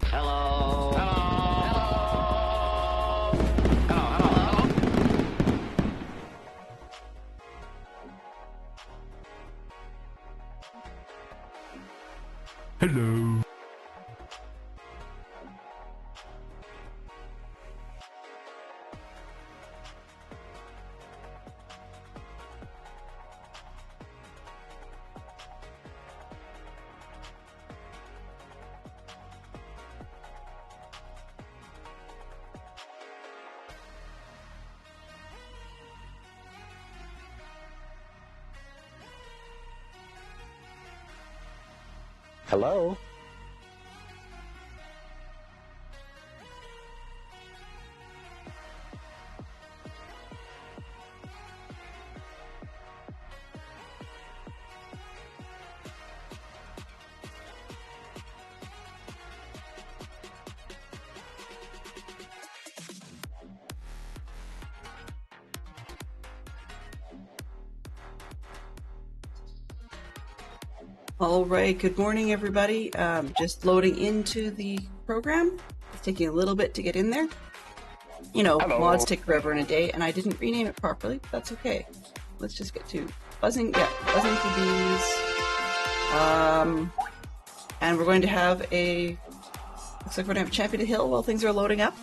Hello. Hello. Hello. Hello. Hello. All right, good morning, everybody. Just loading into the program. It's taking a little bit to get in there. You know, Hello. mods take forever in a day, and I didn't rename it properly. But that's okay. Let's just get to buzzing. Yeah, buzzing for bees. And we're going to have a. Looks like we're going to have Champion a Hill while things are loading up,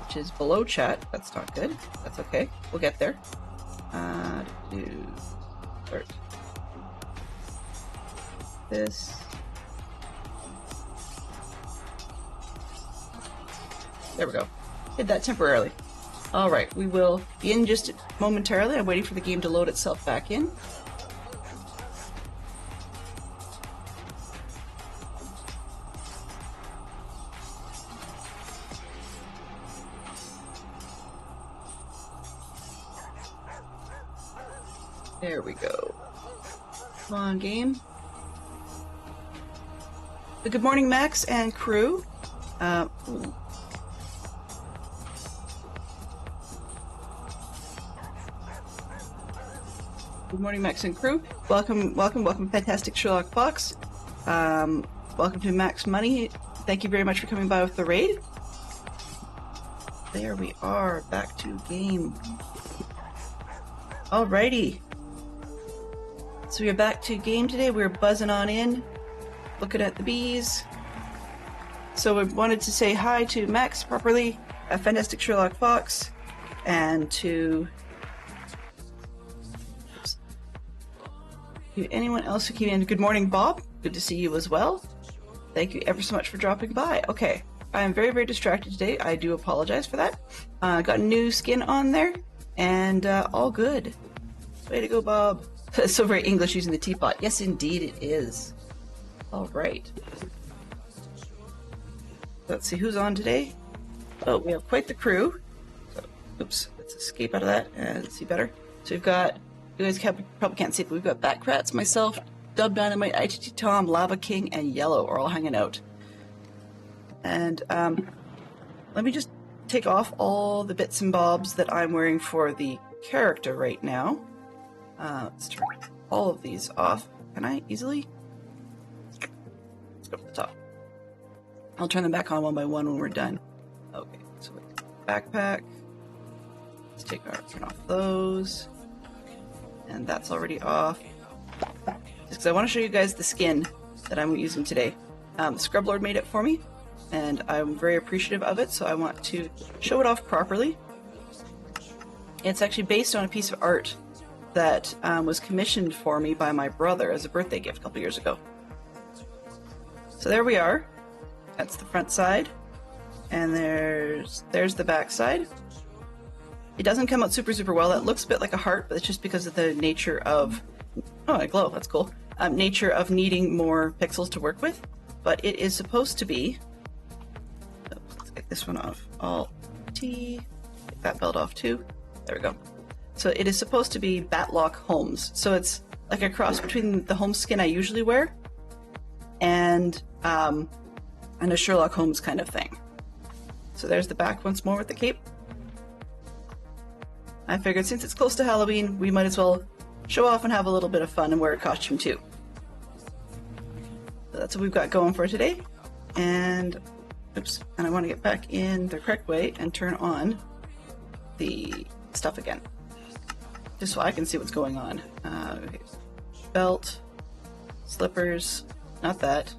which is below chat. That's not good. That's okay. We'll get there. Start. This. There we go. Hid that temporarily. All right, we will be in just momentarily. I'm waiting for the game to load itself back in. There we go. Come on, game. Good morning, Max and crew. Good morning, Max and crew. Welcome, Fantastic Sherlock Fox. Welcome to Max Money. Thank you very much for coming by with the raid. There we are, back to game. Alrighty. So we're back to game today. We're buzzing on in. Looking at the bees. So we wanted to say hi to Max properly, Fantastic Sherlock Fox, and to anyone else who came in. Good morning, Bob. Good to see you as well. Thank you ever so much for dropping by. Okay, I am very, very distracted today. I do apologize for that. Got a new skin on there, and all good. Way to go, Bob. So very English using the teapot. Yes, indeed it is. All right. Let's see who's on today. Oh, we have quite the crew. So, oops, let's escape out of that and see better. So we've got, you guys probably can't see it, but we've got Batkrats, myself, Dub Dynamite, ITT Tom, Lava King, and Yellow are all hanging out. And let me just take off all the bits and bobs that I'm wearing for the character right now. Let's turn all of these off. Can I easily? Let's go to the top. I'll turn them back on one by one when we're done. Okay, so backpack. Let's turn off those. And that's already off. Just because I want to show you guys the skin that I'm using today. Scrublord made it for me, and I'm very appreciative of it, so I want to show it off properly. It's actually based on a piece of art that was commissioned for me by my brother as a birthday gift a couple years ago. So there we are. That's the front side, and there's the back side. It doesn't come out super well. That looks a bit like a heart, but it's just because of the nature of, oh, I glow, that's cool. Nature of needing more pixels to work with, but it is supposed to be, let's get this one off, Alt-T, get that belt off too, there we go. So it is supposed to be Batlock Holmes. So it's like a cross between the Holmes skin I usually wear and a Sherlock Holmes kind of thing. So there's the back once more with the cape. I figured since it's close to Halloween, we might as well show off and have a little bit of fun and wear a costume too. So that's what we've got going for today. And, oops, and I want to get back in the correct way and turn on the stuff again. Just so I can see what's going on. Okay. Belt, slippers, not that.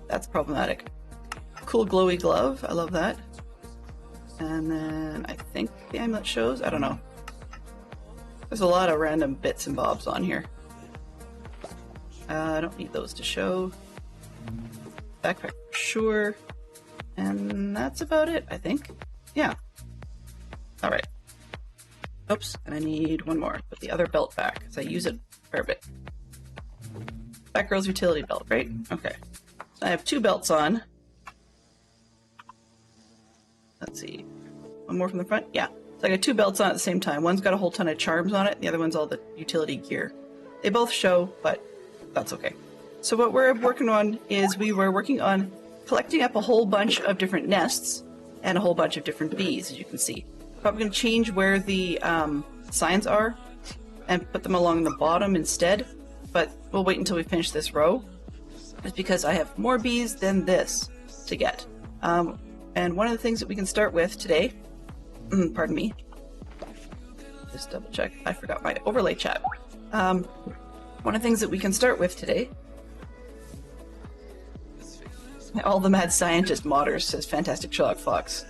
That's problematic. Cool glowy glove, I love that. And then I think the amulet shows, I don't know. There's a lot of random bits and bobs on here. I don't need those to show. Backpack for sure. And that's about it, I think. Yeah. Alright. Oops, and I need one more. Put the other belt back, because I use it a fair bit. Batgirl's utility belt, right? Okay. So I have two belts on. Let's see. One more from the front? Yeah. So I got two belts on at the same time. One's got a whole ton of charms on it, and the other one's all the utility gear. They both show, but that's okay. So what we're working on is we were working on collecting up a whole bunch of different nests and a whole bunch of different bees, as you can see. Probably going to change where the signs are and put them along the bottom instead, but we'll wait until we finish this row. It's because I have more bees than this to get. And one of the things that we can start with today, pardon me, just double check, I forgot my overlay chat. One of the things that we can start with today, all the mad scientist modders, says Fantastic Sherlock Fox.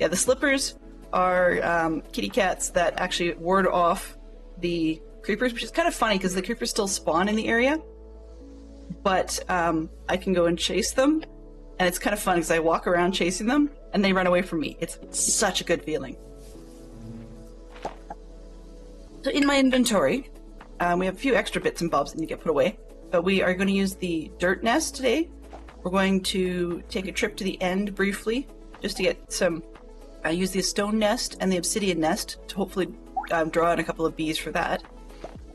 Yeah, the slippers are kitty cats that actually ward off the creepers, which is kind of funny because the creepers still spawn in the area, but I can go and chase them, and it's kind of fun because I walk around chasing them and they run away from me. It's such a good feeling. So in my inventory, we have a few extra bits and bobs that need to get put away, but we are going to use the dirt nest today. We're going to take a trip to the end briefly, just to get some, use the stone nest and the obsidian nest to hopefully draw in a couple of bees for that.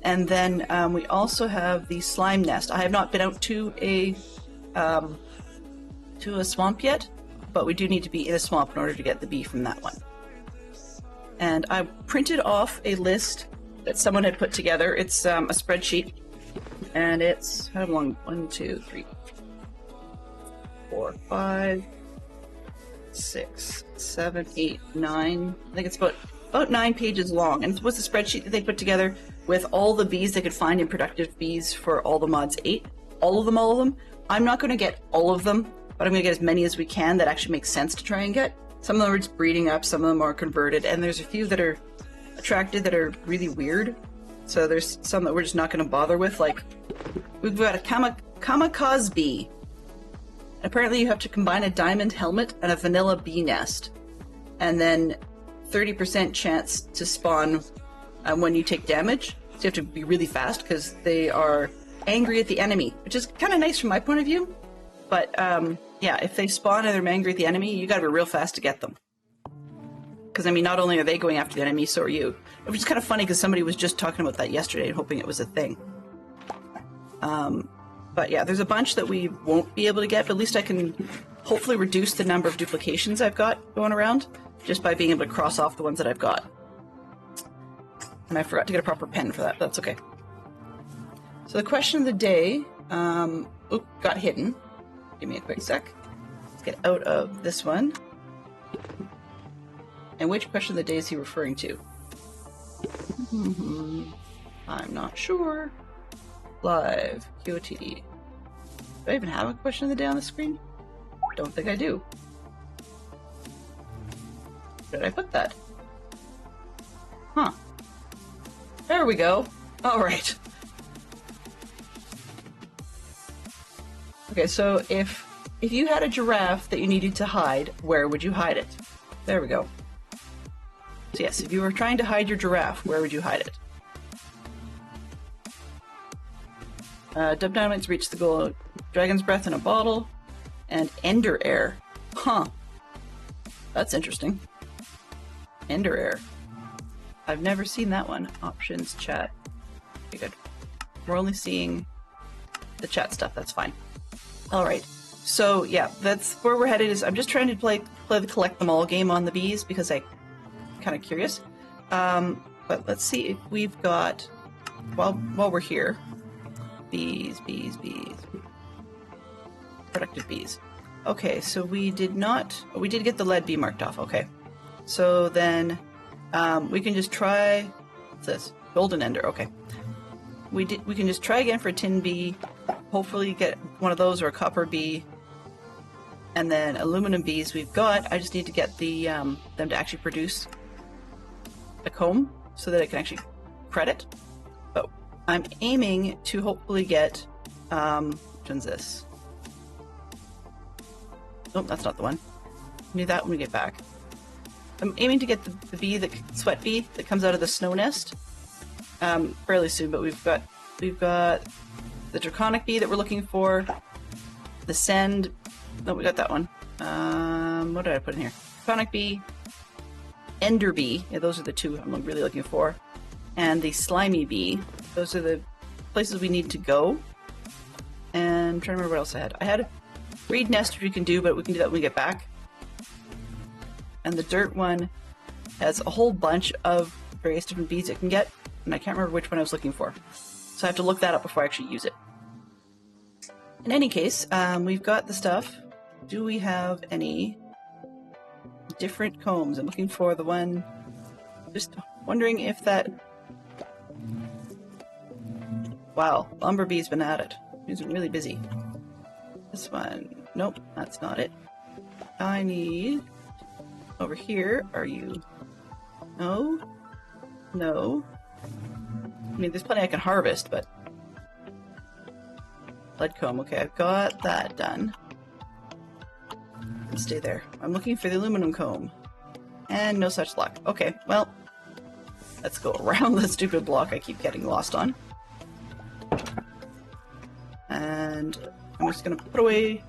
And then we also have the slime nest. I have not been out to a swamp yet, but we do need to be in a swamp in order to get the bee from that one. And I printed off a list that someone had put together. It's a spreadsheet, and it's how long? 1, 2, 3, 4, 5, 6, 7, 8, 9. I think it's about 9 pages long, and it was a spreadsheet that they put together with all the bees they could find in productive bees for all the mods 8. All of them. I'm not going to get all of them, but I'm going to get as many as we can that actually make sense to try and get. Some of them are just breeding up, some of them are converted, and there's a few that are attracted that are really weird. So there's some that we're just not going to bother with, like we've got a kamikaze bee. Apparently you have to combine a diamond helmet and a vanilla bee nest, and then 30% chance to spawn when you take damage. So you have to be really fast because they are angry at the enemy, which is kind of nice from my point of view. But yeah, if they spawn and they're angry at the enemy, you gotta be real fast to get them. Because I mean, not only are they going after the enemy, so are you. Which is kind of funny because somebody was just talking about that yesterday and hoping it was a thing. But yeah, there's a bunch that we won't be able to get, but at least I can hopefully reduce the number of duplications I've got going around just by being able to cross off the ones that I've got. And I forgot to get a proper pen for that, but that's okay. So the question of the day, got hidden. Give me a quick sec. Let's get out of this one. And which question of the day is he referring to? I'm not sure. Live, QOTD. Do I even have a question of the day on the screen? Don't think I do. Where did I put that? Huh. There we go. All right. Okay, so if you had a giraffe that you needed to hide, where would you hide it? There we go. So yes, if you were trying to hide your giraffe, where would you hide it? Dub Dynamite's reached the goal of Dragon's Breath in a bottle, and Ender Air. Huh. That's interesting. Ender Air. I've never seen that one. Options, chat. Okay, good. We're only seeing the chat stuff, that's fine. Alright, so yeah, that's where we're headed. Is I'm just trying to play the collect them all game on the bees because I'm kind of curious. But let's see if we've got, while we're here, bees. Productive bees. Okay, so we did get the lead bee marked off, okay. So then, we can just try, what's this? Golden ender, okay. We can just try again for a tin bee, hopefully get one of those or a copper bee, and then aluminum bees we've got. I just need to get them to actually produce a comb so that I can actually credit. But I'm aiming to hopefully get, which one's this? Nope, that's not the one. I'll do that when we get back. I'm aiming to get the bee, the sweat bee that comes out of the snow nest fairly soon, but we've got the draconic bee that we're looking for, the sand, no, we got that one. What did I put in here? Draconic bee, ender bee, yeah, those are the two I'm really looking for, and the slimy bee. Those are the places we need to go. And I'm trying to remember what else I had. I had a reed nest, which we can do, but we can do that when we get back. And the dirt one has a whole bunch of various different beads it can get, and I can't remember which one I was looking for. So I have to look that up before I actually use it. In any case, we've got the stuff. Do we have any different combs? I'm looking for the one, just wondering if that... Wow, Lumber Bee's been at it. He's been really busy. This one, nope, that's not it. I need... Over here, are you? No? No? I mean, there's plenty I can harvest, but... Lead comb, okay, I've got that done. Let's stay there. I'm looking for the aluminum comb. And no such luck. Okay, well, let's go around the stupid block I keep getting lost on. And I'm just gonna put away...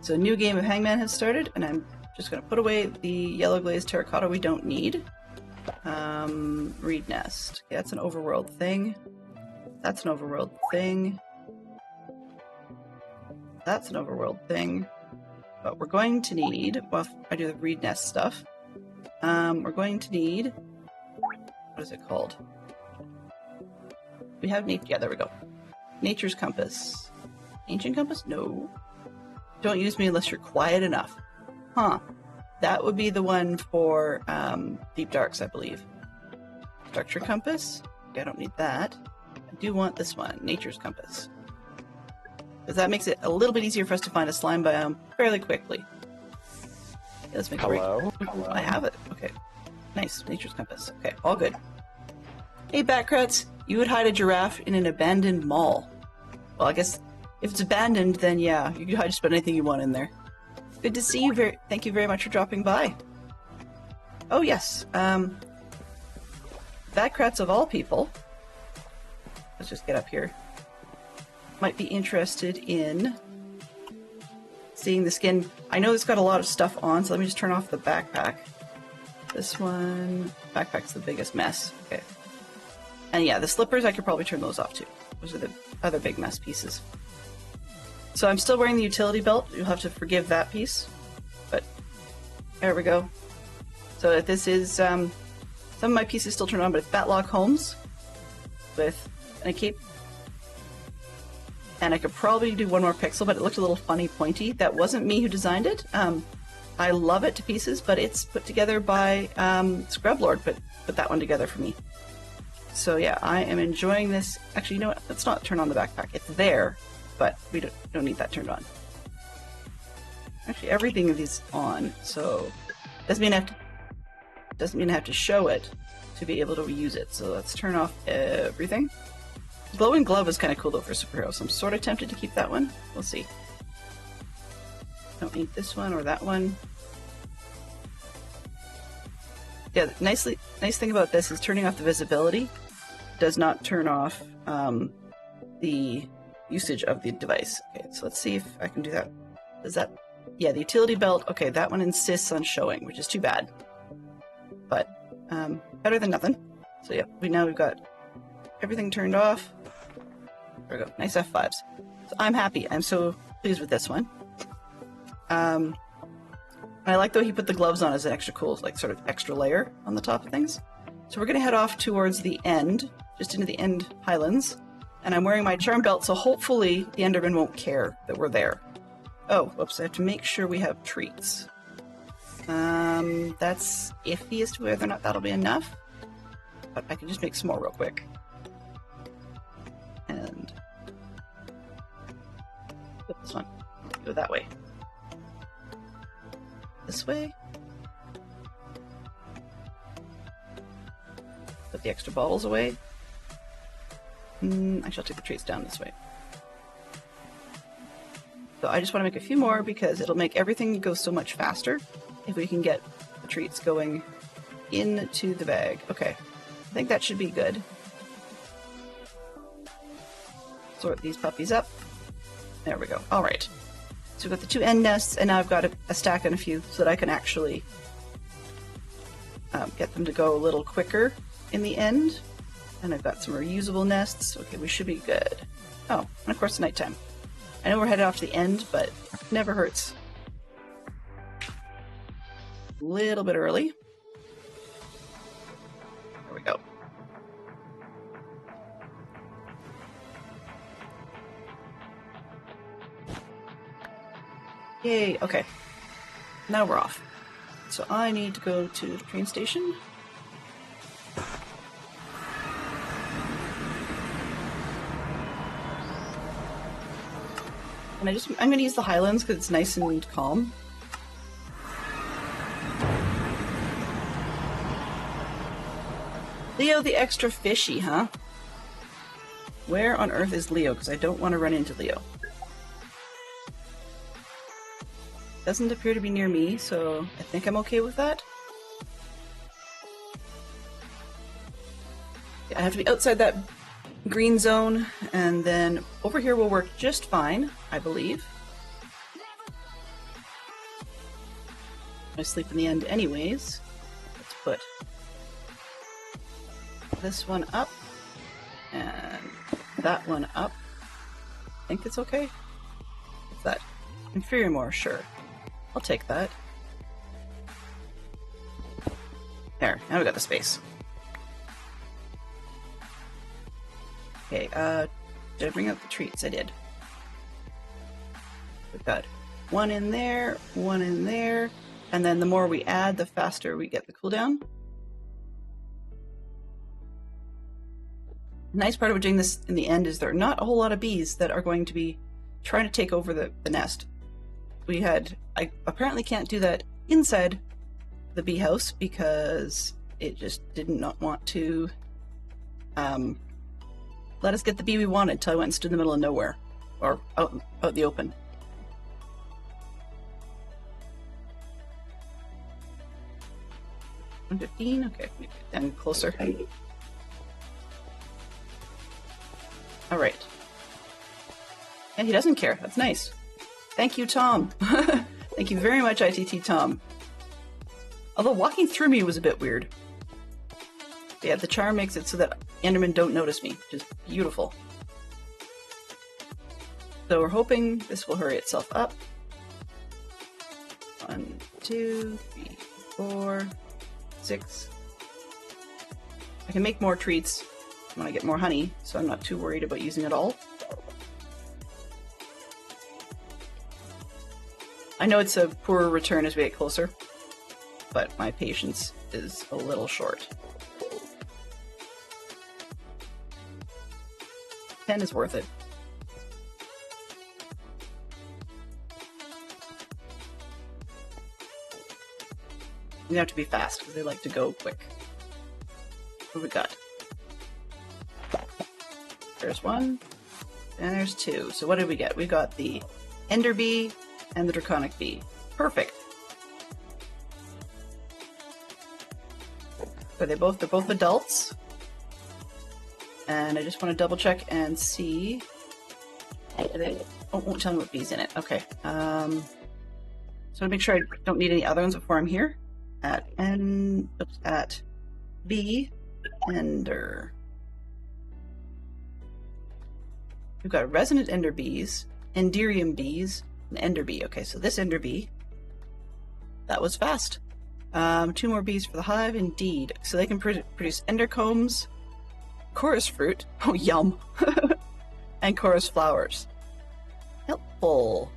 So a new game of Hangman has started, and I'm just going to put away the yellow glazed terracotta we don't need. Reed nest. Okay, that's an overworld thing. That's an overworld thing. That's an overworld thing. But we're going to need, well, if I do the reed nest stuff, we're going to need, what is it called? We have, yeah, there we go. Nature's compass. Ancient compass? No. Don't use me unless you're quiet enough. Huh. That would be the one for deep darks, I believe. Structure compass? Okay, I don't need that. I do want this one, nature's compass. Because that makes it a little bit easier for us to find a slime biome fairly quickly. Okay, let's make Hello? I have it. Okay. Nice. Nature's compass. Okay, all good. Hey, Batkrats. You would hide a giraffe in an abandoned mall. Well, I guess... If it's abandoned, then yeah, you can just put anything you want in there. Good to see you. Thank you very much for dropping by. Oh yes, Batkrats of all people. Let's just get up here. Might be interested in seeing the skin. I know it's got a lot of stuff on, so let me just turn off the backpack. This one, backpack's the biggest mess. Okay. And yeah, the slippers, I could probably turn those off too. Those are the other big mess pieces. So I'm still wearing the utility belt. You'll have to forgive that piece. But there we go. So this is, some of my pieces still turn on, but it's Batlock Holmes with a cape. And I could probably do one more pixel, but it looked a little funny pointy. That wasn't me who designed it. I love it to pieces, but it's put together by Scrublord put that one together for me. So yeah, I am enjoying this. Actually, you know what? Let's not turn on the backpack. It's there. But we don't need that turned on. Actually, everything is on, so doesn't mean I have to show it to be able to use it. So let's turn off everything. Glowing glove is kind of cool though for superhero, so I'm sort of tempted to keep that one. We'll see. Don't need this one or that one. Yeah, nice thing about this is turning off the visibility does not turn off the usage of the device. Okay, so let's see if I can do that. Does that... Yeah, the utility belt, okay, that one insists on showing, which is too bad. But, better than nothing. So yeah, we've got everything turned off. There we go, nice F5s. So I'm happy, I'm so pleased with this one. And I like the way he put the gloves on as an extra cool, like sort of extra layer on the top of things. So we're gonna head off towards the end, just into the end highlands. And I'm wearing my charm belt, so hopefully the Enderman won't care that we're there. Oh, whoops, I have to make sure we have treats. That's iffy as to whether or not that'll be enough. But I can just make some more real quick. And flip this one. Go that way. This way. Put the extra bottles away. Actually, I'll take the treats down this way. So I just want to make a few more because it'll make everything go so much faster if we can get the treats going into the bag. Okay, I think that should be good. Sort these puppies up. There we go. All right. So we've got the 2 end nests, and now I've got a stack and a few so that I can actually get them to go a little quicker in the end. And I've got some reusable nests. Okay, we should be good. Oh, and of course nighttime. I know we're headed off to the end, but never hurts. A little bit early. There we go. Yay, okay. Now we're off. So I need to go to the train station. And I'm going to use the Highlands because it's nice and calm. Leo the extra fishy, huh? Where on earth is Leo? Because I don't want to run into Leo. Doesn't appear to be near me, so I think I'm okay with that. Yeah, I have to be outside that green zone, and then over here will work just fine, I believe. I sleep in the end anyways. Let's put this one up and that one up. I think it's okay. What's that? Inferior more, sure. I'll take that. There, now we got the space. Okay, did I bring out the treats? I did. We've got one in there, and then the more we add, the faster we get the cooldown. The nice part of doing this in the end is there are not a whole lot of bees that are going to be trying to take over the nest. I apparently can't do that inside the bee house because it just did not want to let us get the bee we wanted until I went and stood in the middle of nowhere, or out in the open. $115, okay, make it down closer. All right. Yeah, he doesn't care. That's nice. Thank you, Tom. Thank you very much, ITT Tom. Although walking through me was a bit weird. Yeah, the charm makes it so that Endermen don't notice me, which is beautiful. So we're hoping this will hurry itself up. 1, 2, 3, 4, 6. I can make more treats when I get more honey, so I'm not too worried about using it all. I know it's a poorer return as we get closer, but my patience is a little short. 10 is worth it. You have to be fast because they like to go quick. What we got? There's 1, and there's 2. So what did we get? We got the Ender Bee and the Draconic Bee. Perfect. But they're both adults. And I just want to double check and see. Oh, won't tell me what bee's in it. Okay. So to make sure I don't need any other ones before I'm here. At bee ender. We've got resonant ender bees, enderium bees, and ender bee. Okay, so this ender bee That was fast. 2 more bees for the hive, indeed. So they can produce ender combs, chorus fruit, oh yum, and chorus flowers. Helpful.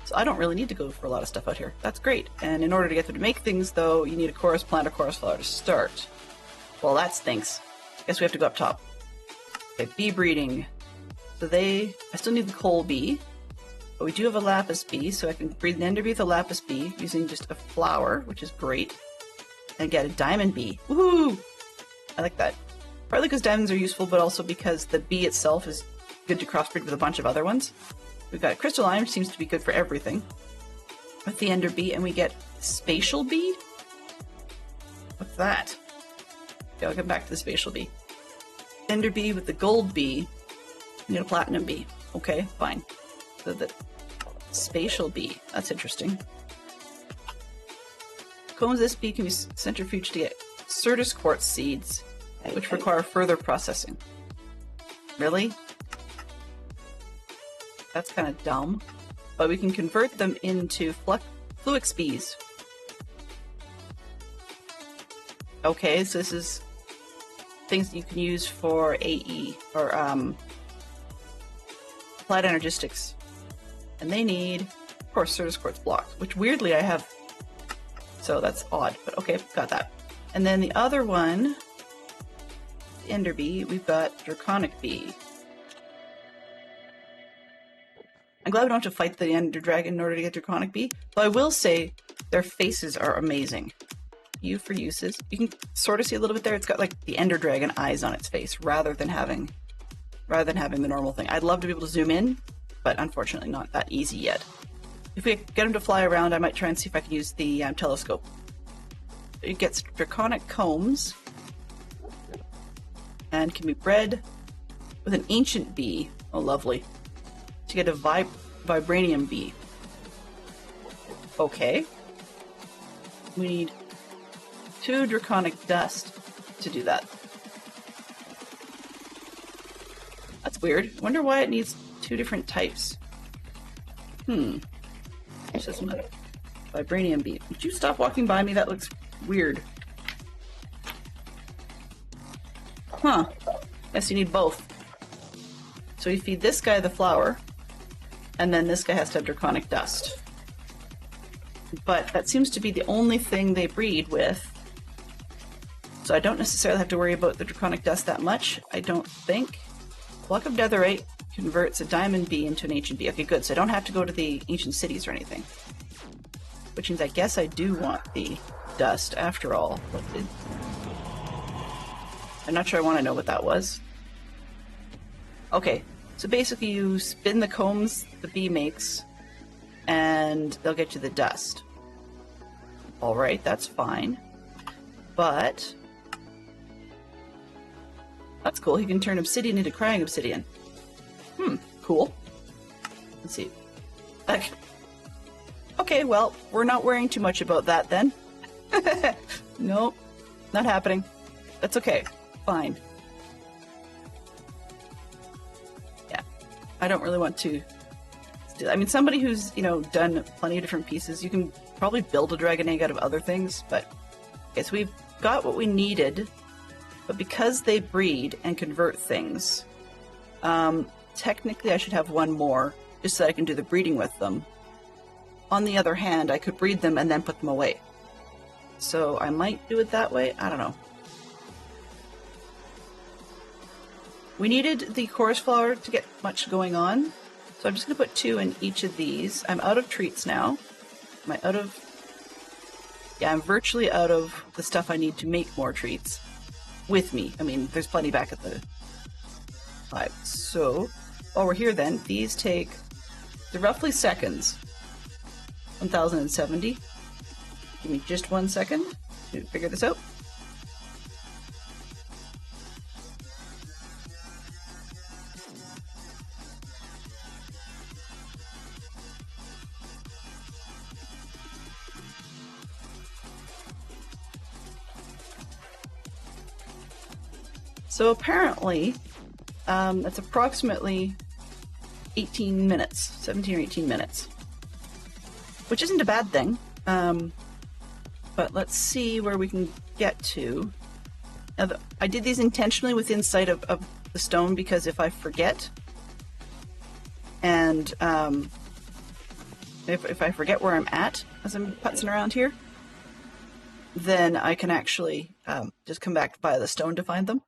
So I don't really need to go for a lot of stuff out here. That's great. And in order to get them to make things, though, you need a chorus plant or chorus flower to start. Well, that stinks. Guess we have to go up top. Okay, bee breeding. So I still need the coal bee, but we do have a lapis bee, so I can breed an ender bee with a lapis bee using just a flower, which is great, and get a diamond bee. Woohoo! I like that. Partly because diamonds are useful, but also because the bee itself is good to crossbreed with a bunch of other ones. We've got crystalline, which seems to be good for everything, with the ender bee, and we get spatial bee? What's that? Okay, I'll come back to the spatial bee. Ender bee with the gold bee. We need a platinum bee. Okay, fine. So the spatial bee. That's interesting. Combs this bee can be centrifuged to get Certus quartz seeds, which require further processing. Really? That's kind of dumb. But we can convert them into Fluix bees. Okay, so this is things that you can use for AE, or applied energistics. And they need, of course, Certus quartz blocks, which weirdly I have. So that's odd, but okay, got that. And then the other one, the ender bee, we've got draconic bee. I'm glad we don't have to fight the ender dragon in order to get draconic bee, but I will say their faces are amazing. U for uses. You can sort of see a little bit there. It's got like the ender dragon eyes on its face rather than having the normal thing. I'd love to be able to zoom in, but unfortunately not that easy yet. If we get them to fly around, I might try and see if I can use the telescope. It gets draconic combs and can be bred with an ancient bee. Oh, lovely. To get a vibranium bee. Okay. We need 2 draconic dust to do that. That's weird. I wonder why it needs 2 different types. This is my vibranium bee. Would you stop walking by me? That looks weird. Huh. Guess you need both. So we feed this guy the flower, and then this guy has to have draconic dust. But that seems to be the only thing they breed with. So I don't necessarily have to worry about the draconic dust that much, I don't think. Block of netherite converts a diamond bee into an ancient bee. Okay, good. So I don't have to go to the ancient cities or anything. Which means I guess I do want the dust after all. I'm not sure I want to know what that was. Okay, so basically you spin the combs the bee makes, and they'll get you the dust. Alright, that's fine. But that's cool. He can turn obsidian into crying obsidian. Cool. Let's see. Okay, well, we're not worrying too much about that then. Nope, not happening. That's okay. Fine. Yeah, I don't really want to. I mean, somebody who's, done plenty of different pieces, you can probably build a dragon egg out of other things, but okay, so we've got what we needed, but because they breed and convert things, technically I should have one more, just so that I can do the breeding with them. On the other hand, I could breed them and then put them away. So I might do it that way, I don't know. We needed the chorus flower to get much going on, so I'm just going to put 2 in each of these. I'm out of treats now. Am I out of... Yeah, I'm virtually out of the stuff I need to make more treats with me. I mean, there's plenty back at the hive. So, while we're here then, these take the roughly seconds. 1070. Give me just 1 second to figure this out. So apparently, that's approximately 18 minutes, 17 or 18 minutes, which isn't a bad thing. But let's see where we can get to. Now, I did these intentionally within sight of the stone because if I forget, and if I forget where I'm at as I'm putzing around here, then I can actually just come back by the stone to find them.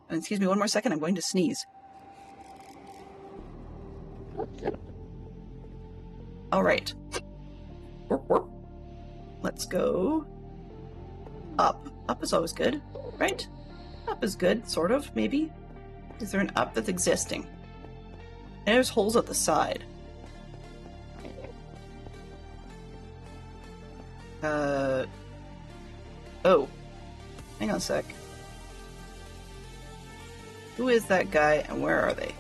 And excuse me one more second, I'm going to sneeze. All right. Let's go up. Up is always good, right? Up is good, sort of, maybe. Is there an up that's existing? And there's holes at the side. Oh. Hang on a sec. Who is that guy and where are they?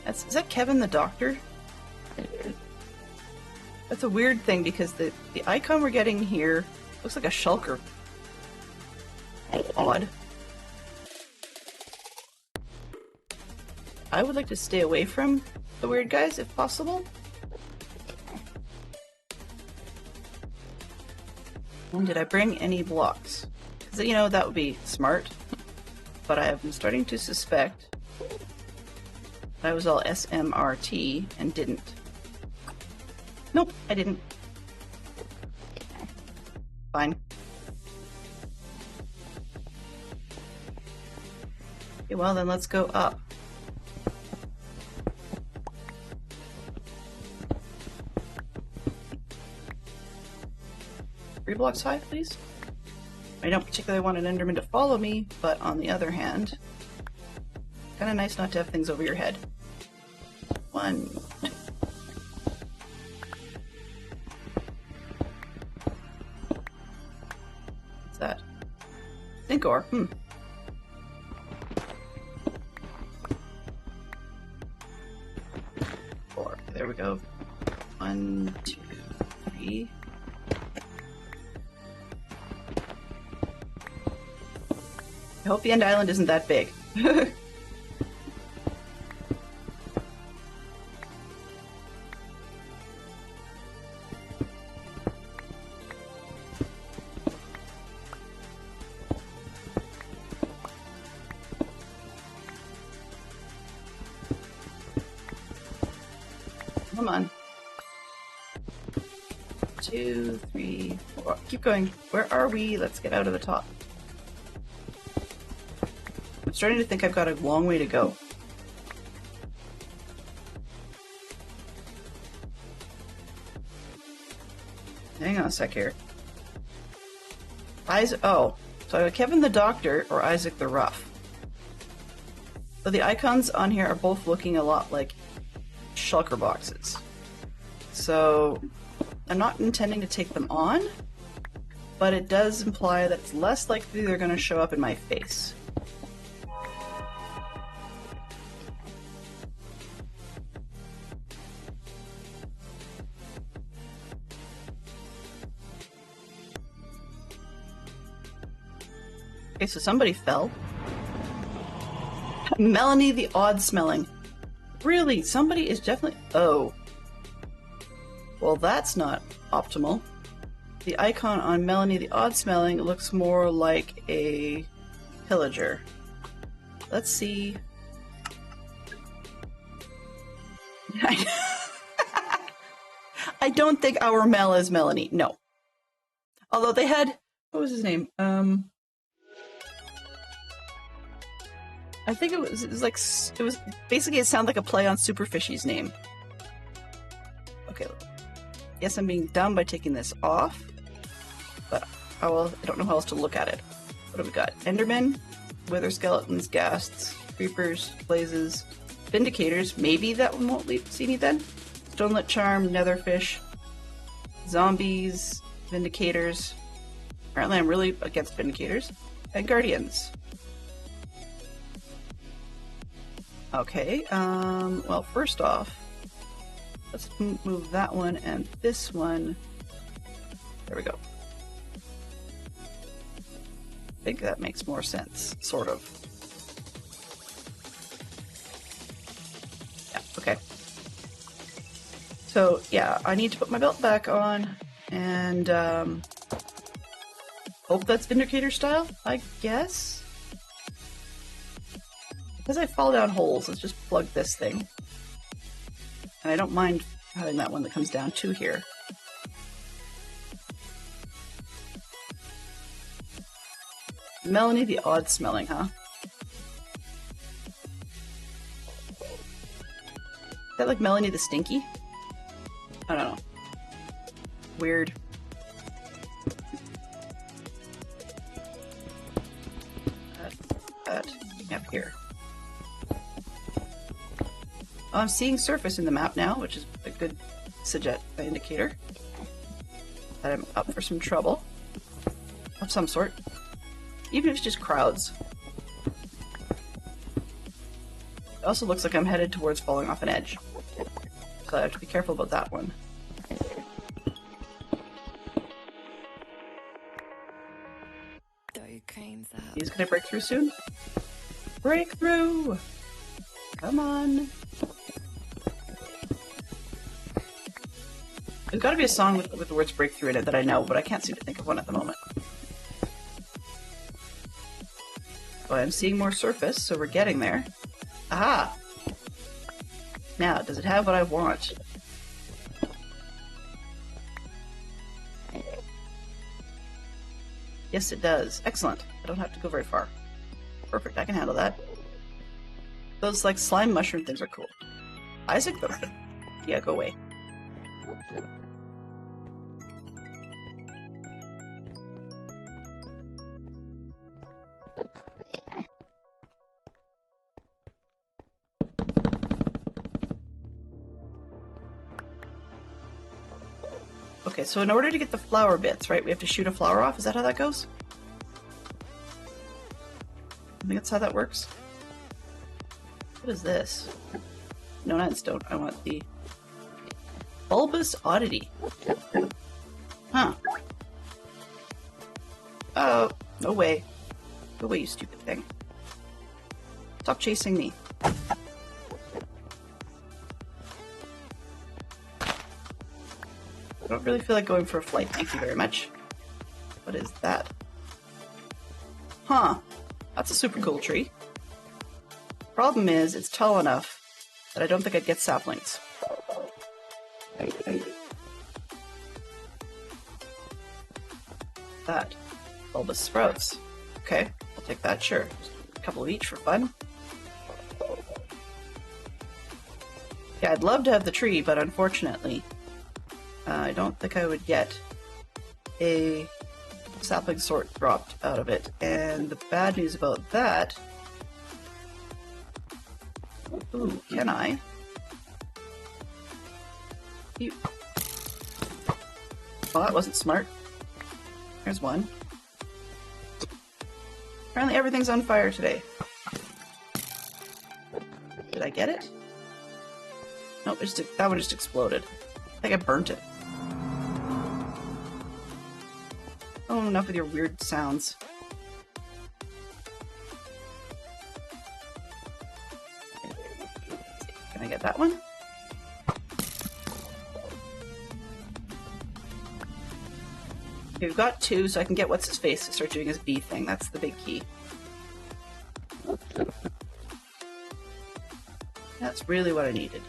Is that Kevin the doctor? That's a weird thing because the icon we're getting here looks like a shulker. Odd. I would like to stay away from the weird guys if possible. And did I bring any blocks? Because, you know, that would be smart. But I have been starting to suspect I was all SMRT and didn't. Nope, I didn't. Fine. Okay, well then let's go up. 3 blocks high, please. I don't particularly want an Enderman to follow me, but on the other hand, kind of nice not to have things over your head. 1, 2. What's that? Zinc ore. Four. There we go. 1, 2, 3. I hope the end island isn't that big. Come on. 2, 3, 4. Keep going. Where are we? Let's get out of the top. I'm starting to think I've got a long way to go. Hang on a sec here. Oh, so I got Kevin the Doctor or Isaac the Rough. But the icons on here are both looking a lot like shulker boxes. So I'm not intending to take them on, but it does imply that it's less likely they're going to show up in my face. Okay, so somebody fell. Melanie the odd smelling. Really, somebody is definitely... Oh. Well, that's not optimal. The icon on Melanie the odd smelling looks more like a pillager. Let's see. I don't think our Mel is Melanie. No. Although they had... What was his name? I think it was basically it sounded like a play on Superfishy's name. Okay, yes, I'm being dumb by taking this off, but I don't know how else to look at it. What have we got? Endermen, wither skeletons, ghasts, creepers, blazes, vindicators. Maybe that one won't see me then. Stonelet charm, netherfish, zombies, vindicators. Apparently, I'm really against vindicators and guardians. Okay, well, first off, let's move that one and this one. There we go. I think that makes more sense, sort of. So yeah, I need to put my belt back on and hope that's Vindicator style, I guess. Because I fall down holes, let's just plug this thing. And I don't mind having that one that comes down to here. Melanie the odd smelling, huh? Is that like Melanie the stinky? I don't know. Weird. That up here. Oh, I'm seeing surface in the map now, which is a good indicator that I'm up for some trouble of some sort, even if it's just crowds. It also looks like I'm headed towards falling off an edge, so I have to be careful about that one. He's gonna break through soon. Breakthrough! Come on. There's gotta be a song with the words breakthrough in it that I know, but I can't seem to think of one at the moment. So I'm seeing more surface, so we're getting there. Aha! Now, does it have what I want? Yes, it does. Excellent. I don't have to go very far. Perfect, I can handle that. Those, like, slime mushroom things are cool. Isaac, though? Yeah, go away. Okay, so in order to get the flower bits, right, we have to shoot a flower off? Is that how that goes? I think that's how that works. What is this? No, not stone. I want the bulbous oddity. Huh. Oh, no way. Go away, you stupid thing. Stop chasing me. I don't really feel like going for a flight, thank you very much. What is that? Huh. That's a super cool tree. Problem is, it's tall enough that I don't think I'd get saplings. That. Bulbous sprouts. Okay, I'll take that, sure. Just a couple of each for fun. Yeah, I'd love to have the tree, but unfortunately, I don't think I would get a sapling sort dropped out of it. And the bad news about that... Ooh, can I? You... Well, that wasn't smart. There's one. Apparently everything's on fire today. Did I get it? Nope, that one just exploded. I think I burnt it. Oh, enough with your weird sounds. Can I get that one? Okay, we've got two, so I can get what's-his-face to start doing his bee thing. That's the big key. That's really what I needed.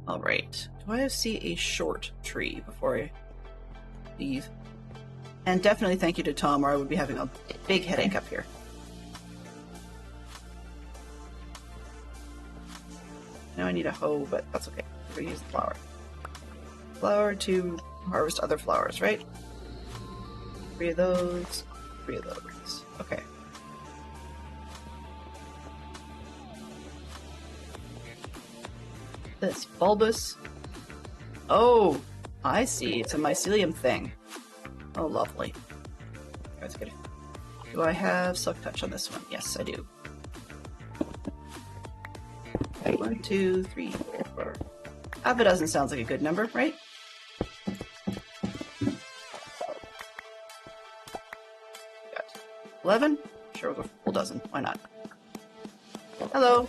Alright. Do I see a short tree before I leave? And definitely thank you to Tom, or I would be having a big headache up here. Now I need a hoe, but that's okay. We're gonna use the flower. Flower to harvest other flowers, right? 3 of those, 3 of those. Okay. This bulbous. Oh, I see. It's a mycelium thing. Oh, lovely. That's good. Do I have Silk Touch on this one? Yes, I do. 1, 2, 3, 4. Half a dozen sounds like a good number, right? 11? Sure, we'll go for a full dozen. Why not? Hello.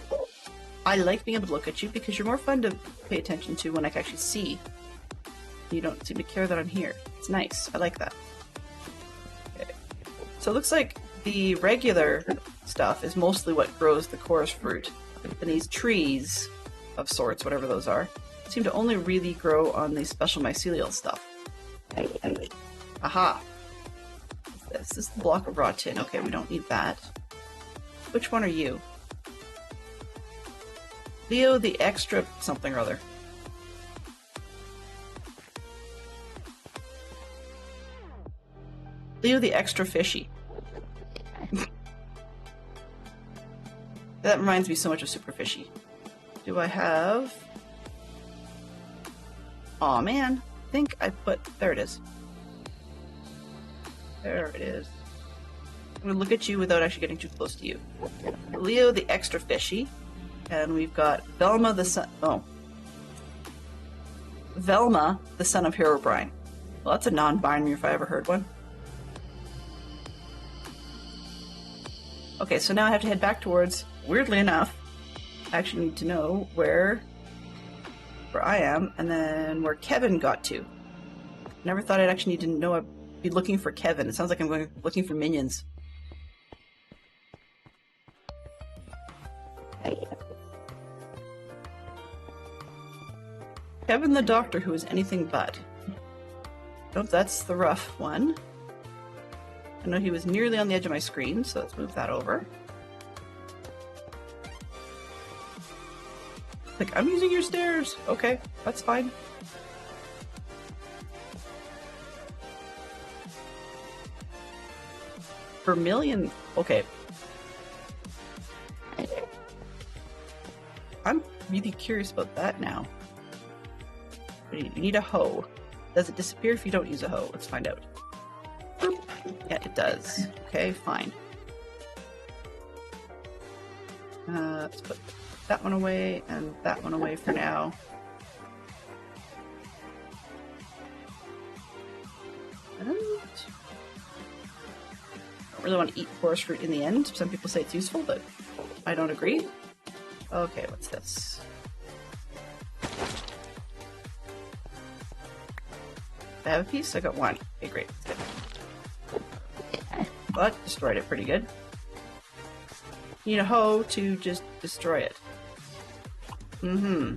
I like being able to look at you because you're more fun to pay attention to when I can actually see. You don't seem to care that I'm here. It's nice. I like that. Okay. So it looks like the regular stuff is mostly what grows the chorus fruit. And these trees of sorts, whatever those are, seem to only really grow on the special mycelial stuff. Aha! What's this? This is the block of raw tin. Okay, we don't need that. Which one are you? Leo the extra something or other. Leo the extra fishy. That reminds me so much of Super Fishy. Do I have... Aw, man. I think I put... There it is. There it is. I'm going to look at you without actually getting too close to you. Leo the extra fishy. And we've got Velma the son... Oh. Velma, the son of Herobrine. Well, that's a non-binary if I ever heard one. Okay, so now I have to head back towards... Weirdly enough, I actually need to know where I am, and then where Kevin got to. Never thought I'd actually need to know I'd be looking for Kevin. It sounds like I'm going looking for minions. Kevin the Doctor, who is anything but. Nope, that's the rough one. I know he was nearly on the edge of my screen, so let's move that over. Like, I'm using your stairs. Okay, that's fine. Vermilion. Okay. I'm really curious about that now. You need a hoe. Does it disappear if you don't use a hoe? Let's find out. Boop. Yeah, it does. Okay, fine. Let's put that one away and that one away for now. And I don't really want to eat forest fruit in the end. Some people say it's useful, but I don't agree. Okay, what's this? I have a piece? I got one. Okay, great. That's good. But destroyed it pretty good. You need a hoe to just destroy it. Mm-hmm.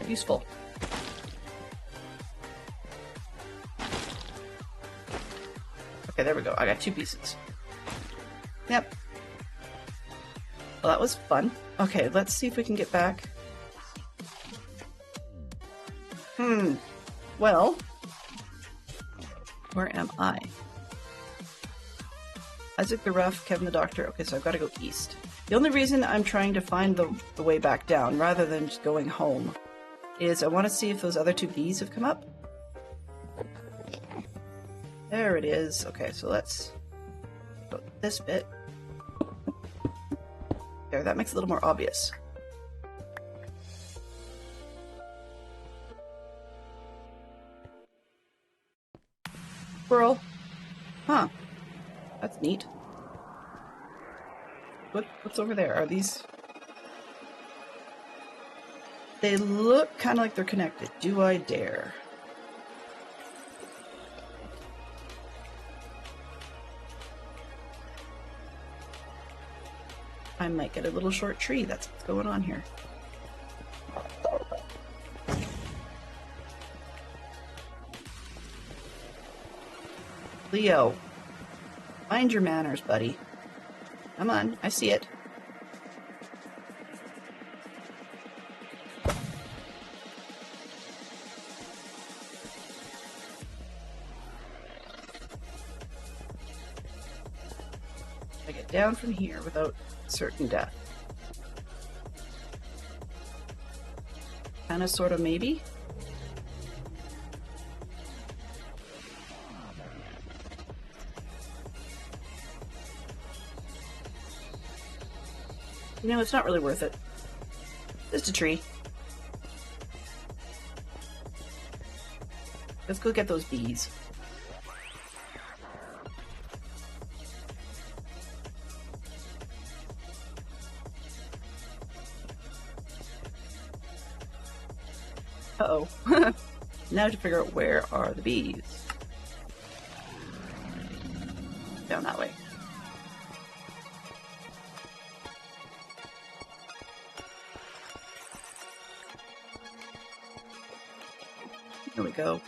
Useful. Okay, there we go. I got 2 pieces. Yep. Well, that was fun. Okay, let's see if we can get back. Well, where am I? Isaac the Rough, Kevin the Doctor. Okay, so I've got to go east. The only reason I'm trying to find the way back down, rather than just going home, is I want to see if those other 2 bees have come up. There it is. Okay, so let's go this bit. There, that makes it a little more obvious. Squirrel. Huh. That's neat. What's over there? Are these... They look kind of like they're connected. Do I dare? I might get a little short tree. That's what's going on here. Leo, mind your manners, buddy. Come on, I see it. I get down from here without certain death. Kinda, sorta, maybe? You know, it's not really worth it. Just a tree. Let's go get those bees. Now to figure out where are the bees. Down that way. Here we go.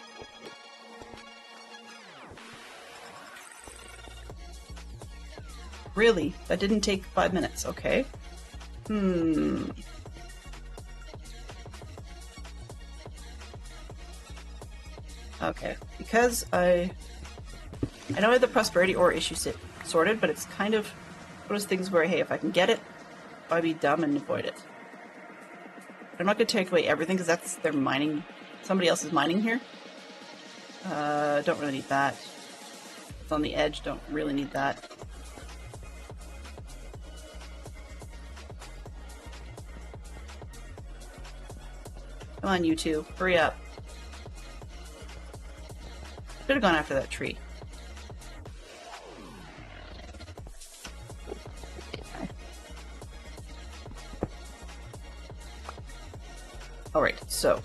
Really? That didn't take 5 minutes. Okay. Okay. Because I know I have the prosperity ore issue sorted, but it's kind of one of those things where, hey, if I can get it, I'd be dumb and avoid it. I'm not going to take away everything because that's their mining. Somebody else is mining here. Don't really need that. It's on the edge. Don't really need that. Come on, you two. Hurry up. Should have gone after that tree. Alright, so.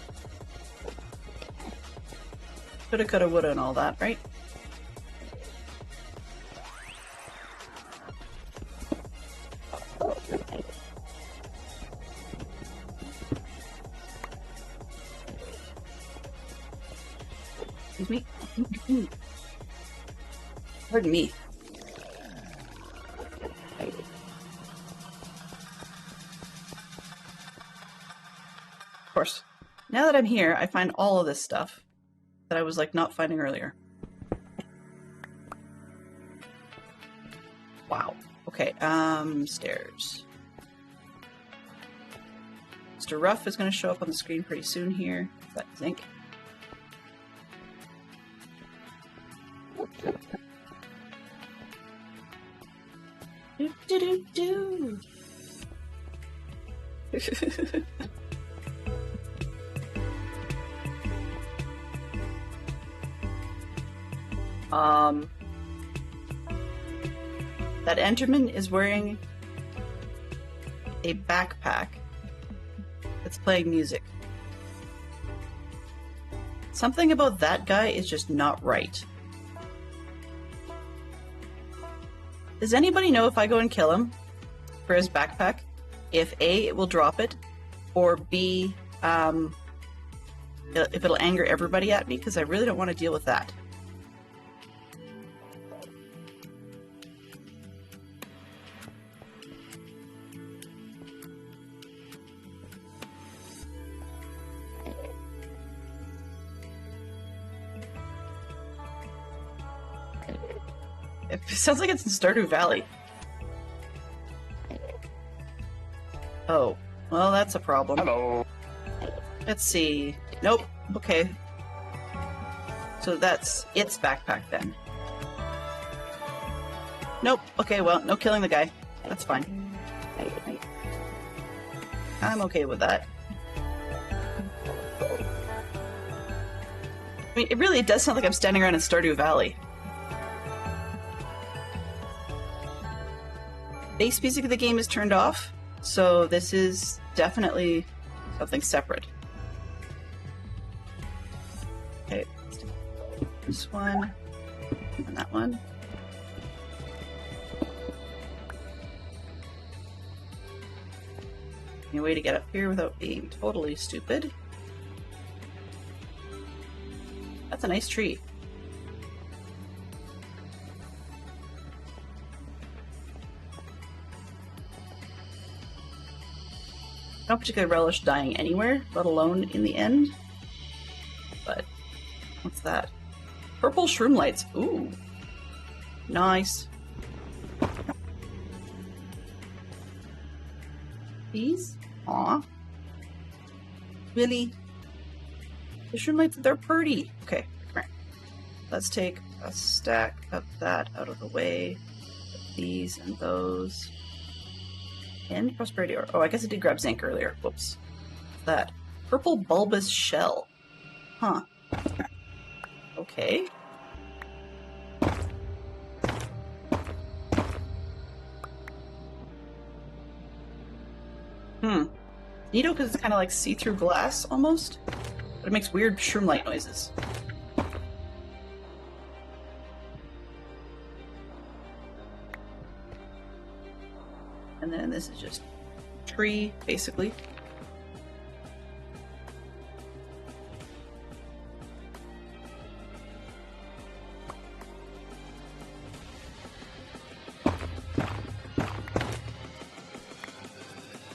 Coulda, coulda, woulda, and all that, right? Excuse me. Pardon me. Of course. Now that I'm here, I find all of this stuff that I was like not finding earlier. Wow. Okay, stairs. Mr. Ruff is going to show up on the screen pretty soon here. That zinc. Do do do do. That Enderman is wearing a backpack that's playing music. Something about that guy is just not right. Does anybody know if I go and kill him for his backpack, if A, it will drop it, or B, if it'll anger everybody at me? Because I really don't want to deal with that. It sounds like it's in Stardew Valley. Oh, well, that's a problem. Hello. Let's see. Nope. Okay. So that's its backpack then. Nope. Okay, well, no killing the guy. That's fine. I'm okay with that. I mean, it really does sound like I'm standing around in Stardew Valley. Base music of the game is turned off, so this is definitely something separate. Okay, let's do this one, and that one. Any way to get up here without being totally stupid? That's a nice tree. I don't particularly relish dying anywhere, let alone in the end. But, what's that? Purple shroom lights. Ooh. Nice. These? Aw. Really? The shroom lights, they're pretty. Okay, right. Let's take a stack of that out of the way. These and those. And prosperity ore. Oh, I guess I did grab zinc earlier. Whoops. What's that? Purple bulbous shell. Huh. Okay. Neato, because it's kind of like see-through glass, almost. But it makes weird shroom light noises. And then this is just tree, basically.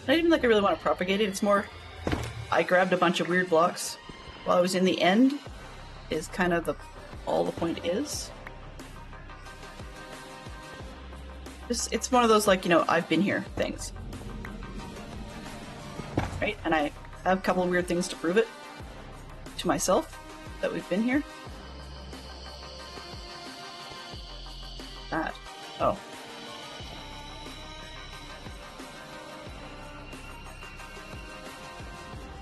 Not even like I really want to propagate it, it's more I grabbed a bunch of weird blocks while I was in the end is kind of all the point is. It's one of those, like, you know, I've been here things. Right? And I have a couple of weird things to prove it to myself that we've been here. That. Oh.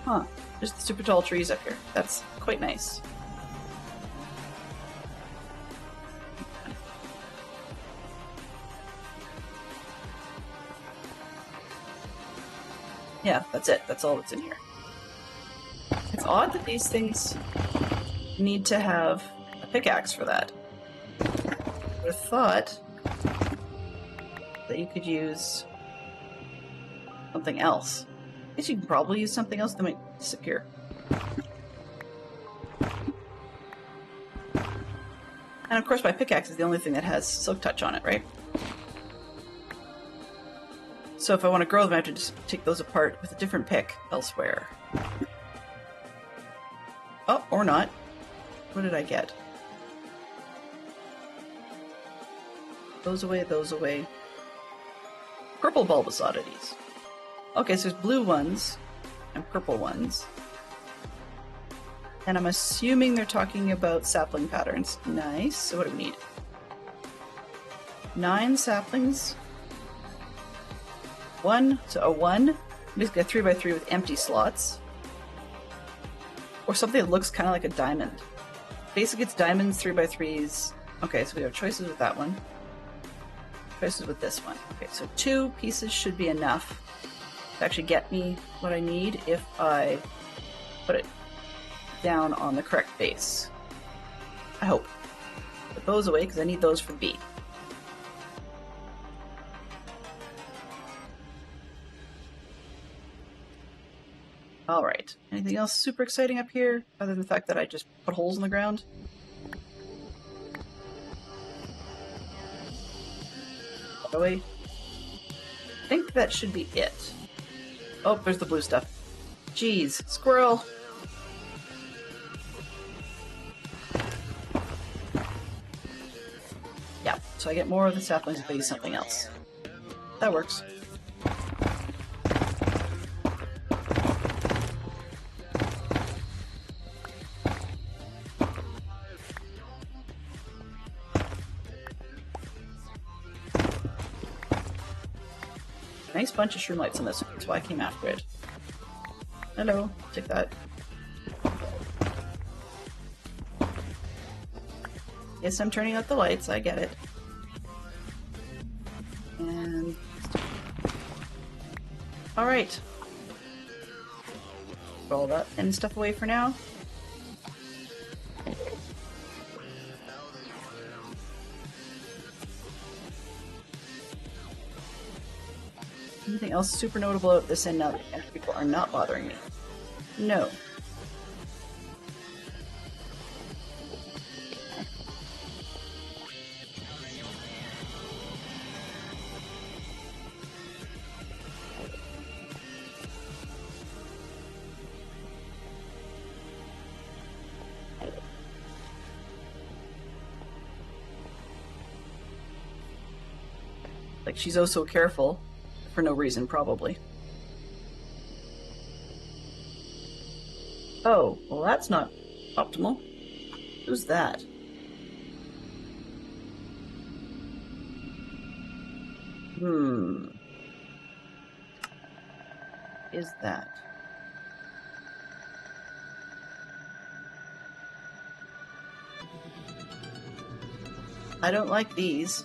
Huh. Just the super tall trees up here. That's quite nice. Yeah, that's it. That's all that's in here. It's odd that these things need to have a pickaxe for that. I would have thought that you could use something else. I guess you can probably use something else that might disappear. And of course my pickaxe is the only thing that has silk touch on it, right? So if I want to grow them, I have to just take those apart with a different pick elsewhere. Oh, or not. What did I get? Those away, those away. Purple bulbous oddities. Okay, so there's blue ones and purple ones. And I'm assuming they're talking about sapling patterns. Nice. So what do we need? 9 saplings. 1, so a 1. Basically a 3x3 with empty slots. Or something that looks kind of like a diamond. Basically it's diamonds, 3x3s. Okay, so we have choices with that one. Choices with this one. Okay, so 2 pieces should be enough to actually get me what I need if I put it down on the correct base. I hope. Put those away because I need those for B. Alright. Anything else super exciting up here other than the fact that I just put holes in the ground? By the way, I think that should be it. Oh, there's the blue stuff. Jeez, squirrel! Yeah, so I get more of the saplings if I use something else. That works. Nice bunch of shroom lights on this one, that's why I came after it. Hello, take that. Yes, I'm turning out the lights, I get it. And... alright. Put all that end stuff away for now. Anything else super notable about this end now that people are not bothering me? No. Like, she's oh so careful. For no reason, probably. Oh, well that's not optimal. Who's that? Is that? I don't like these.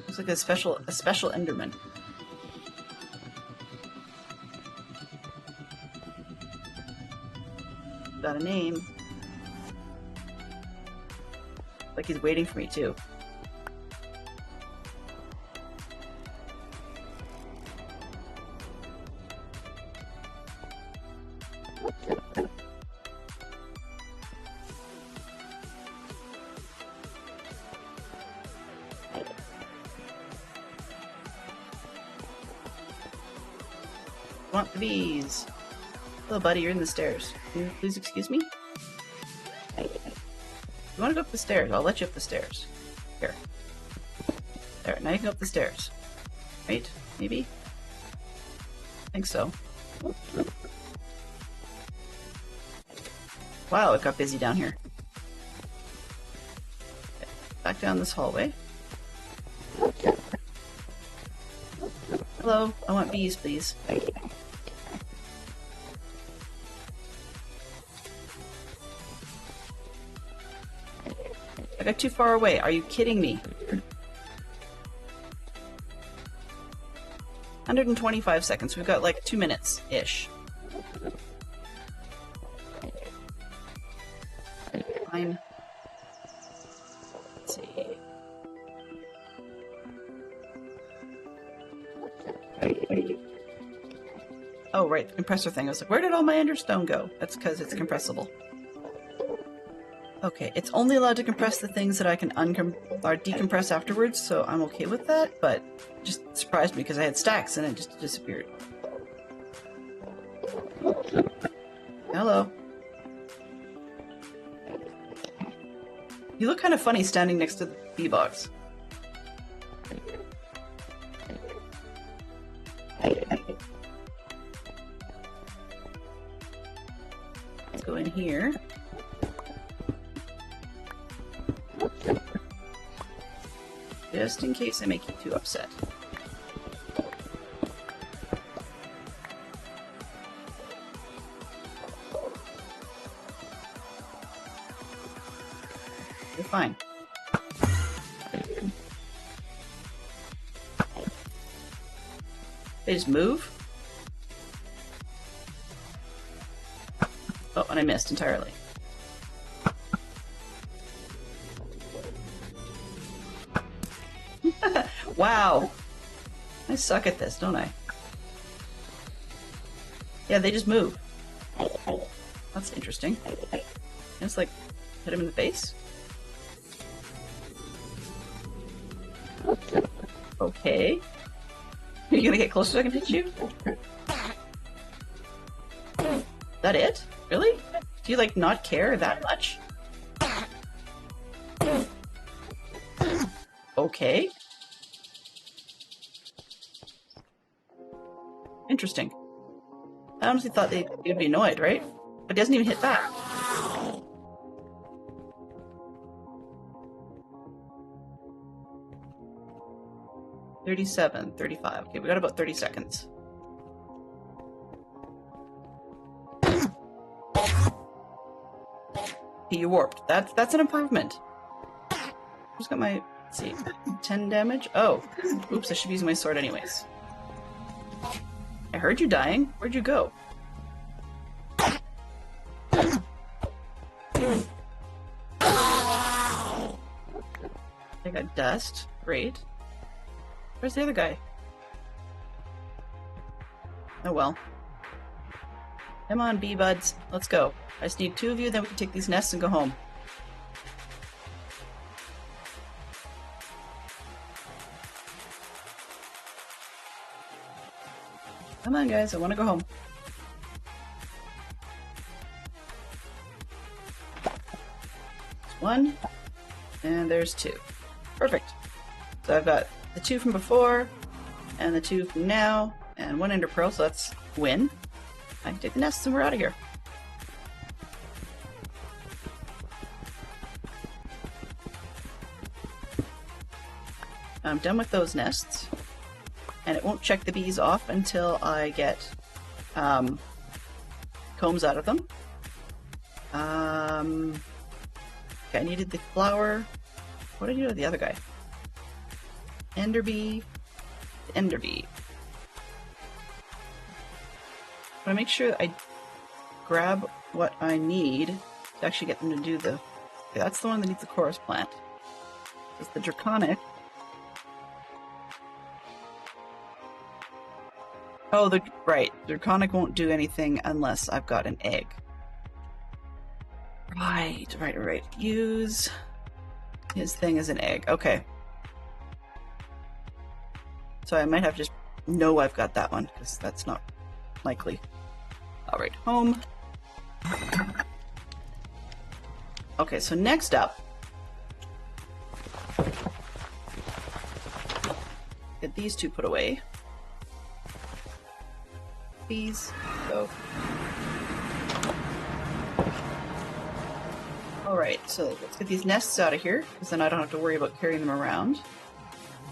Looks like a special Enderman. got a name. Like he's waiting for me too. Want the bees. Hello, buddy, you're in the stairs. Can you please excuse me? You want to go up the stairs? I'll let you up the stairs. Here. There, now you can go up the stairs. Right? Maybe? I think so. Wow, it got busy down here. Okay, back down this hallway. Hello, I want bees, please. I got too far away. Are you kidding me? 125 seconds. We've got like 2 minutes-ish. Fine. Let's see. Oh, right, the compressor thing. I was like, where did all my enderstone go? That's because it's compressible. Okay, it's only allowed to compress the things that I can or decompress afterwards, so I'm okay with that, but it just surprised me because I had stacks and it just disappeared. Hello. You look kind of funny standing next to the bee box. Let's go in here. Just in case I make you too upset. You're fine. They just move? Oh, and I missed entirely. Wow. I suck at this, don't I? Yeah, they just move. That's interesting. Just like hit him in the face. Okay. Are you gonna get closer so I can hit you? Is that it? Really? Do you like not care that much? Okay. Interesting. I honestly thought they'd be annoyed, right? But it doesn't even hit back. $37, $35. Okay, we got about 30 seconds. Okay, you warped. That's an improvement. Just got my, let's see, 10 damage. Oh, oops! I should be using my sword anyways. I heard you dying. Where'd you go? I got dust. Great. Where's the other guy? Oh well. Come on, bee buds. Let's go. I just need 2 of you, then we can take these nests and go home. Come on, guys. I want to go home. There's 1, and there's 2. Perfect. So I've got the 2 from before, and the 2 from now, and 1 ender pearl, so that's win. I can take the nests and we're out of here. I'm done with those nests, and it won't check the bees off until I get combs out of them. Okay, I needed the flower. What did I do with the other guy? Ender bee. Ender bee. I want to make sure I grab what I need to actually get them to do the... Okay, that's the one that needs the chorus plant. It's the draconic. Oh, right. Draconic won't do anything unless I've got an egg. Right. Use his thing as an egg. Okay. So I might have to just know I've got that one, because that's not likely. Alright, home. Okay, so next up, get these two put away. These go. Alright, so let's get these nests out of here, because then I don't have to worry about carrying them around.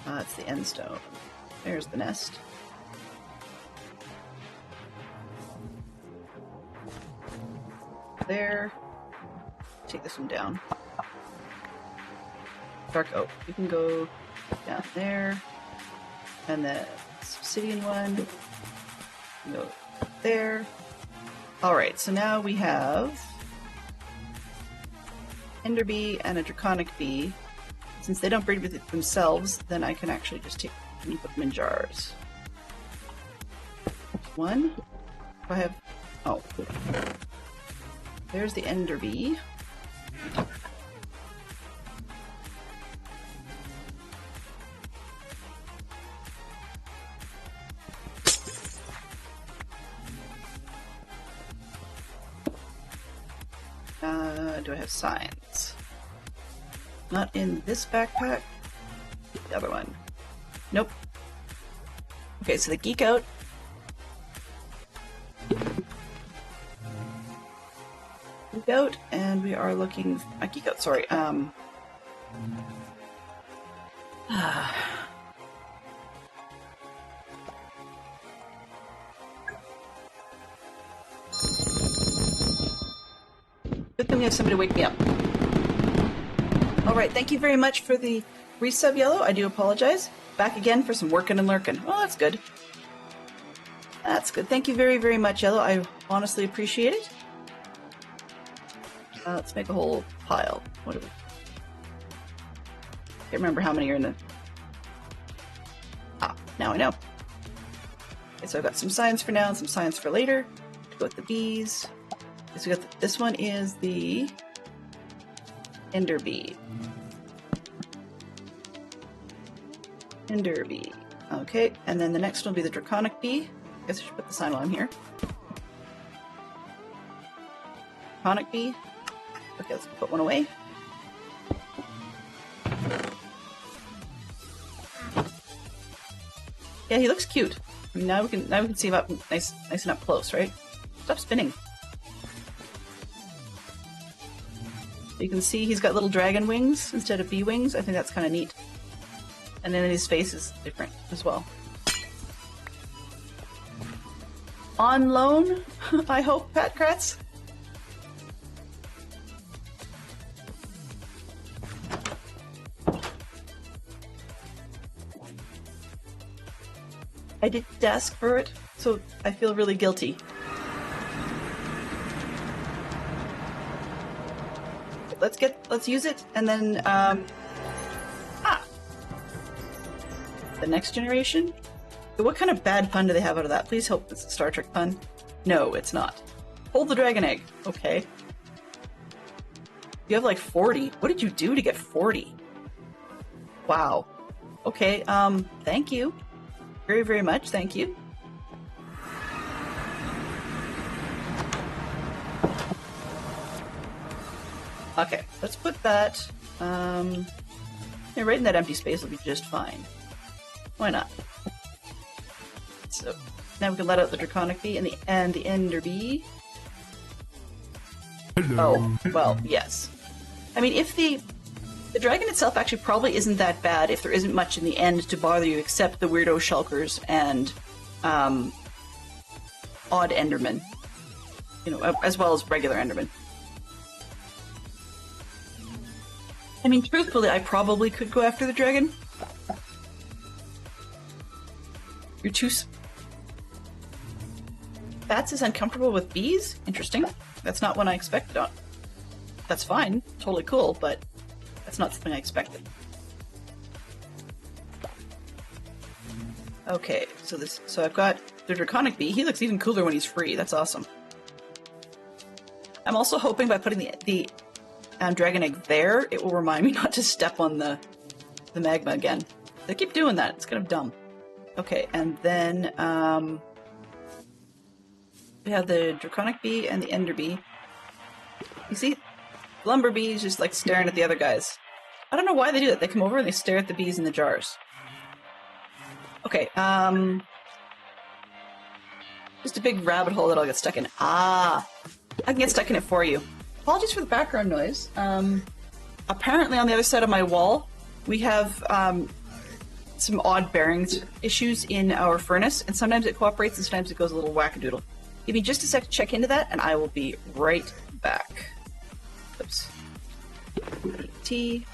It's the end stone. There's the nest. There. Take this one down. Dark oak. You can go down there. And then obsidian one. Go there. Alright, so now we have ender bee and a draconic bee. Since they don't breed with it themselves, then I can actually just take and put them in jars. One. I have... Oh. There's the ender bee. Do I have signs? Not in this backpack. The other one. Nope. Okay, so the geek out. Geek out, and we are looking. Geek out. Sorry. Good thing we have somebody to wake me up. Alright, thank you very much for the resub, Yellow. I do apologize. Back again for some working and lurking. Oh, that's good. That's good. Thank you very, very much, Yellow. I honestly appreciate it. Let's make a whole pile. What do we... Can't remember how many are in the... Ah, now I know. Okay, so I've got some signs for now and some signs for later. To go with the bees. Okay, so we got this one is the ender bee. Ender bee. Okay, and then the next one will be the draconic bee. I guess I should put the sign on here. Draconic bee. Okay, let's put one away. Yeah, he looks cute. I mean, now we can see him up nice and up close, right? Stop spinning. You can see he's got little dragon wings instead of bee wings. I think that's kind of neat. And then his face is different as well. On loan, I hope, Pat Kratz. I didn't ask for it, so I feel really guilty. Let's use it, and then, the next generation? What kind of bad pun do they have out of that? Please hope it's a Star Trek pun. No, it's not. Hold the dragon egg. Okay. You have like 40. What did you do to get 40? Wow. Okay, thank you. Very, very much, thank you. Okay, let's put that, yeah, right in that empty space will be just fine. Why not? So, now we can let out the draconic bee and the ender bee. Hello. Oh, well, yes. I mean, if the dragon itself actually probably isn't that bad if there isn't much in the end to bother you except the weirdo shulkers and odd endermen. You know, as well as regular endermen. I mean, truthfully, I probably could go after the dragon. You're too... Bats is uncomfortable with bees? Interesting. That's not what I expected on. That's fine, totally cool, but that's not something I expected. Okay, so I've got the Draconic Bee. He looks even cooler when he's free. That's awesome. I'm also hoping by putting the Dragon Egg there, it will remind me not to step on the magma again. They keep doing that. It's kind of dumb. Okay, and then we have the Draconic Bee and the Ender Bee. You see, Lumber Bee is just like staring at the other guys. I don't know why they do that. They come over and they stare at the bees in the jars. Okay, just a big rabbit hole that I'll get stuck in. Ah, I can get stuck in it for you. Apologies for the background noise. Apparently on the other side of my wall, we have some odd bearings issues in our furnace, and sometimes it cooperates and sometimes it goes a little wackadoodle. Give me just a sec to check into that, and I will be right back. Oops. T.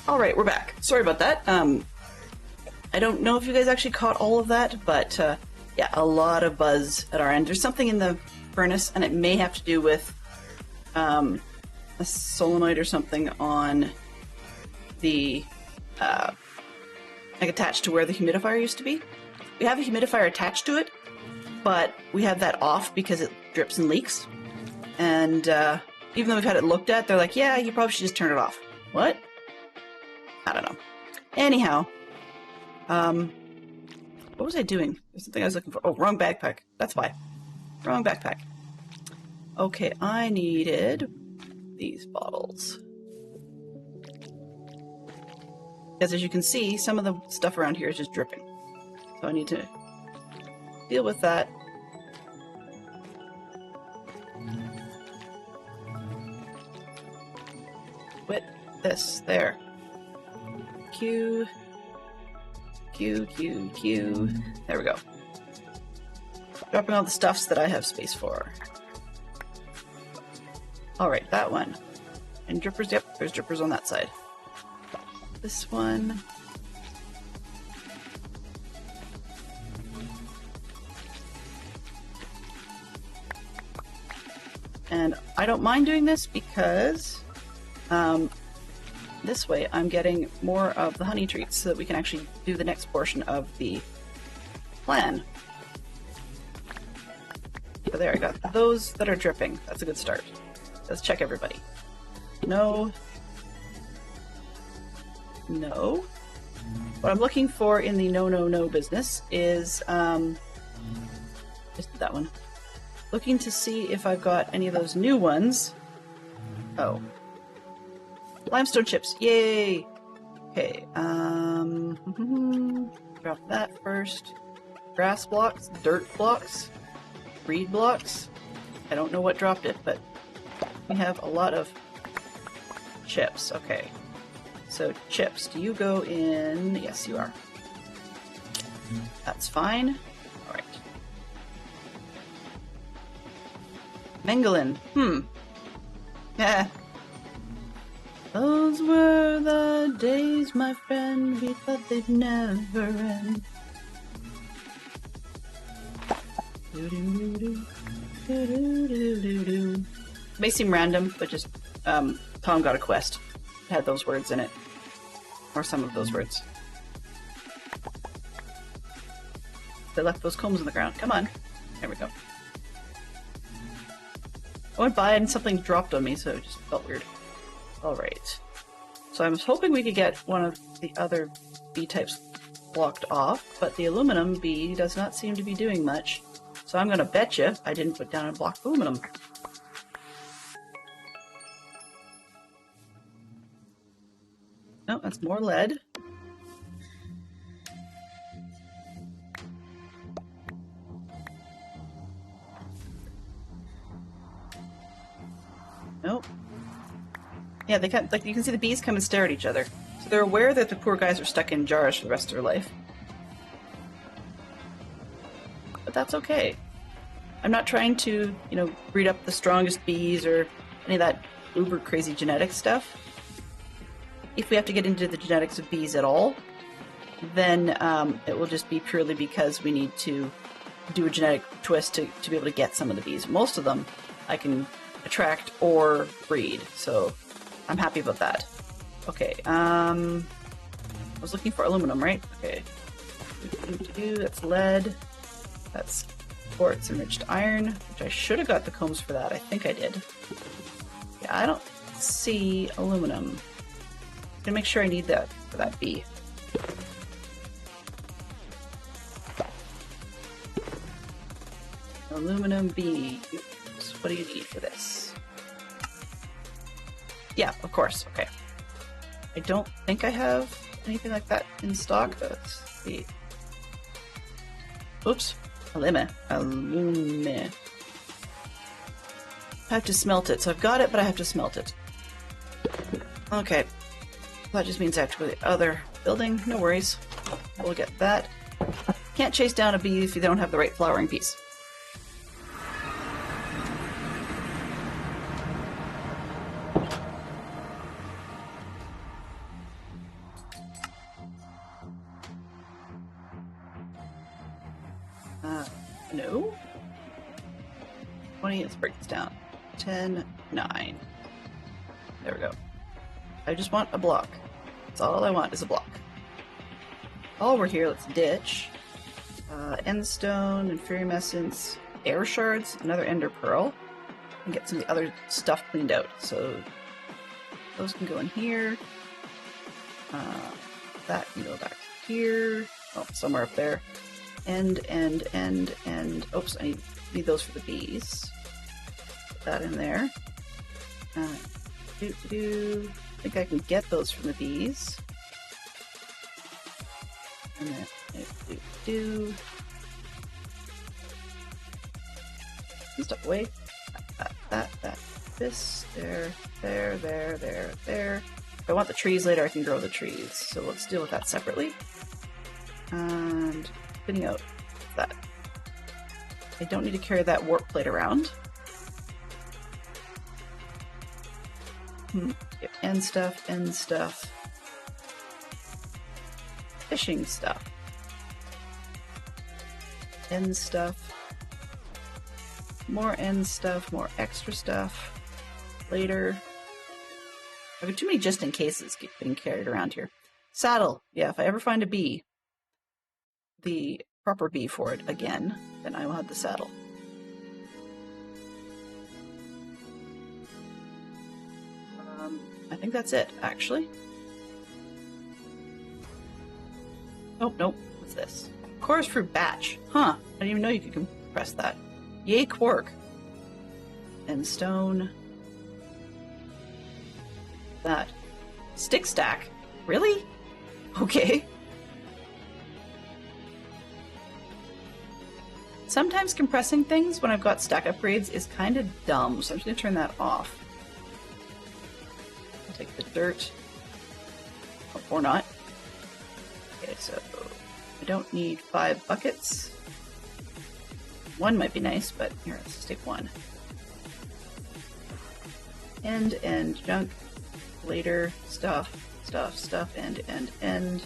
All right, we're back. Sorry about that. I don't know if you guys actually caught all of that, but yeah, a lot of buzz at our end. There's something in the furnace, and it may have to do with a solenoid or something on the like attached to where the humidifier used to be. We have a humidifier attached to it, but we have that off because it drips and leaks. And even though we've had it looked at, they're like, yeah, you probably should just turn it off. What? I don't know. Anyhow, what was I doing? There's something I was looking for. Oh, wrong backpack. That's why. Wrong backpack. Okay, I needed these bottles. Because as you can see, some of the stuff around here is just dripping. So I need to deal with that. Quit this. There. Q. Q, Q, Q. There we go. Dropping all the stuffs that I have space for. Alright, that one. And drippers, yep, there's drippers on that side. This one. And I don't mind doing this because this way I'm getting more of the honey treats so that we can actually do the next portion of the plan. So there, I got those that are dripping. That's a good start. Let's check everybody. No. No. What I'm looking for in the no business is just that one. Looking to see if I've got any of those new ones. Oh. Limestone chips. Yay! Okay, Okay, drop that first. Grass blocks, dirt blocks, reed blocks. I don't know what dropped it, but we have a lot of chips. Okay, so chips, do you go in? Yes, you are. That's fine. All right. Mengelin. Yeah. Those were the days, my friend, we thought they'd never end. May seem random, but just Tom got a quest. It had those words in it. Or some of those words. They left those combs on the ground. Come on. There we go. I went by and something dropped on me, so it just felt weird. Alright. So I was hoping we could get one of the other bee types blocked off, but the aluminum bee does not seem to be doing much. So I'm gonna bet you I didn't put down a block of aluminum. No, that's more lead. Nope. Yeah, they kind of, like, you can see the bees come and stare at each other. So they're aware that the poor guys are stuck in jars for the rest of their life. But that's okay. I'm not trying to, you know, breed up the strongest bees or any of that uber crazy genetic stuff. If we have to get into the genetics of bees at all, then it will just be purely because we need to do a genetic twist to be able to get some of the bees. Most of them I can attract or breed, so I'm happy about that. Okay, I was looking for aluminum, right? Okay. That's lead. That's quartz enriched iron, which I should have got the combs for that. I think I did. Yeah, I don't see aluminum. I'm gonna make sure I need that for that bee. Aluminum bee. What do you need for this? Yeah, of course. Okay. I don't think I have anything like that in stock. Let's see. Oops. Aluminum. I have to smelt it. So I've got it, but I have to smelt it. Okay. That just means I have to go to the other building. No worries. We'll get that. Can't chase down a bee if you don't have the right flowering piece. No. 20, let's break this down. 10, 9. There we go. I just want a block. That's all I want is a block. While we're here, let's ditch. Endstone, inferium essence, air shards, another ender pearl, and get some of the other stuff cleaned out. So those can go in here. That can go back here. Oh, somewhere up there. And oops, I need those for the bees. Put that in there. I think I can get those from the bees. And then stuff away. That, this, there. If I want the trees later, I can grow the trees. So let's deal with that separately. And spinning out that. I don't need to carry that warp plate around. End stuff. Fishing stuff. End stuff. More end stuff, more extra stuff. Later. I've got too many just in cases getting carried around here. Saddle. Yeah, if I ever find a bee, the proper bee for it again, then I will have the saddle. I think that's it, actually. Oh, nope. What's this? Chorus fruit batch. Huh. I didn't even know you could compress that. Yay, quark. And stone. That. Stick stack? Really? Okay. Sometimes compressing things when I've got stack upgrades is kind of dumb, so I'm just going to turn that off. I'll take the dirt. Oh, or not. Okay, so I don't need 5 buckets. 1 might be nice, but here, let's just take 1. End, junk, later, stuff, end.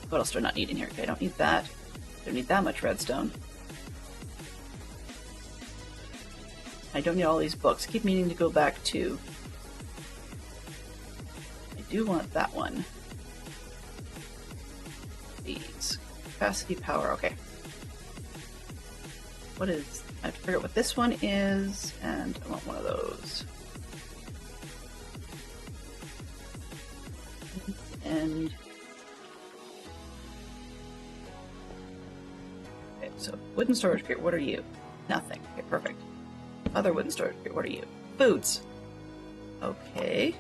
What else do I not need in here? Okay, I don't need that. Don't need that much redstone. I don't need all these books. I keep meaning to go back to... I do want that one. These. Capacity, power, okay. What is... I have to figure out what this one is, and I want one of those. And... okay, so wooden storage crate, what are you? Nothing. Okay, perfect. Other wooden storage crate, what are you? Foods. Okay.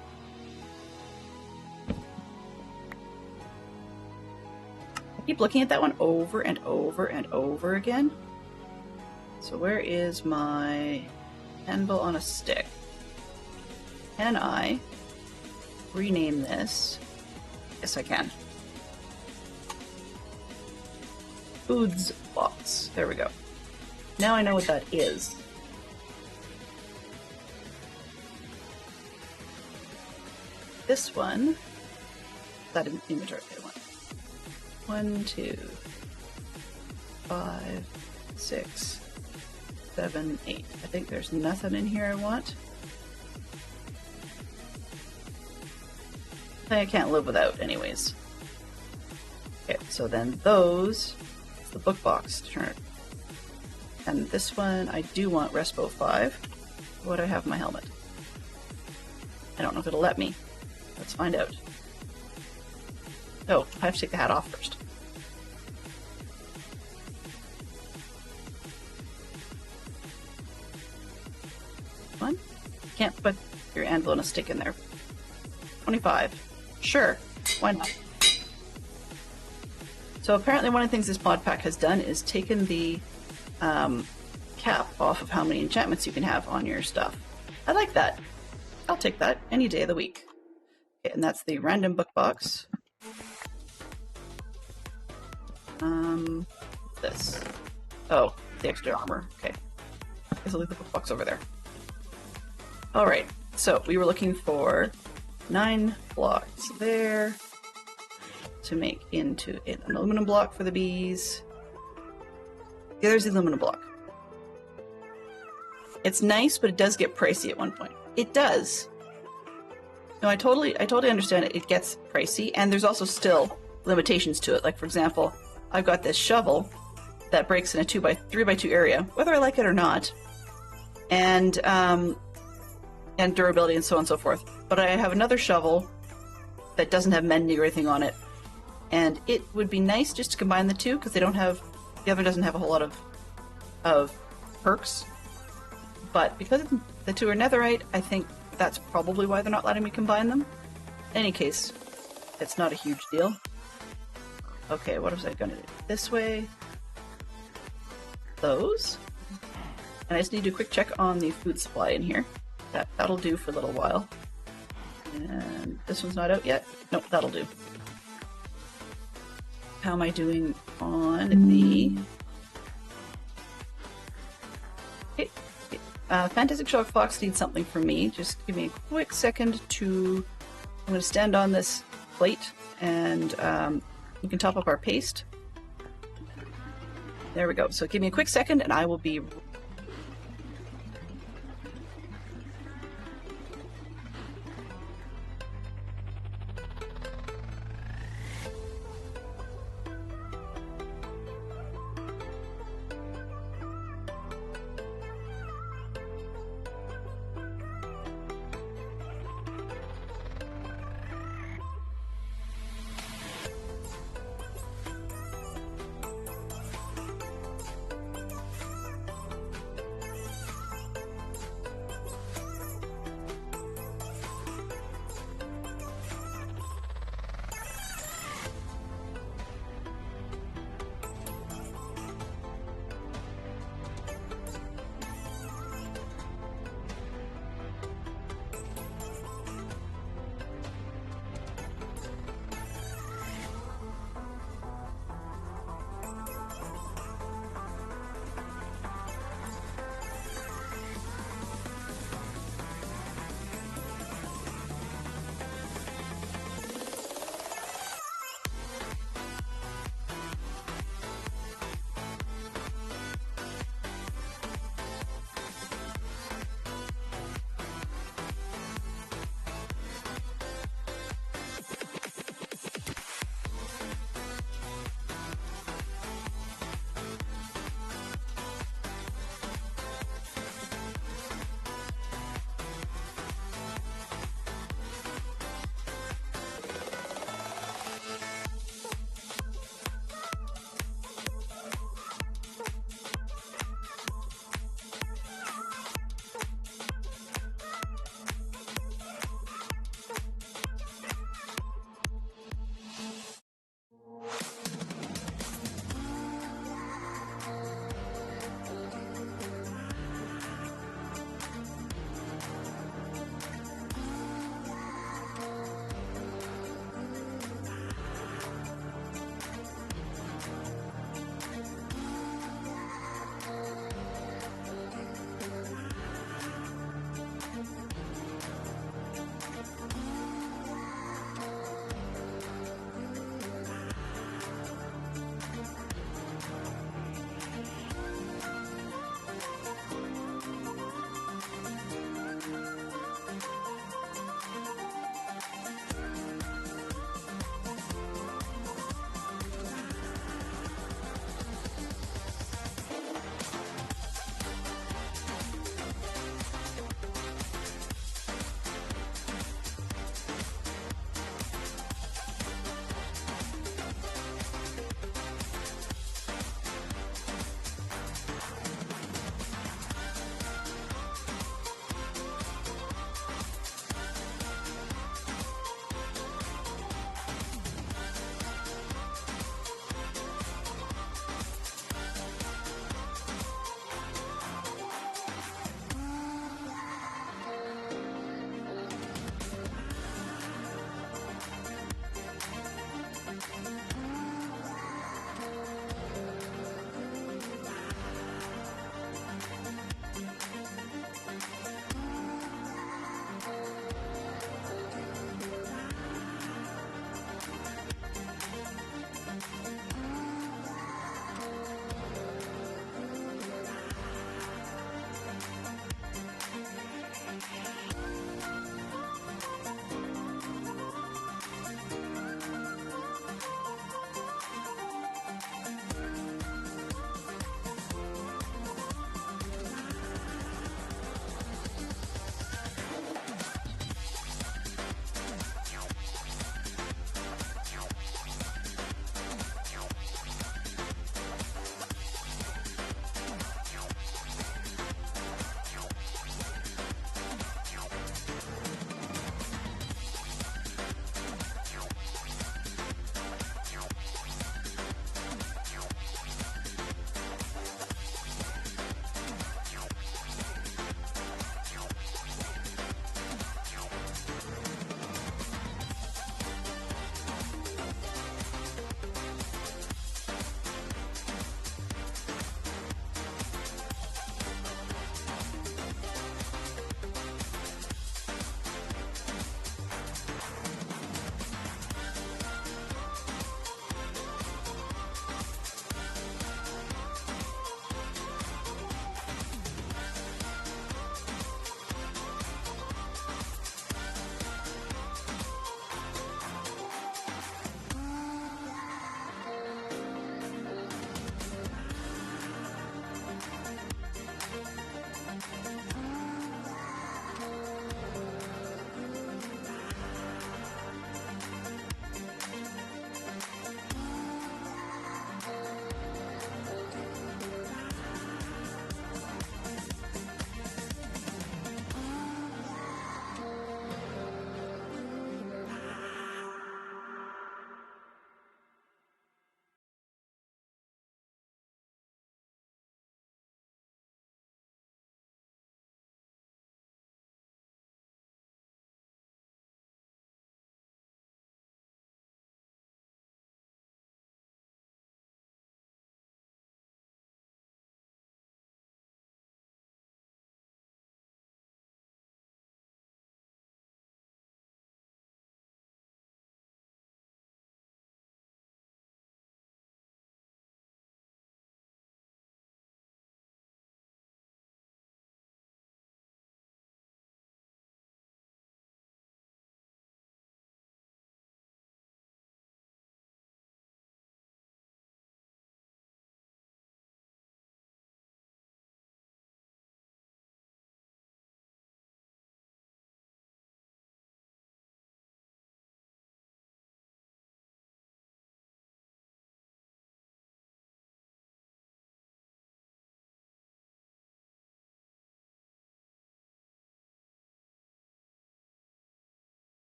I keep looking at that one over and over and over again. So where is my anvil on a stick? Can I rename this? Yes, I can. Foods box. There we go. Now I know what that is. This one, that inventory one. 1, 2, 5, 6, 7, 8. I think there's nothing in here I want. I can't live without anyways. Okay, so then those, it's the book box to turn. And this one, I do want Respo 5. What do I have in my helmet? I don't know if it'll let me. Let's find out. Oh, I have to take the hat off first. One? Can't put your anvil and a stick in there. 25. Sure, why not? So apparently one of the things this mod pack has done is taken the cap off of how many enchantments you can have on your stuff. I like that. I'll take that any day of the week. Okay, and that's the random book box. This. Oh, the extra armor. Okay. I guess I'll leave the book box over there. Alright, so we were looking for 9 blocks there to make into an aluminum block for the bees. Yeah, there's the aluminum block. It's nice, but it does get pricey at one point. It does. No, I totally understand it. It gets pricey, and there's also still limitations to it. Like, for example, I've got this shovel that breaks in a 3x2 area, whether I like it or not, and durability and so on and so forth. But I have another shovel that doesn't have mending or anything on it, and it would be nice just to combine the two because they don't have, the other doesn't have a whole lot of perks. But because the two are netherite, I think that's probably why they're not letting me combine them. In any case, it's not a huge deal. Okay, what was I going to do? This way. Those. And I just need to do a quick check on the food supply in here. That'll do for a little while. And this one's not out yet? Nope, that'll do. How am I doing on the... Okay. Fantastic Shock Fox needs something from me. Just give me a quick second to... I'm going to stand on this plate and you can top up our paste. There we go. So give me a quick second and I will be...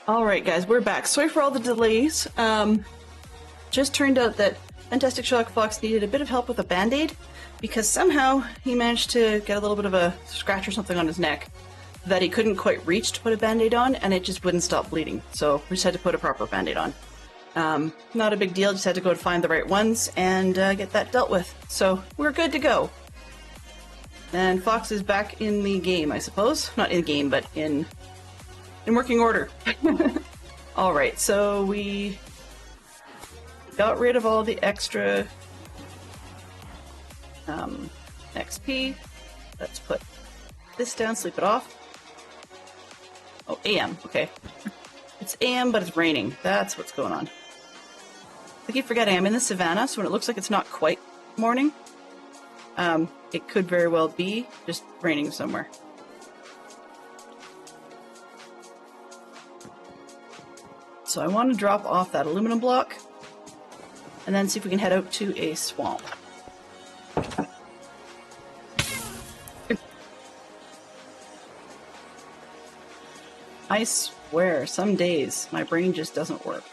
Alright guys, we're back. Sorry for all the delays. Just turned out that Fantastic Sherlock Fox needed a bit of help with a band-aid because somehow he managed to get a little bit of a scratch or something on his neck that he couldn't quite reach to put a band-aid on, and it just wouldn't stop bleeding. So we just had to put a proper band-aid on. Not a big deal, just had to go and find the right ones and get that dealt with. So we're good to go. And Fox is back in the game, I suppose. Not in the game, but in working order. Alright, so we got rid of all the extra XP. Let's put this down, sleep it off. Oh, AM, okay. It's AM, but it's raining. That's what's going on. I keep forgetting, I'm in the savannah, so when it looks like it's not quite morning, it could very well be just raining somewhere. So I want to drop off that aluminum block, and then see if we can head out to a swamp. I swear, some days my brain just doesn't work.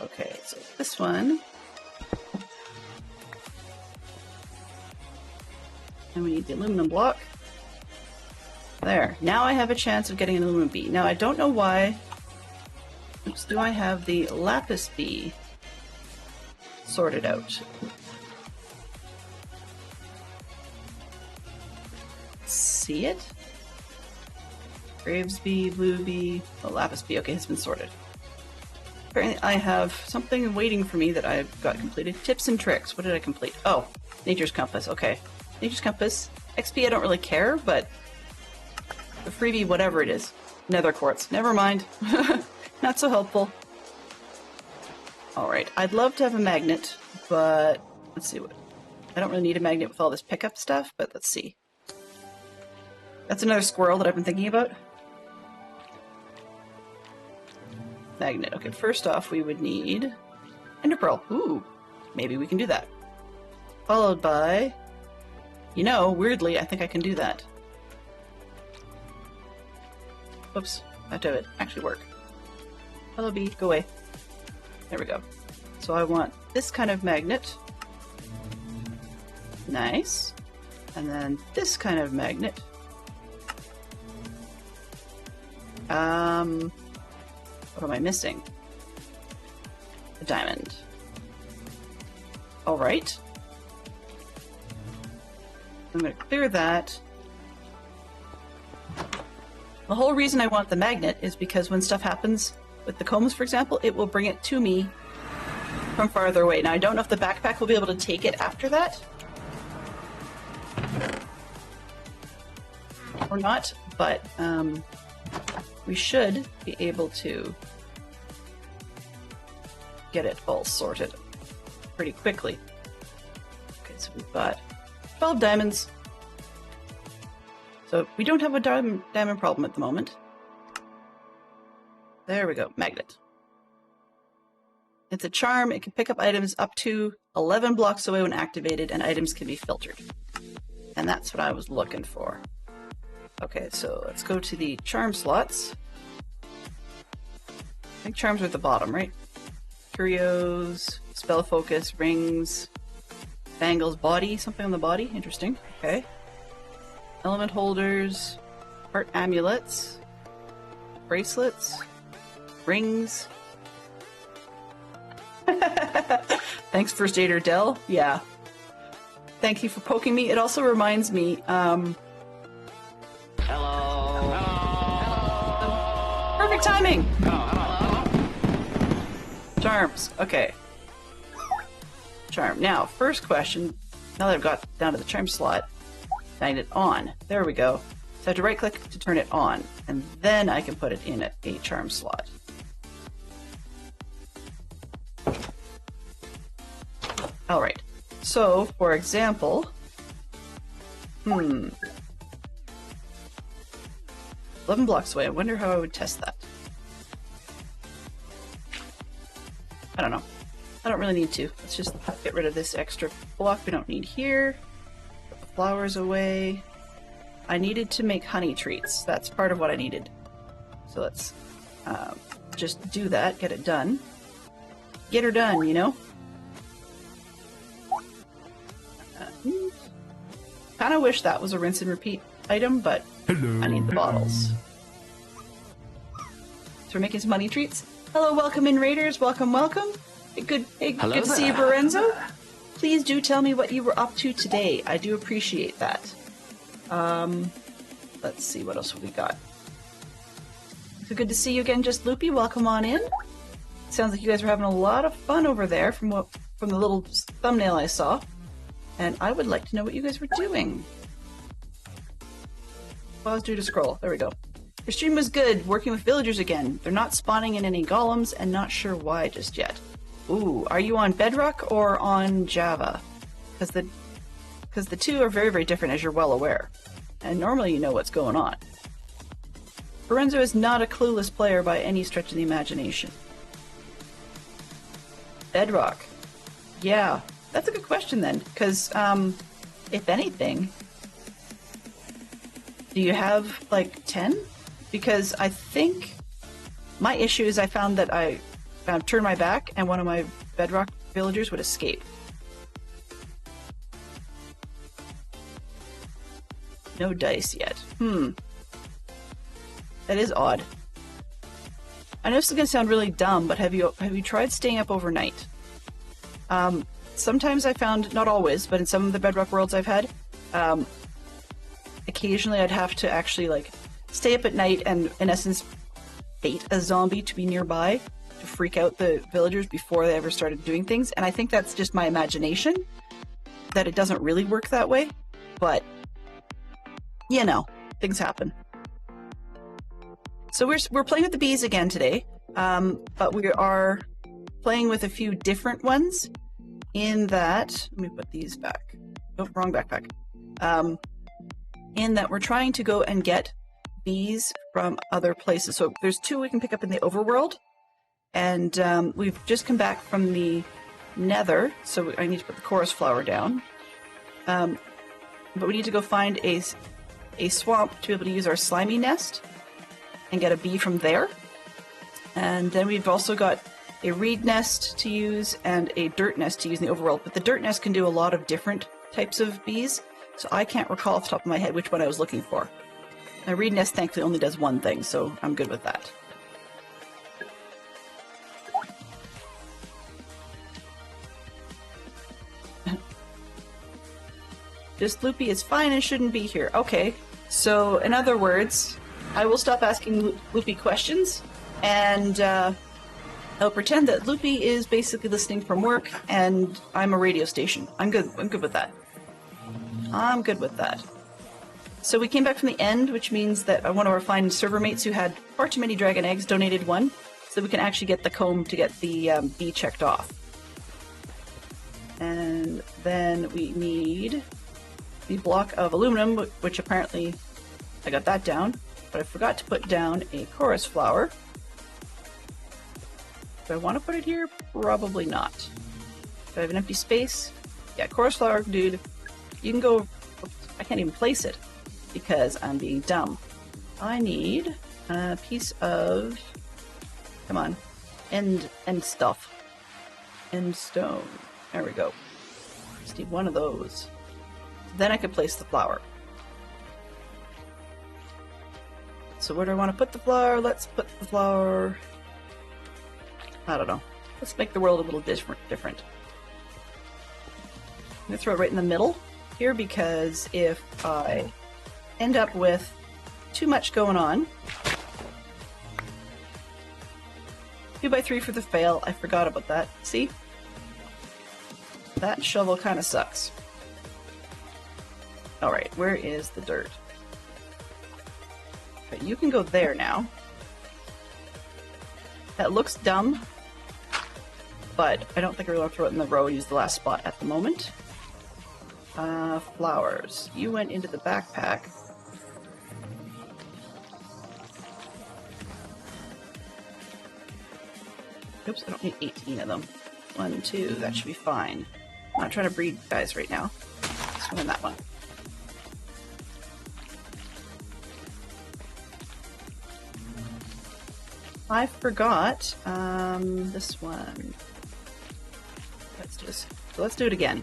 Okay, so this one. And we need the aluminum block. There. Now I have a chance of getting an aluminum bee. Now I don't know why. Oops, do I have the lapis bee sorted out? See it? Graves bee, blue bee, oh, lapis bee. Okay, it's been sorted. Apparently I have something waiting for me that I've got completed. Tips and tricks. What did I complete? Oh, Nature's Compass. Okay. Nature's Compass. XP I don't really care, but the freebie, whatever it is. Nether quartz. Never mind. Not so helpful. Alright, I'd love to have a magnet, but let's see what... I don't really need a magnet with all this pickup stuff, but let's see. That's another squirrel that I've been thinking about. Magnet. Okay, first off we would need Ender Pearl. Ooh, maybe we can do that. Followed by... You know, weirdly, I think I can do that. Oops, I have to have it actually work. Hello bee, go away. There we go. So I want this kind of magnet. Nice. And then this kind of magnet. What am I missing? A diamond. Alright. I'm going to clear that. The whole reason I want the magnet is because when stuff happens with the combs, for example, it will bring it to me from farther away. Now, I don't know if the backpack will be able to take it after that or not, but we should be able to get it all sorted pretty quickly. Okay, so we've got 12 diamonds. So we don't have a diamond problem at the moment. There we go, magnet. It's a charm. It can pick up items up to 11 blocks away when activated, and items can be filtered. And that's what I was looking for. Okay, so let's go to the charm slots. I think charms are at the bottom, right? Curios, spell focus, rings, bangles, body, something on the body. Interesting. Okay. Element holders, heart amulets, bracelets, rings. Thanks, First Aider Dell. Yeah. Thank you for poking me. It also reminds me, Hello. perfect timing! Charms. Okay. Charm. Now, first question, now that I've got down to the charm slot, magnet on. There we go. So I have to right click to turn it on, and then I can put it in a charm slot. Alright, so for example, 11 blocks away. I wonder how I would test that. I don't know. I don't really need to. Let's just get rid of this extra block we don't need here. Put the flowers away. I needed to make honey treats. That's part of what I needed. So let's just do that, get it done. Get her done, you know? Kind of wish that was a rinse and repeat item, but Hello. I need the bottles. So we're making some money treats. Hello, welcome in, Raiders. Welcome, welcome. Good to see you, Lorenzo. Please do tell me what you were up to today. I do appreciate that. Let's see, what else have we got? So good to see you again, Just Loopy. Welcome on in. Sounds like you guys are having a lot of fun over there from the little thumbnail I saw. And I would like to know what you guys were doing. Pause due to scroll. There we go. Your stream was good, working with villagers again. They're not spawning in any golems, and not sure why just yet. Ooh, are you on Bedrock or on Java? Because the two are very, very different, as you're well aware. And normally you know what's going on. Lorenzo is not a clueless player by any stretch of the imagination. Bedrock. Yeah, that's a good question then, because, if anything, do you have, like, 10? Because I think my issue is I found that I turned my back and one of my Bedrock villagers would escape. No dice yet. That is odd. I know this is going to sound really dumb, but have you tried staying up overnight? Sometimes I found, not always, but in some of the Bedrock worlds I've had, occasionally I'd have to actually like stay up at night and in essence bait a zombie to be nearby to freak out the villagers before they ever started doing things. And I think that's just my imagination, that it doesn't really work that way, but you know, things happen. So we're playing with the bees again today, but we are playing with a few different ones in that, let me put these back. Oh, wrong backpack. In that we're trying to go and get bees from other places. So there's two we can pick up in the overworld, and we've just come back from the nether, so I need to put the chorus flower down. But we need to go find a swamp to be able to use our slimy nest and get a bee from there. And then we've also got a reed nest to use and a dirt nest to use in the overworld. But the dirt nest can do a lot of different types of bees, so I can't recall off the top of my head which one I was looking for. The reed nest thankfully only does one thing, so I'm good with that. Just Loopy is fine and shouldn't be here. Okay, so in other words, I will stop asking Loopy questions, and I'll pretend that Loopy is basically listening from work, and I'm a radio station. I'm good with that. I'm good with that. So we came back from the end, which means that one of our fine server mates who had far too many dragon eggs donated one, so we can actually get the comb to get the bee checked off. And then we need the block of aluminum, which apparently I got that down, but I forgot to put down a chorus flower. Do I want to put it here? Probably not. Do I have an empty space? Yeah, chorus flower, dude. You can go... I can't even place it because I'm being dumb. I need a piece of... Come on. End stuff. End stone. There we go. Just need one of those. Then I could place the flower. So where do I want to put the flower? Let's put the flower... I don't know. Let's make the world a little different. I'm going to throw it right in the middle here, because if I end up with too much going on... 2x3 for the fail. I forgot about that. See? That shovel kind of sucks. Alright, where is the dirt? Okay, you can go there now. That looks dumb, but I don't think I really want to throw it in the row and use the last spot at the moment. Flowers. You went into the backpack. Oops, I don't need 18 of them. 1, 2, that should be fine. I'm not trying to breed guys right now. Let's go in that one. I forgot this one. Let's do this. So let's do it again.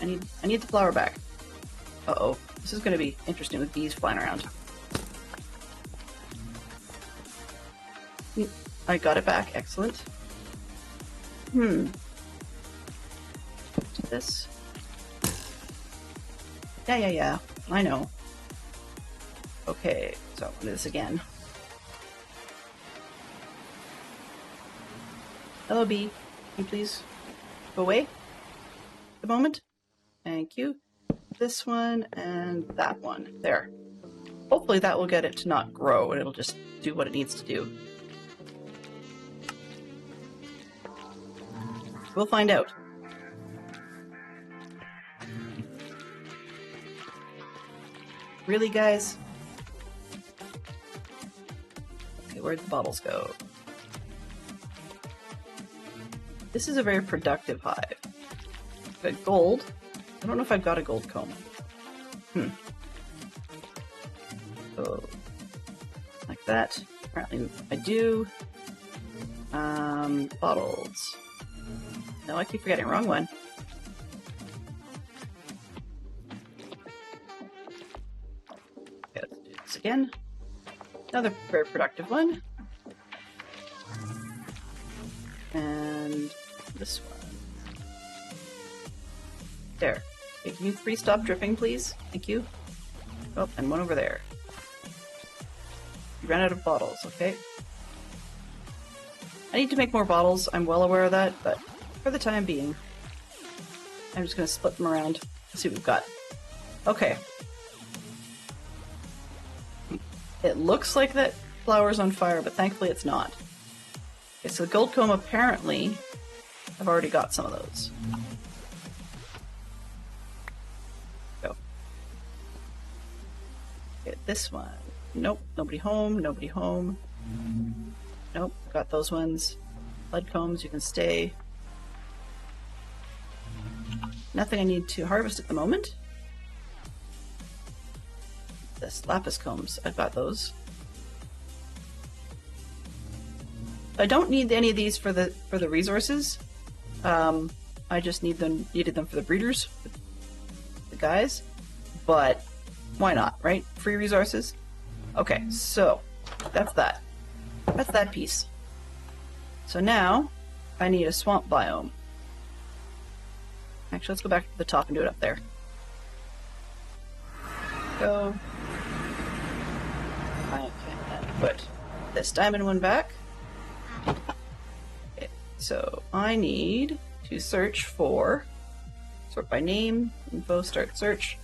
I need the flower back. Uh-oh. This is going to be interesting with bees flying around. I got it back. Excellent. This. Yeah. I know. Okay, so I'll do this again. Hello, bee. Can you please go away at the moment? Thank you. This one and that one. There. Hopefully that will get it to not grow and it'll just do what it needs to do. We'll find out. Really, guys? Okay, where'd the bottles go? This is a very productive hive. But gold. I don't know if I've got a gold comb. So, like that. Apparently I do. Bottles. No, I keep forgetting. Wrong one. Okay, let's do this again. Another very productive one. And this one. There. Okay, can you please stop dripping, please? Thank you. Oh, and one over there. You ran out of bottles, okay. I need to make more bottles, I'm well aware of that, but for the time being, I'm just going to split them around, see what we've got. Okay. It looks like that flower's on fire, but thankfully it's not. Okay, so the gold comb apparently, I've already got some of those. Go. Okay, this one. Nope, nobody home, nobody home. Nope, got those ones. Blood combs, you can stay. Nothing I need to harvest at the moment. This lapis combs, I've got those. I don't need any of these for the resources. I just needed them for the breeders, the guys. But why not, right? Free resources. Okay, so that's that. That's that piece. So now I need a swamp biome. Actually, let's go back to the top and do it up there. Go. I can put this diamond one back. Okay, so I need to search for, sort by name, info, start search.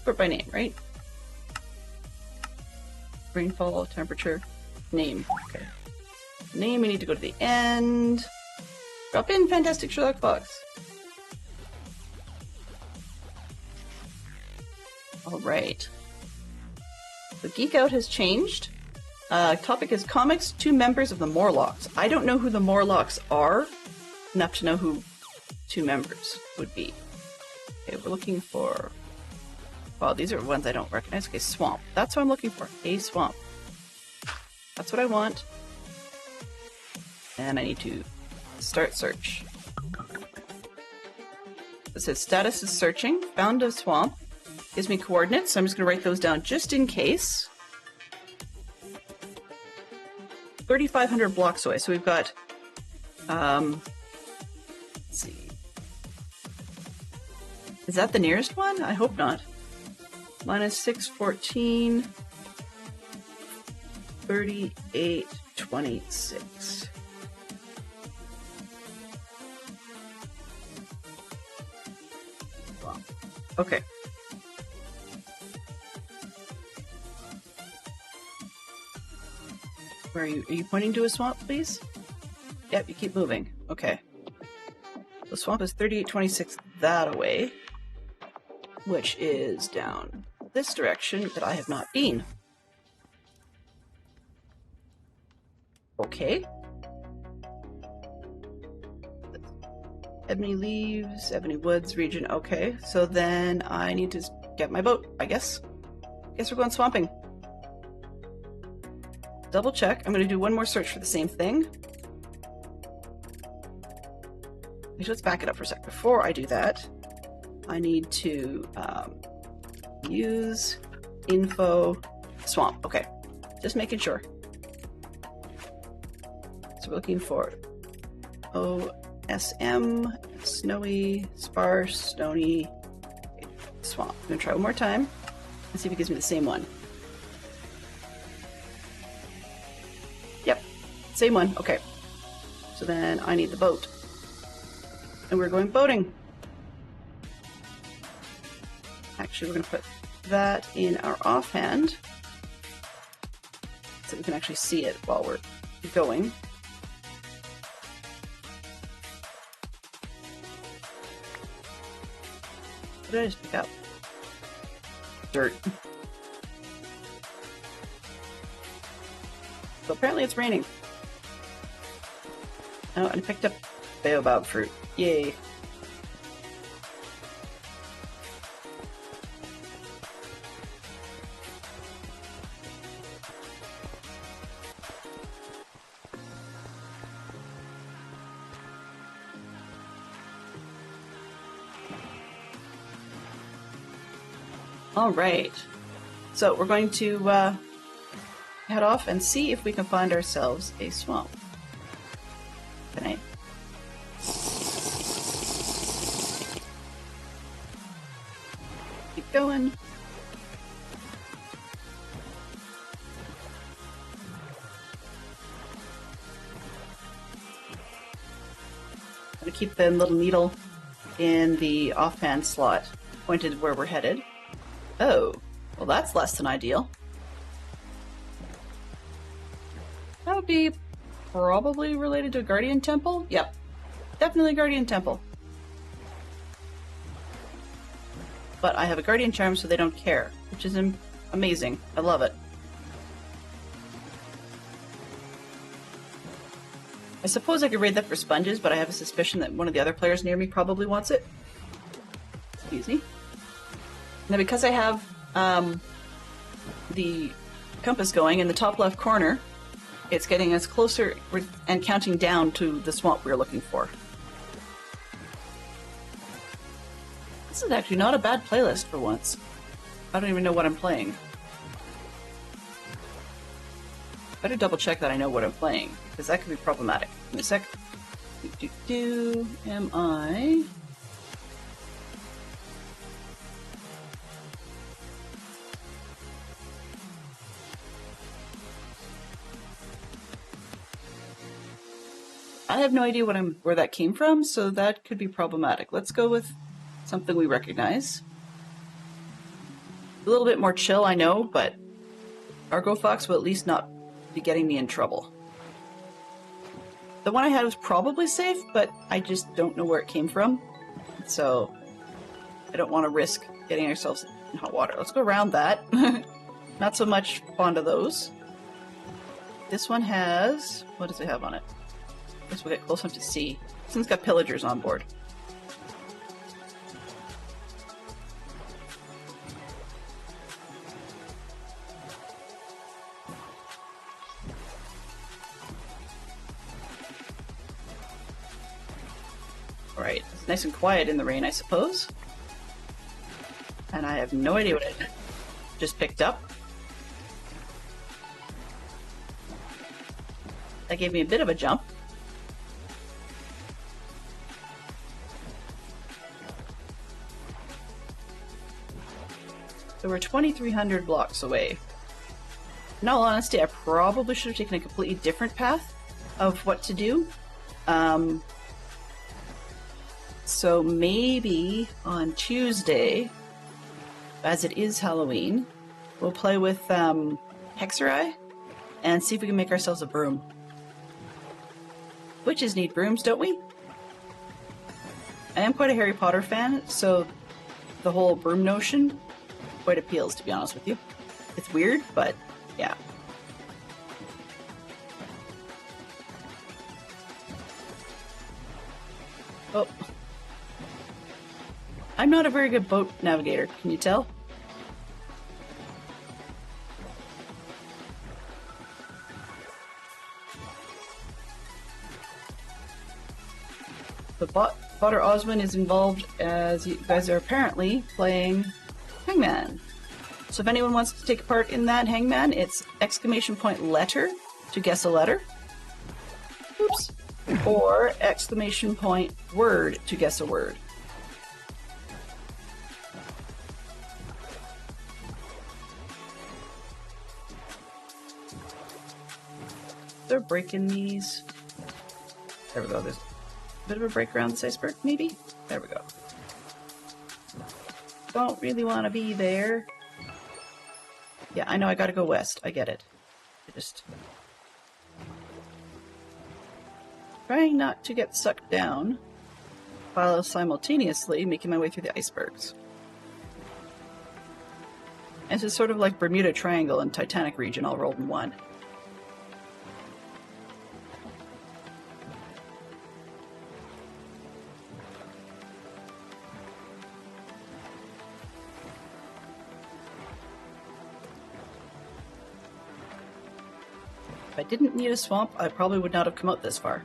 Sort by name, right? Rainfall, temperature, name. Okay. Name, we need to go to the end. Drop in Fantastic Sherlock Fox. Alright. The Geek Out has changed. Topic is comics, 2 members of the Morlocks. I don't know who the Morlocks are, enough to know who 2 members would be. Okay, we're looking for... Well, these are ones I don't recognize. Okay, swamp. That's what I'm looking for. A swamp. That's what I want. And I need to start search. It says status is searching. Found a swamp. Gives me coordinates, so I'm just going to write those down just in case. 3,500 blocks away. So we've got, let's see. Is that the nearest one? I hope not. Minus 614, 3826. Wow. Okay. Where are you? Are you pointing to a swamp, please? Yep, you keep moving. Okay. The swamp is 3826 that away, which is down this direction that I have not been. Okay. Ebony Leaves, Ebony Woods region. Okay, so then I need to get my boat, I guess. Guess we're going swamping. Double check. I'm going to do one more search for the same thing. Actually, let's back it up for a sec. Before I do that, I need to use info swamp. Okay, just making sure. So we're looking for OSM, snowy, sparse, stony, swamp. I'm going to try one more time and see if it gives me the same one. Yep, same one. Okay. So then I need the boat. And we're going boating. Actually, we're going to put that in our offhand so we can actually see it while we're going. What did I just pick up? Dirt. So apparently it's raining. Oh, and I picked up baobab fruit. Yay. All right. So we're going to head off and see if we can find ourselves a swamp. Can I? Keep going. I'm going to keep the little needle in the offhand slot pointed where we're headed. Oh, well that's less than ideal. That would be probably related to a guardian temple? Yep, definitely a guardian temple. But I have a guardian charm so they don't care, which is amazing. I love it. I suppose I could raid that for sponges, but I have a suspicion that one of the other players near me probably wants it. Excuse me. Now because I have the compass going in the top left corner, it's getting us closer and counting down to the swamp we were looking for. This is actually not a bad playlist for once. I don't even know what I'm playing. Better double check that I know what I'm playing, because that could be problematic. In a sec. Am I... I have no idea where that came from, so that could be problematic. Let's go with something we recognize. A little bit more chill, I know, but Argo Fox will at least not be getting me in trouble. The one I had was probably safe, but I just don't know where it came from, so I don't want to risk getting ourselves in hot water. Let's go around that. Not so much fond of those. This one has... what does it have on it? I guess we'll get close enough to see. This one's got pillagers on board. Alright, it's nice and quiet in the rain, I suppose. And I have no idea what I just picked up. That gave me a bit of a jump. So we're 2,300 blocks away. In all honesty, I probably should have taken a completely different path of what to do. So maybe on Tuesday, as it is Halloween, we'll play with Hexerai and see if we can make ourselves a broom. Witches need brooms, don't we? I am quite a Harry Potter fan, so the whole broom notion quite appeals, to be honest with you. It's weird, but yeah. Oh, I'm not a very good boat navigator, can you tell? But Potter Osmond is involved as you guys are apparently playing Hangman. So if anyone wants to take part in that Hangman, it's !letter to guess a letter. Oops. Or !word to guess a word. They're breaking these. There we go. There's a bit of a break around this iceberg, maybe? There we go. Don't really want to be there. Yeah, I know I gotta go west. I get it. I just... trying not to get sucked down while simultaneously making my way through the icebergs. And this is sort of like Bermuda Triangle and Titanic region all rolled in one. If I didn't need a swamp, I probably would not have come out this far.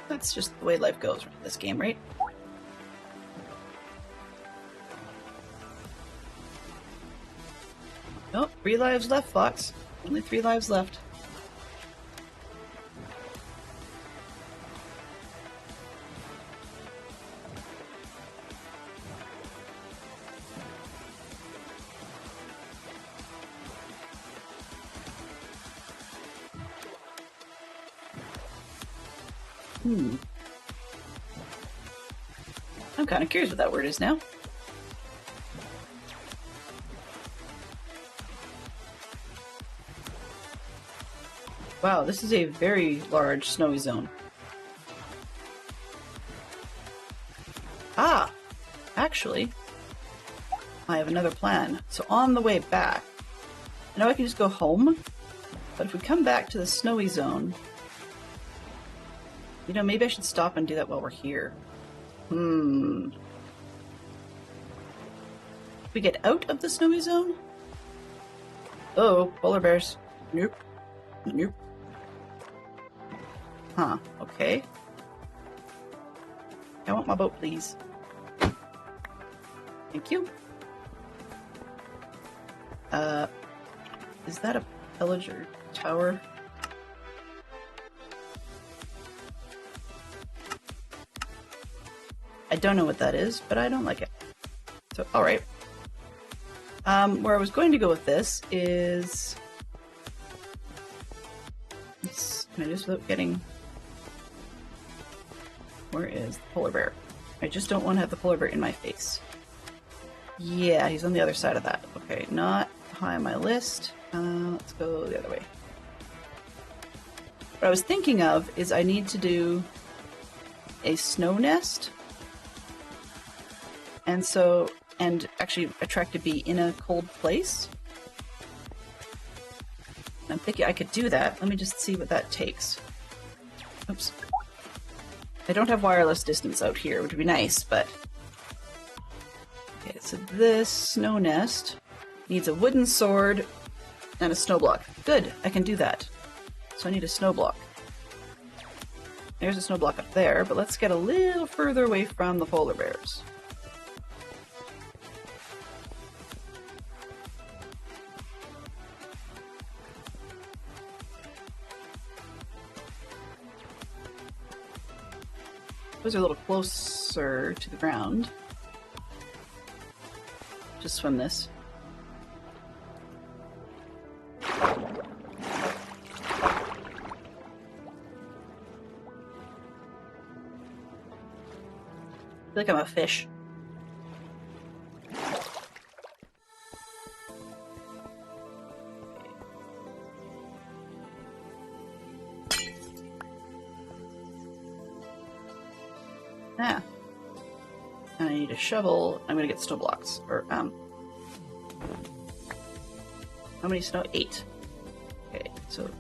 That's just the way life goes in this game, right? Nope, 3 lives left, Fox. Only 3 lives left. I'm kind of curious what that word is now. Wow, this is a very large snowy zone. Ah! Actually, I have another plan. So on the way back, I know I can just go home, but if we come back to the snowy zone, you know, maybe I should stop and do that while we're here. We get out of the snowy zone? Oh, polar bears. Nope. Nope. Huh, okay. I want my boat, please. Thank you. Is that a pillager tower? I don't know what that is, but I don't like it. So, alright. Where I was going to go with this is... Can I just without getting... Where is the polar bear? I just don't want to have the polar bear in my face. Yeah, he's on the other side of that. Okay, not high on my list. Let's go the other way. What I was thinking of is I need to do a snow nest. And actually attract a bee in a cold place. I'm thinking I could do that. Let me just see what that takes. Oops. I don't have wireless distance out here, which would be nice, but... Okay, so this snow nest needs a wooden sword and a snow block. Good, I can do that. So I need a snow block. There's a snow block up there, but let's get a little further away from the polar bears. Those are a little closer to the ground. Just swim this. I feel like I'm a fish. Ah. And I need a shovel. I'm gonna get snow blocks. Or, how many snow? 8. Okay, so...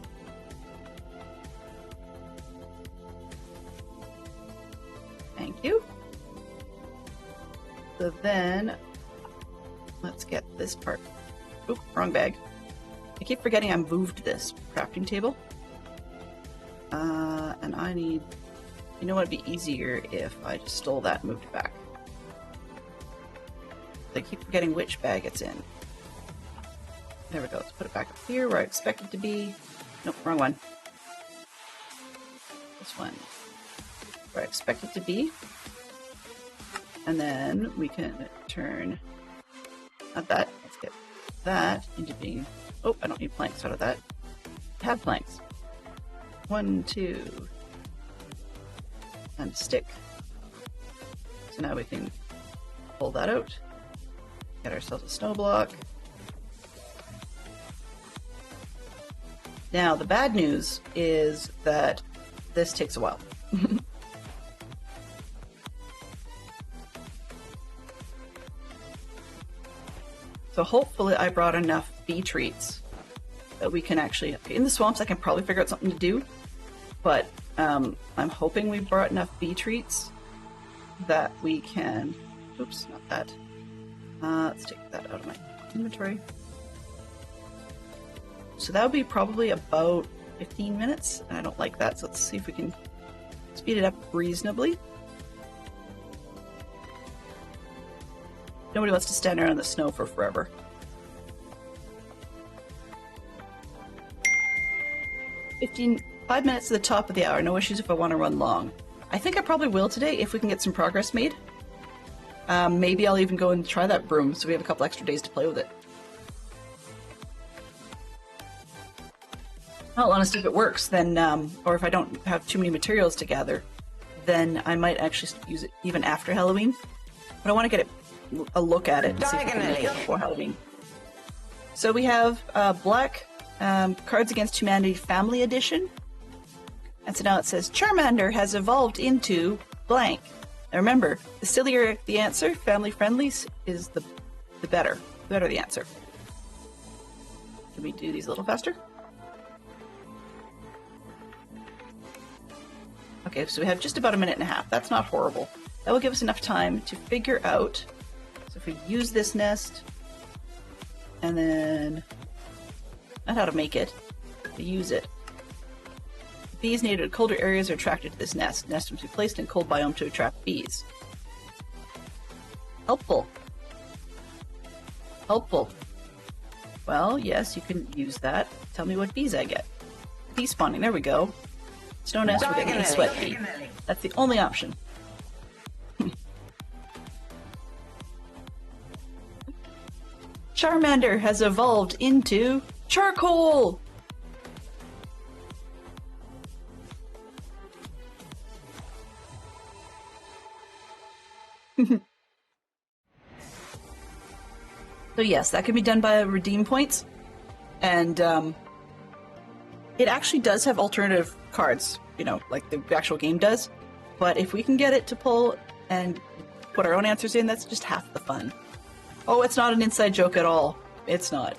Thank you. So then, let's get this part. Oop, wrong bag. I keep forgetting I moved this crafting table. And I need... You know what, it'd be easier if I just stole that and moved it back. I keep forgetting which bag it's in. There we go, let's put it back up here where I expect it to be. Nope, wrong one. This one. Where I expect it to be. And then we can turn... Not that, let's get that into being... Oh, I don't need planks out of that. I have planks. 1, 2... and a stick. So now we can pull that out, get ourselves a snow block. Now the bad news is that this takes a while. So hopefully I brought enough bee treats that we can actually, in the swamps I can probably figure out something to do, but I'm hoping we brought enough bee treats that we can... Oops, not that. Let's take that out of my inventory. So that would be probably about 15 minutes, and I don't like that, so let's see if we can speed it up reasonably. Nobody wants to stand around in the snow for forever. Five minutes to the top of the hour. No issues if I want to run long. I think I probably will today if we can get some progress made. Maybe I'll even go and try that broom so we have a couple extra days to play with it. Well, honestly, if it works, then, or if I don't have too many materials to gather, then I might actually use it even after Halloween. But I want to get a look at it and see if we can make it before Halloween. So we have Black Cards Against Humanity Family Edition. And so now it says, Charmander has evolved into blank. Now remember, the sillier the answer, family friendly, is the better. The better the answer. Can we do these a little faster? Okay, so we have just about a minute and a half. That's not horrible. That will give us enough time to figure out. So if we use this nest, and then, not how to make it, to use it. Bees native to colder areas are attracted to this nest. Nest must be placed in cold biome to attract bees. Helpful. Helpful. Well, yes, you can use that. Tell me what bees I get. Bee spawning, there we go. Snow nest, we're getting a sweat bee. That's the only option. Charmander has evolved into charcoal! So yes, that can be done by redeem points, and it actually does have alternative cards, you know, like the actual game does, but if we can get it to pull and put our own answers in, that's just half the fun. Oh, it's not an inside joke at all. It's not.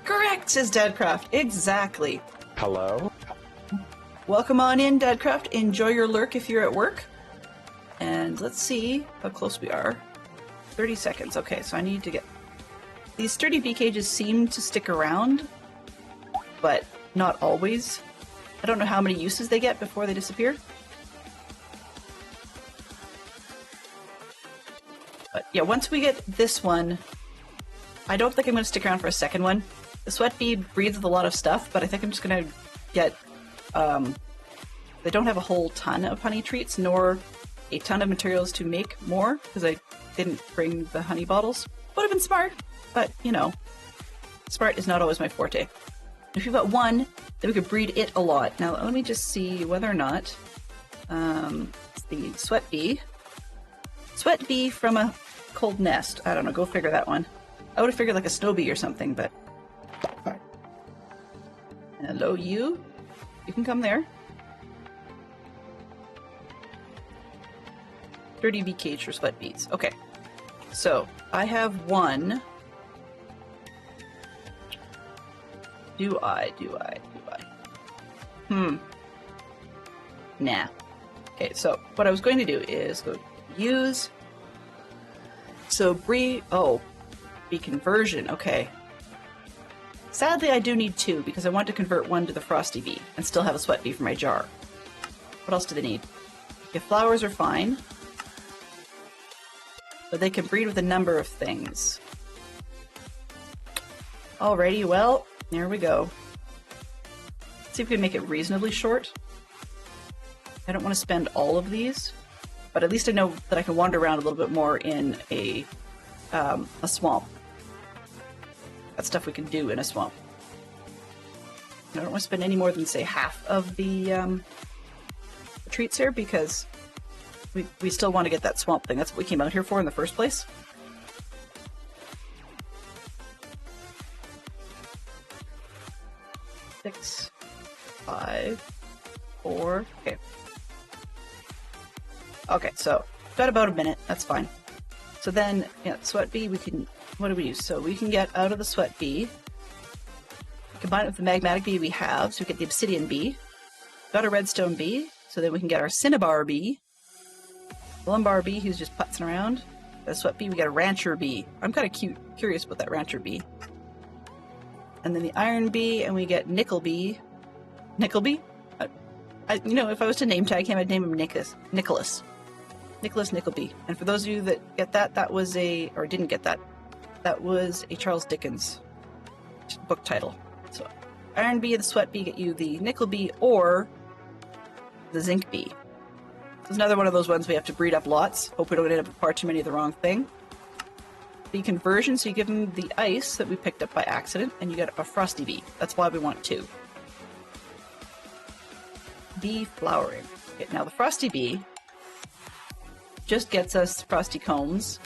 Correct, says Dadcraft. Exactly. Hello? Welcome on in, Dadcraft. Enjoy your lurk if you're at work. And let's see how close we are. 30 seconds. Okay, so I need to get... These sturdy bee cages seem to stick around, but not always. I don't know how many uses they get before they disappear. But yeah, once we get this one, I don't think I'm going to stick around for a second one. The sweat bee breeds with a lot of stuff, but I think I'm just going to get... they don't have a whole ton of honey treats, nor a ton of materials to make more, because I didn't bring the honey bottles. Would have been smart, but, you know, smart is not always my forte. If you've got one, then we could breed it a lot. Now, let me just see whether or not it's the sweat bee. Sweat bee from a cold nest. I don't know, go figure that one. I would have figured like a snow bee or something, but... Hello, you. You can come there. 30 bee cage for sweat bees. Okay. So, I have one. Do I? Nah. Okay, so what I was going to do is go use, So bee conversion, okay. Sadly, I do need 2 because I want to convert 1 to the frosty bee and still have a sweat bee for my jar. What else do they need? Okay, flowers are fine. But they can breed with a number of things. Alrighty, well, there we go. Let's see if we can make it reasonably short. I don't want to spend all of these, but at least I know that I can wander around a little bit more in a swamp. That's stuff we can do in a swamp. I don't want to spend any more than, say, half of the treats here because we still want to get that swamp thing. That's what we came out here for in the first place. Six, 5, 4, okay. Okay, so got about a minute, that's fine. So then, yeah, sweat bee, we can, what do we use? So we can get out of the sweat bee, combine it with the magmatic bee we have, so we get the obsidian bee. Got a redstone bee, so then we can get our cinnabar bee. The lumbar bee, who's just putzing around. The sweat bee, we got a rancher bee. I'm kind of curious about that rancher bee. And then the iron bee, and we get nickel bee. Nickel bee? You know, if I was to name tag him, I'd name him Nicholas. Nicholas Nickleby. And for those of you that get that, that was a, or didn't get that, that was a Charles Dickens book title. So, iron bee and the sweat bee get you the nickel bee or the zinc bee. It's another one of those ones we have to breed up lots. Hope we don't end up with far too many of the wrong thing. The conversion, so you give them the ice that we picked up by accident, and you get a frosty bee. That's why we want 2. Bee flowering. Okay, now the frosty bee just gets us frosty combs,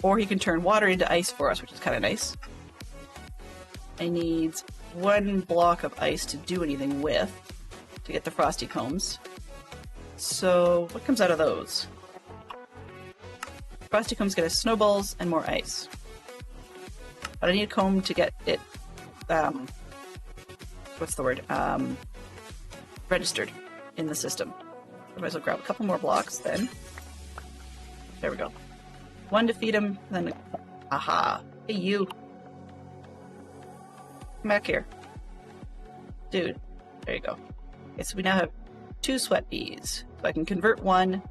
or he can turn water into ice for us, which is kind of nice. I need 1 block of ice to do anything with to get the frosty combs. So what comes out of those? Frosty combs get us snowballs and more ice. But I need a comb to get it, what's the word? Registered in the system. I might as well grab a couple more blocks then. There we go. 1 to feed him, then aha. Hey you. Come back here. Dude. There you go. Okay, so we now have 2 sweat bees. So I can convert 1,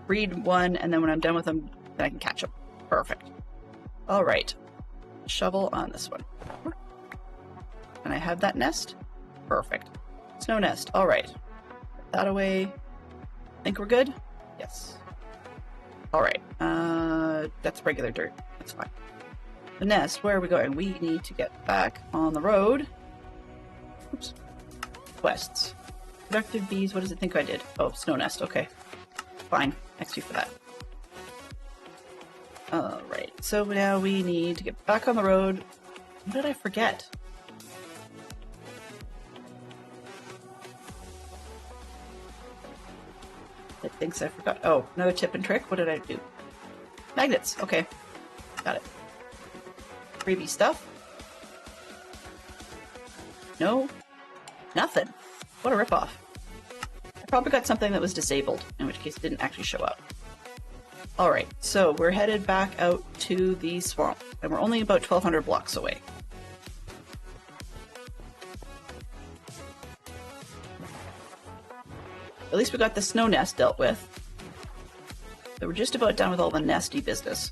breed 1, and then when I'm done with them, then I can catch them. Perfect. Alright. Shovel on this one. And I have that nest? Perfect. Snow nest. Alright. Put that away. Think we're good? Yes. Alright. That's regular dirt. That's fine. The nest, where are we going? We need to get back on the road. Oops. Quests. Productive bees, what does it think I did? Oh, snow nest, okay. Fine. XP for that. Alright, so now we need to get back on the road. What did I forget? It thinks I forgot. Oh, another tip and trick. What did I do? Magnets. Okay. Got it. Freebie stuff. No. Nothing. What a ripoff. I probably got something that was disabled, in which case it didn't actually show up. Alright, so we're headed back out to the swamp, and we're only about 1,200 blocks away. At least we got the snow nest dealt with. So we're just about done with all the nesty business.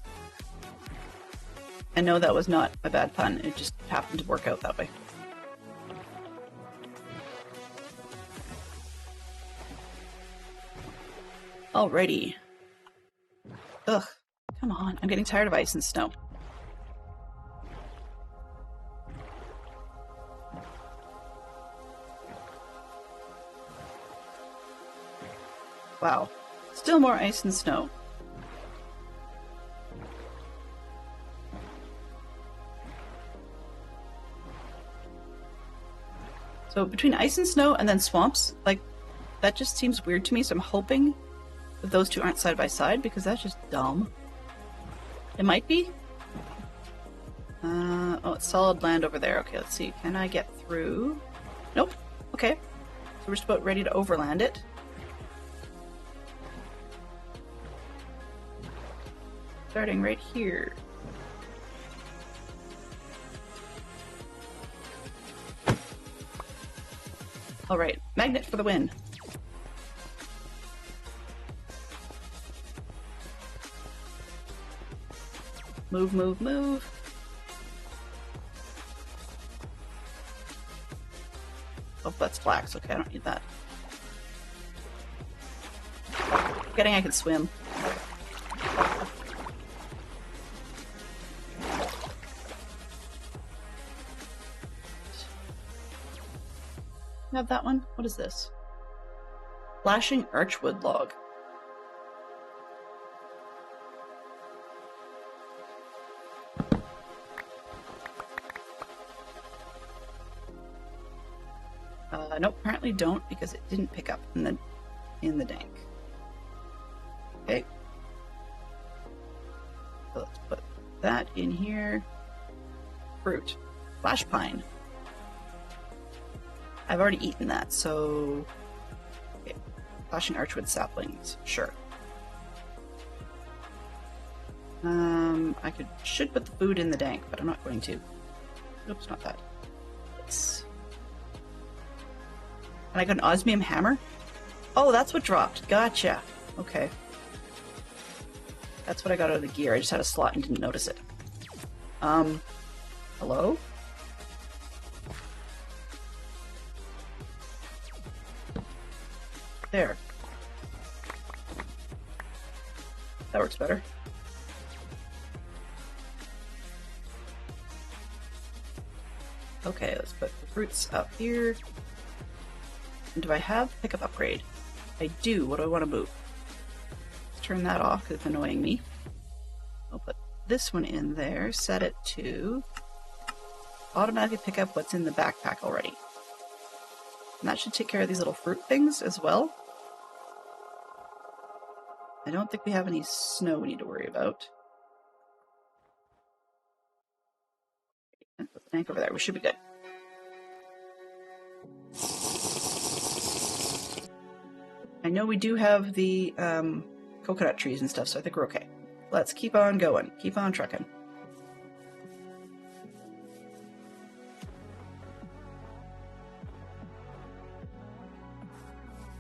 I know that was not a bad pun, it just happened to work out that way. Alrighty. Ugh, come on, I'm getting tired of ice and snow. Wow, still more ice and snow. So between ice and snow and then swamps, like, that just seems weird to me, so I'm hoping that those two aren't side by side, because that's just dumb. It might be. Oh, it's solid land over there. Okay, let's see. Can I get through? Nope. Okay. So we're just about ready to overland it. starting right here. All right, magnet for the win. Move, move, move. Oh, that's flax. Okay, I don't need that. Forgetting I can swim. Have that one? What is this? Flashing archwood log. Nope, apparently don't, because it didn't pick up in the dank. Okay. So let's put that in here. Fruit. Flash pine. I've already eaten that, so... Okay. Flashing archwood saplings. Sure. I should put the food in the dank, but I'm not going to. Oops, not that. Yes. And I got an osmium hammer? Oh, that's what dropped. Gotcha. Okay. That's what I got out of the gear. I just had a slot and didn't notice it. Hello? There. That works better. Okay, let's put the fruits up here. And do I have pickup upgrade? I do. What do I want to move? Let's turn that off because it's annoying me. I'll put this one in there, set it to automatically pick up what's in the backpack already. And that should take care of these little fruit things as well. I don't think we have any snow we need to worry about. And put the tank over there. We should be good. I know we do have the coconut trees and stuff, so I think we're okay. Let's keep on going. Keep on trucking.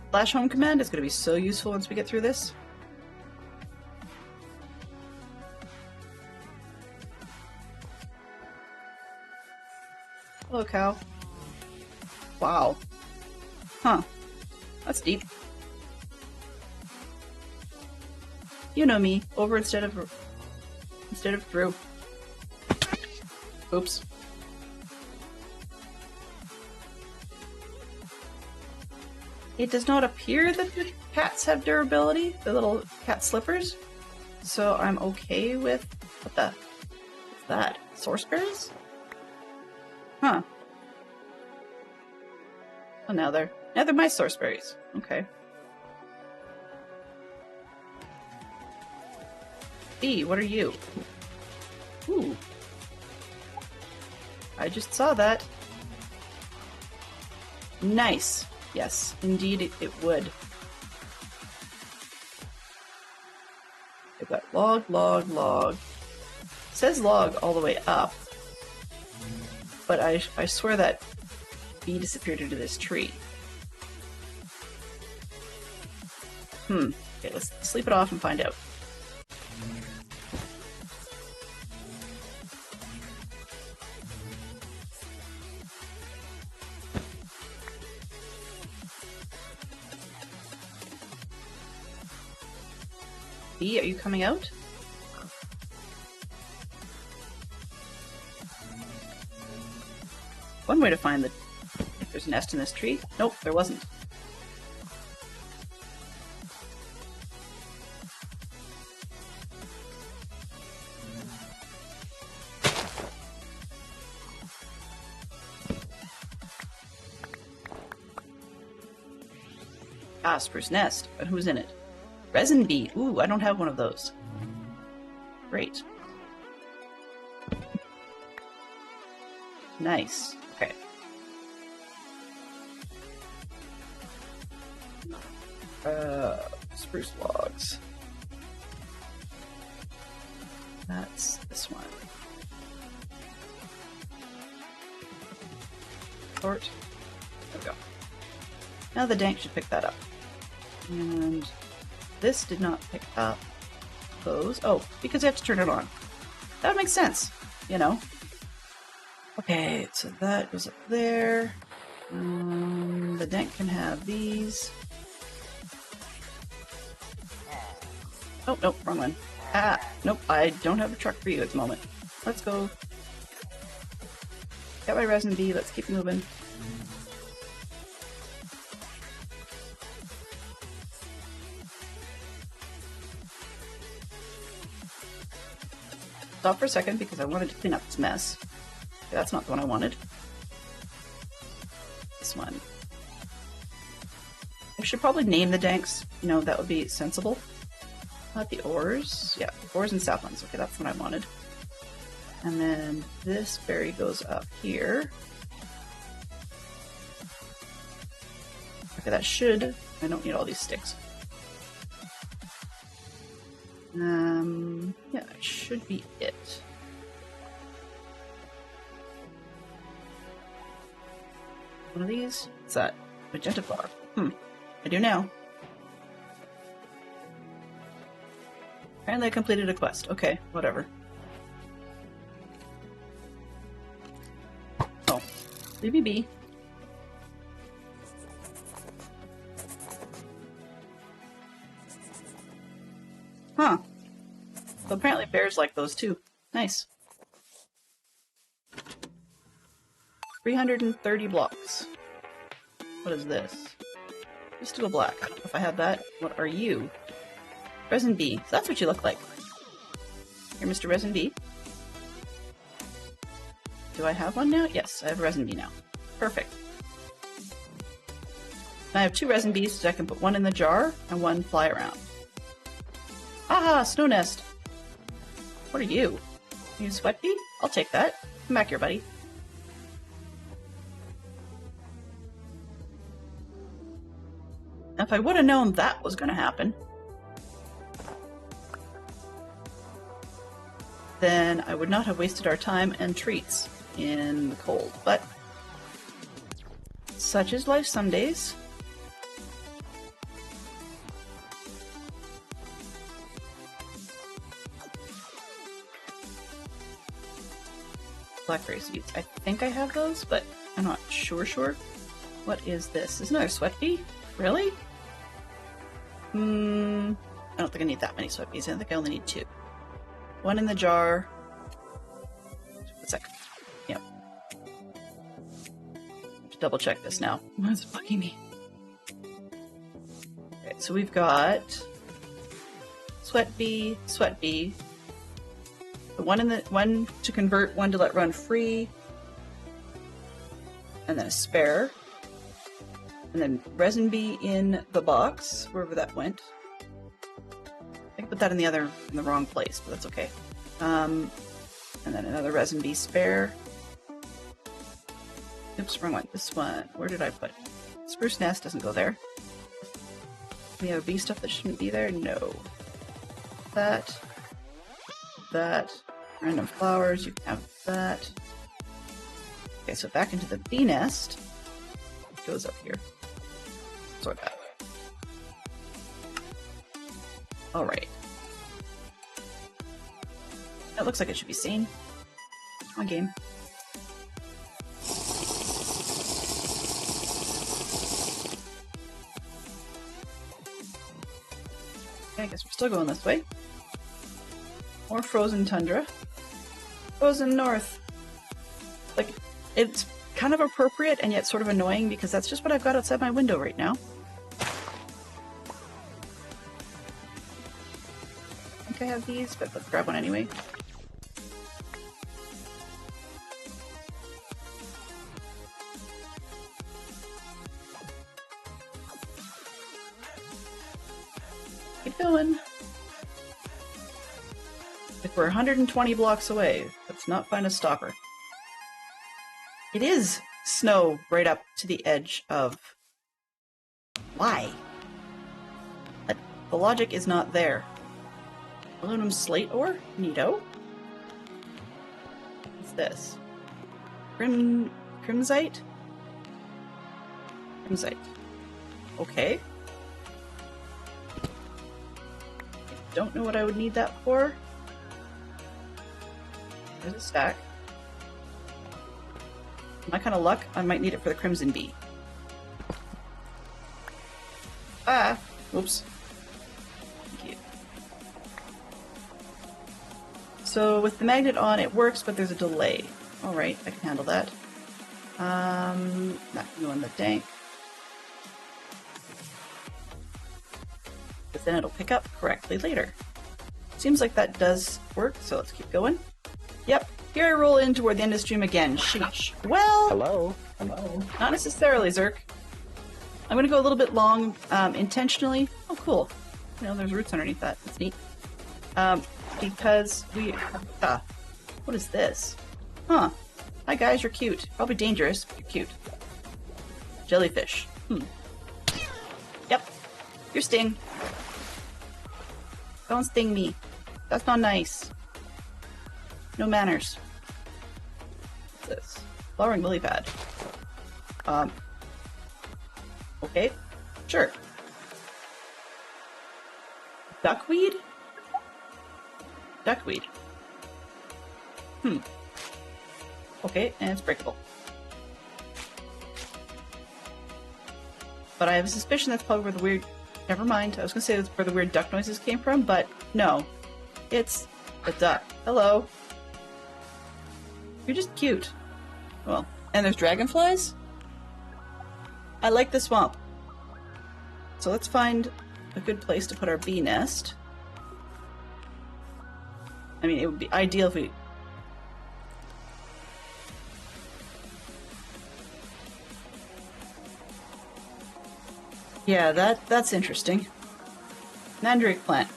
Flash home command is going to be so useful once we get through this. Hello, cow. Wow. Huh. That's deep. You know me. Over instead of through. Oops. It does not appear that the cats have durability, the little cat slippers. So I'm okay with what's that? Source berries? Huh. Oh, now they're my source berries. Okay. B, what are you? Ooh. I just saw that. Nice. Yes, indeed it would. I've got log, log, log. It says log all the way up. But I swear that bee disappeared into this tree. Okay, let's sleep it off and find out. Bee, are you coming out? One way to find if there's a nest in this tree. Nope, there wasn't. Ah, spruce nest. But who's in it? Resin bee. Ooh, I don't have one of those. Great. Nice. Okay. Spruce logs. That's this one. Sort. There we go. Now the dank should pick that up. And this did not pick up those. Oh, because I have to turn it on. That makes sense, you know. Okay, so that goes up there. The dank can have these. Oh, nope, wrong one. Ah, nope, I don't have a truck for you at the moment. Let's go. Got my resin bee, let's keep moving. Stop for a second because I wanted to clean up this mess. Okay, that's not the one I wanted. This one. I should probably name the danks. You know, that would be sensible. Not the ores. Yeah, ores and saplings. Okay, that's what I wanted. And then this berry goes up here. Okay, that should... I don't need all these sticks. Yeah, that should be it. One of these? What's that? Magenta flower. I do now. Apparently I completed a quest. Okay, whatever. Oh. Leave me be. Huh. So apparently bears like those too. Nice. 330 blocks. What is this? Mystical black. I don't know if I have that. What are you? Resin bee. So that's what you look like. Here, Mr. Resin bee. Do I have one now? Yes, I have resin bee now. Perfect. I have 2 resin bees, so I can put one in the jar and one fly around. Aha! Snow nest! What are you? Are you a sweat bee? I'll take that. Come back here, buddy. Now, if I would have known that was going to happen, then I would not have wasted our time and treats in the cold. But such is life some days. Blackberry seeds. I think I have those, but I'm not sure. What is this? This is another sweat bee? Really? I don't think I need that many sweat bees. I think I only need 2. One in the jar. A sec. Yep. To double check this now. What's bugging me? Okay, so we've got sweat bee, the one to convert, one to let run free, and then a spare, and then resin bee in the box wherever that went. I put that in the wrong place, but that's okay. And then another resin bee spare. Oops, wrong one. This one. Where did I put? Spruce nest doesn't go there. We have bee stuff that shouldn't be there. No. That. Random flowers. You can have that. Okay, so back into the bee nest. It goes up here. Sort that. All right. That looks like it should be sane. Come on, game. Okay, I guess we're still going this way. More frozen tundra. Frozen north. Like, it's kind of appropriate and yet sort of annoying because that's just what I've got outside my window right now. I think I have these, but let's grab one anyway. Keep going. Like we're 120 blocks away. Let's not find a stopper. It is snow right up to the edge of... Why? The logic is not there. Aluminum slate ore? Neato. this? Crimsite? Crimsite. Okay. I don't know what I would need that for. There's a stack. My kind of luck, I might need it for the Crimson Bee. Ah! Oops. Thank you. So with the magnet on, it works, but there's a delay. Alright, I can handle that. Not gonna go in the tank. Because then it'll pick up correctly later. Seems like that does work, so let's keep going. Yep, here I roll in toward the end of the stream again. Sheesh. Well, Hello? Hello? not necessarily, Zerk. I'm gonna go a little bit long, intentionally. Oh, cool. You know, there's roots underneath that. That's neat. Because we... what is this? Huh. Hi guys, you're cute. Probably dangerous, but you're cute. Jellyfish. Yep. Your sting. Don't sting me. That's not nice. No manners. What's this? Flowering lily pad. Okay. Sure. Duckweed? Duckweed. Okay, and it's breakable. But I have a suspicion that's probably where the weird... Never mind, I was gonna say that's where the weird duck noises came from, but no. It's a duck. Hello. You're just cute. Well, and there's dragonflies? I like the swamp. So let's find a good place to put our bee nest. I mean, it would be ideal if we... Yeah, that's interesting. Mandrake plant.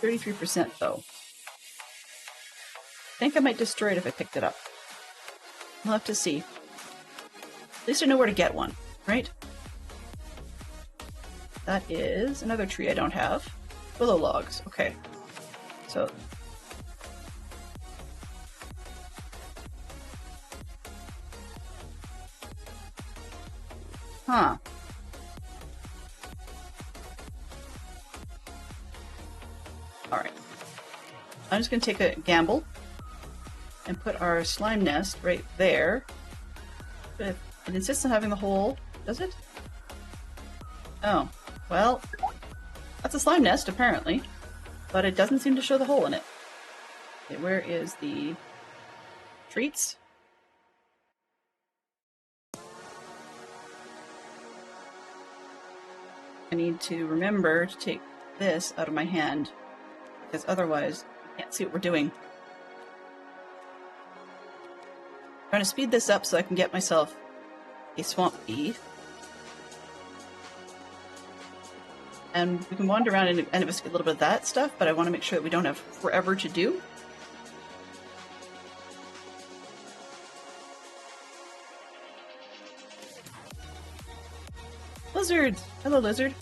%, though. I think I might destroy it if I picked it up. We'll have to see. At least I know where to get one, right? That is another tree I don't have. Willow logs. Okay. So... Huh. Alright. I'm just going to take a gamble and put our slime nest right there. But it insists on having the hole, does it? Oh. Well, that's a slime nest, apparently. But it doesn't seem to show the hole in it. Okay, where is the treats? I need to remember to take this out of my hand, because otherwise I can't see what we're doing. I'm trying to speed this up so I can get myself a swamp bee. And we can wander around and investigate a little bit of that stuff, but I want to make sure that we don't have forever to do. Lizard! Hello, lizard.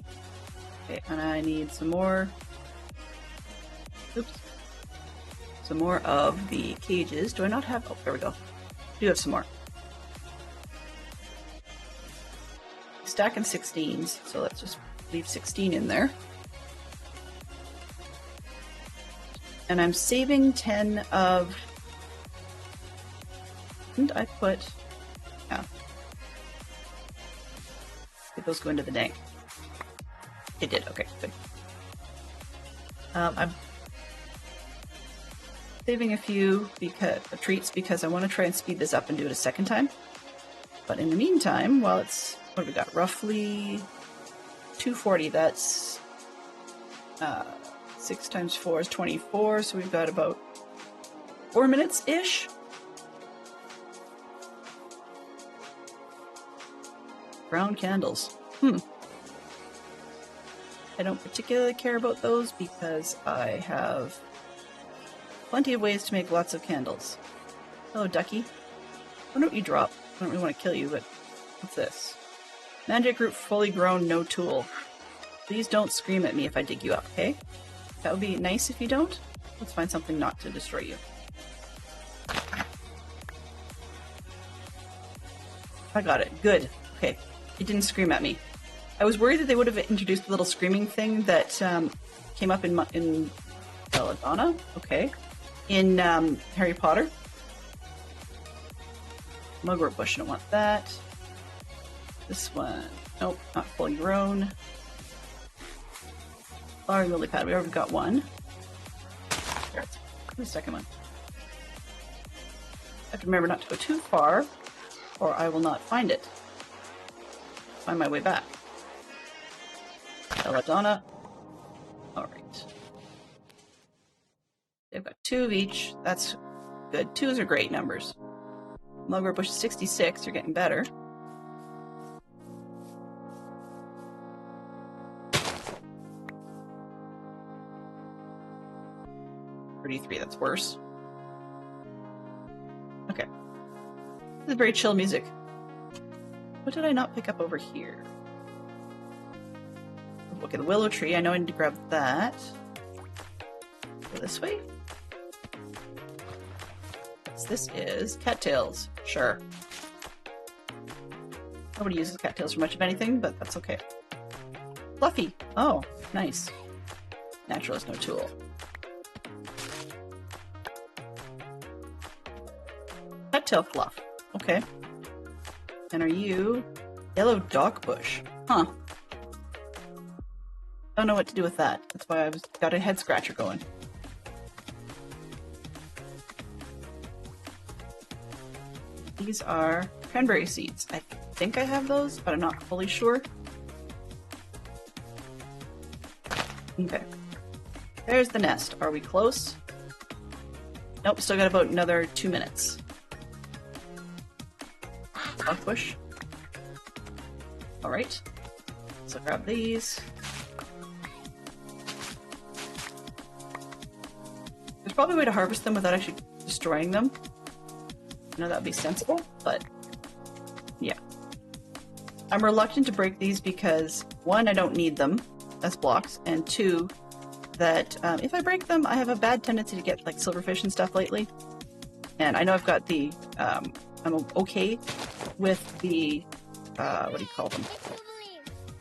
Okay, and I need some more... Oops. Some more of the cages. Do I not have... Oh, there we go. I do have some more. Stacking 16s, so let's just leave 16 in there. And I'm saving 10 of... Didn't I put... Yeah. Did those go into the tank? It did. Okay, good. I'm saving a few treats because I want to try and speed this up and do it a second time. But in the meantime, while it's... What have we got? Roughly 240. That's 6 times 4 is 24. So we've got about 4 minutes-ish. Brown candles. I don't particularly care about those because I have plenty of ways to make lots of candles. Hello, ducky. Why don't you drop? I don't really want to kill you, but what's this? Magic root fully grown, no tool. Please don't scream at me if I dig you up, okay? That would be nice if you don't. Let's find something not to destroy you. I got it. Good. Okay. It didn't scream at me. I was worried that they would have introduced a little screaming thing that came up in Belladonna. Okay. In Harry Potter. Mugwort bush. I don't want that. This one. Nope. Not fully grown. Flowering lily pad. We already got one. There's the second one. I have to remember not to go too far, or I will not find it. Find my way back. Belladonna. Alright. They've got 2 of each. That's good. 2s are great numbers. Mugwort bush is 66. You're getting better. That's worse. Okay. This is very chill music. What did I not pick up over here? Okay, the willow tree. I know I need to grab that. Go this way. This is cattails. Sure. Nobody uses cattails for much of anything, but that's okay. Fluffy. Oh, nice. Naturalist, no tool. Cattail fluff. Okay. And are you yellow dock bush? Huh. Don't know what to do with that. That's why I've got a head scratcher going. These are cranberry seeds. I think I have those, but I'm not fully sure. Okay. There's the nest. Are we close? Nope, still got about another 2 minutes. Dock bush. Alright. So grab these. There's probably a way to harvest them without actually destroying them. I know that would be sensible, but yeah. I'm reluctant to break these because 1, I don't need them as blocks, and 2, that if I break them, I have a bad tendency to get like silverfish and stuff lately. And I know I've got the, I'm okay with the, what do you call them?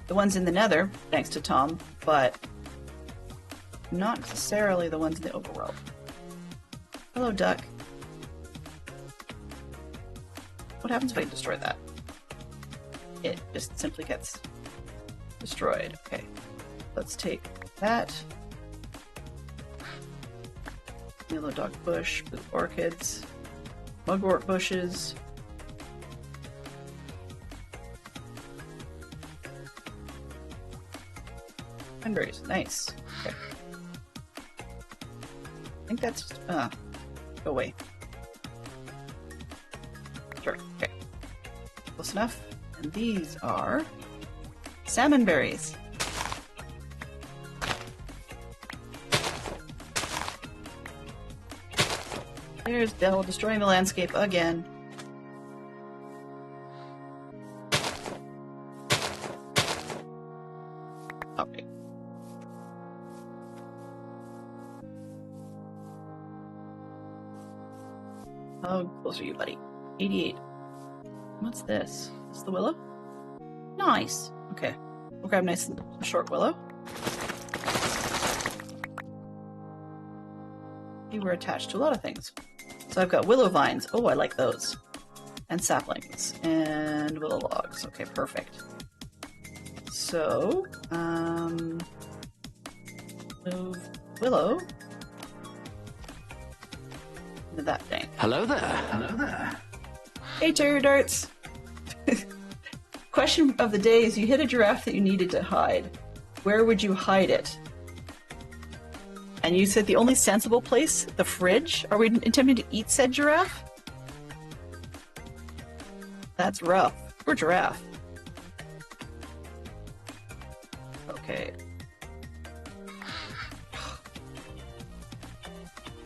The ones in the nether, thanks to Tom, but not necessarily the ones in the overworld. Hello, duck. What happens if I destroy that? It just simply gets destroyed. Okay, let's take that. Yellow dock bush, blue orchids, mugwort bushes. Cranberries, nice. Okay. I think that's go away. Sure, okay. Close enough. And these are salmon berries. There's Dell destroying the landscape again. Okay. How close are you, buddy? 88. What's this? Is this the willow? Nice. Okay. We'll grab a nice short willow. You were attached to a lot of things. So I've got willow vines. Oh, I like those. And saplings. And willow logs. Okay, perfect. So, move willow into that thing. Hello there. Hello there. Hey, Terror Darts! Question of the day is, you hit a giraffe that you needed to hide. Where would you hide it? And you said the only sensible place, the fridge? Are we attempting to eat said giraffe? That's rough. Poor giraffe. Okay.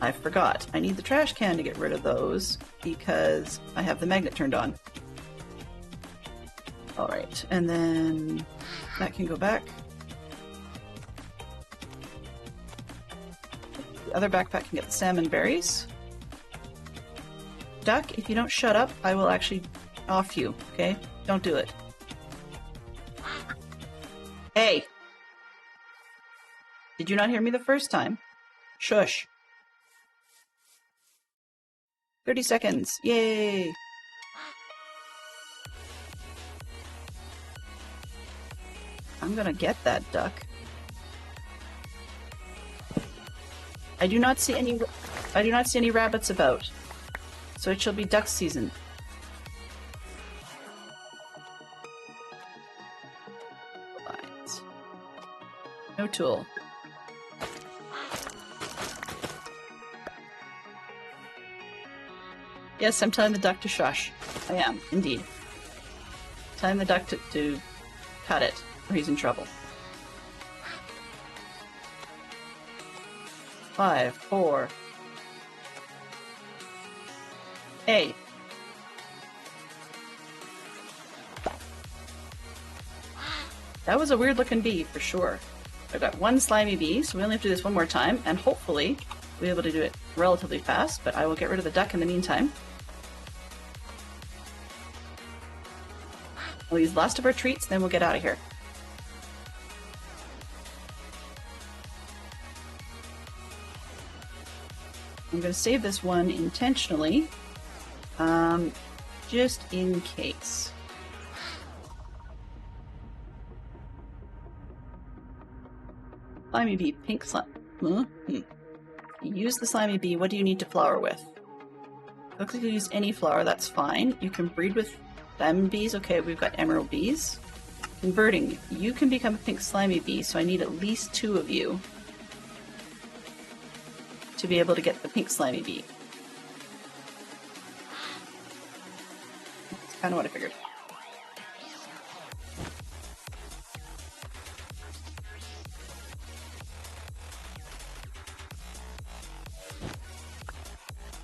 I forgot. I need the trash can to get rid of those because I have the magnet turned on. Alright, and then that can go back. The other backpack can get the salmon berries. Duck, if you don't shut up, I will actually off you, okay? Don't do it. Hey! Did you not hear me the first time? Shush. 30 seconds. Yay! I'm gonna get that duck. I do not see any rabbits about. So it shall be duck season. Lines. No tool. Yes, I'm telling the duck to shush. I am, indeed. Telling the duck to cut it, or he's in trouble. 5, 4. Hey. That was a weird looking bee, for sure. I've got one slimy bee, so we only have to do this one more time, and hopefully we'll be able to do it relatively fast, but I will get rid of the duck in the meantime. We'll use the last of our treats, then we'll get out of here. I'm going to save this one intentionally, just in case. Slimy bee, pink slime. You use the slimy bee, what do you need to flower with? Looks like you use any flower, that's fine. You can breed with diamond bees, okay, we've got emerald bees. Converting, you can become a pink slimy bee, so I need at least 2 of you to be able to get the pink slimy bee. That's kind of what I figured.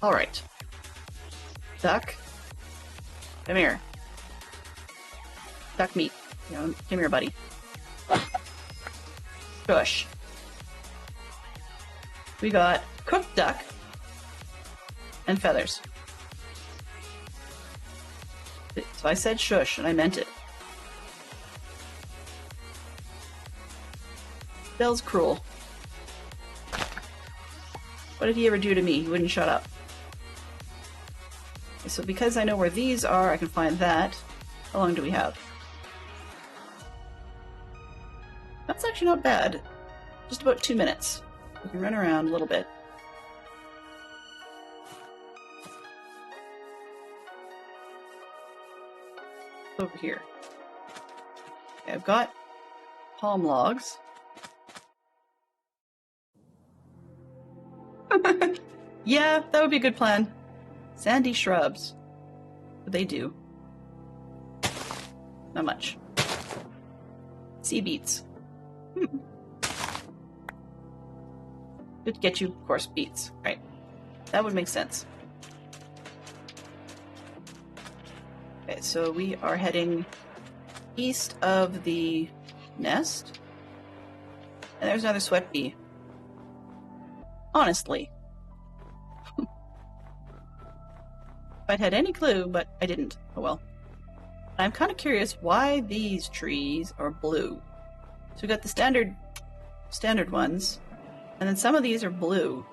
Alright. Duck. Come here. Duck meat. You know, come here, buddy. Shush. We got cooked duck and feathers. So I said shush, and I meant it. Bell's cruel. What did he ever do to me? He wouldn't shut up. Okay, so because I know where these are, I can find that. How long do we have? That's actually not bad. Just about 2 minutes. We can run around a little bit. Over here. Okay, I've got palm logs. Yeah, that would be a good plan. Sandy shrubs. What they do? Not much. Sea beets. Could get you, of course, beets. Right. That would make sense. Okay, so we are heading east of the nest. And there's another sweat bee. Honestly. If I'd had any clue, but I didn't. Oh well. I'm kind of curious why these trees are blue. So we've got the standard ones, and then some of these are blue,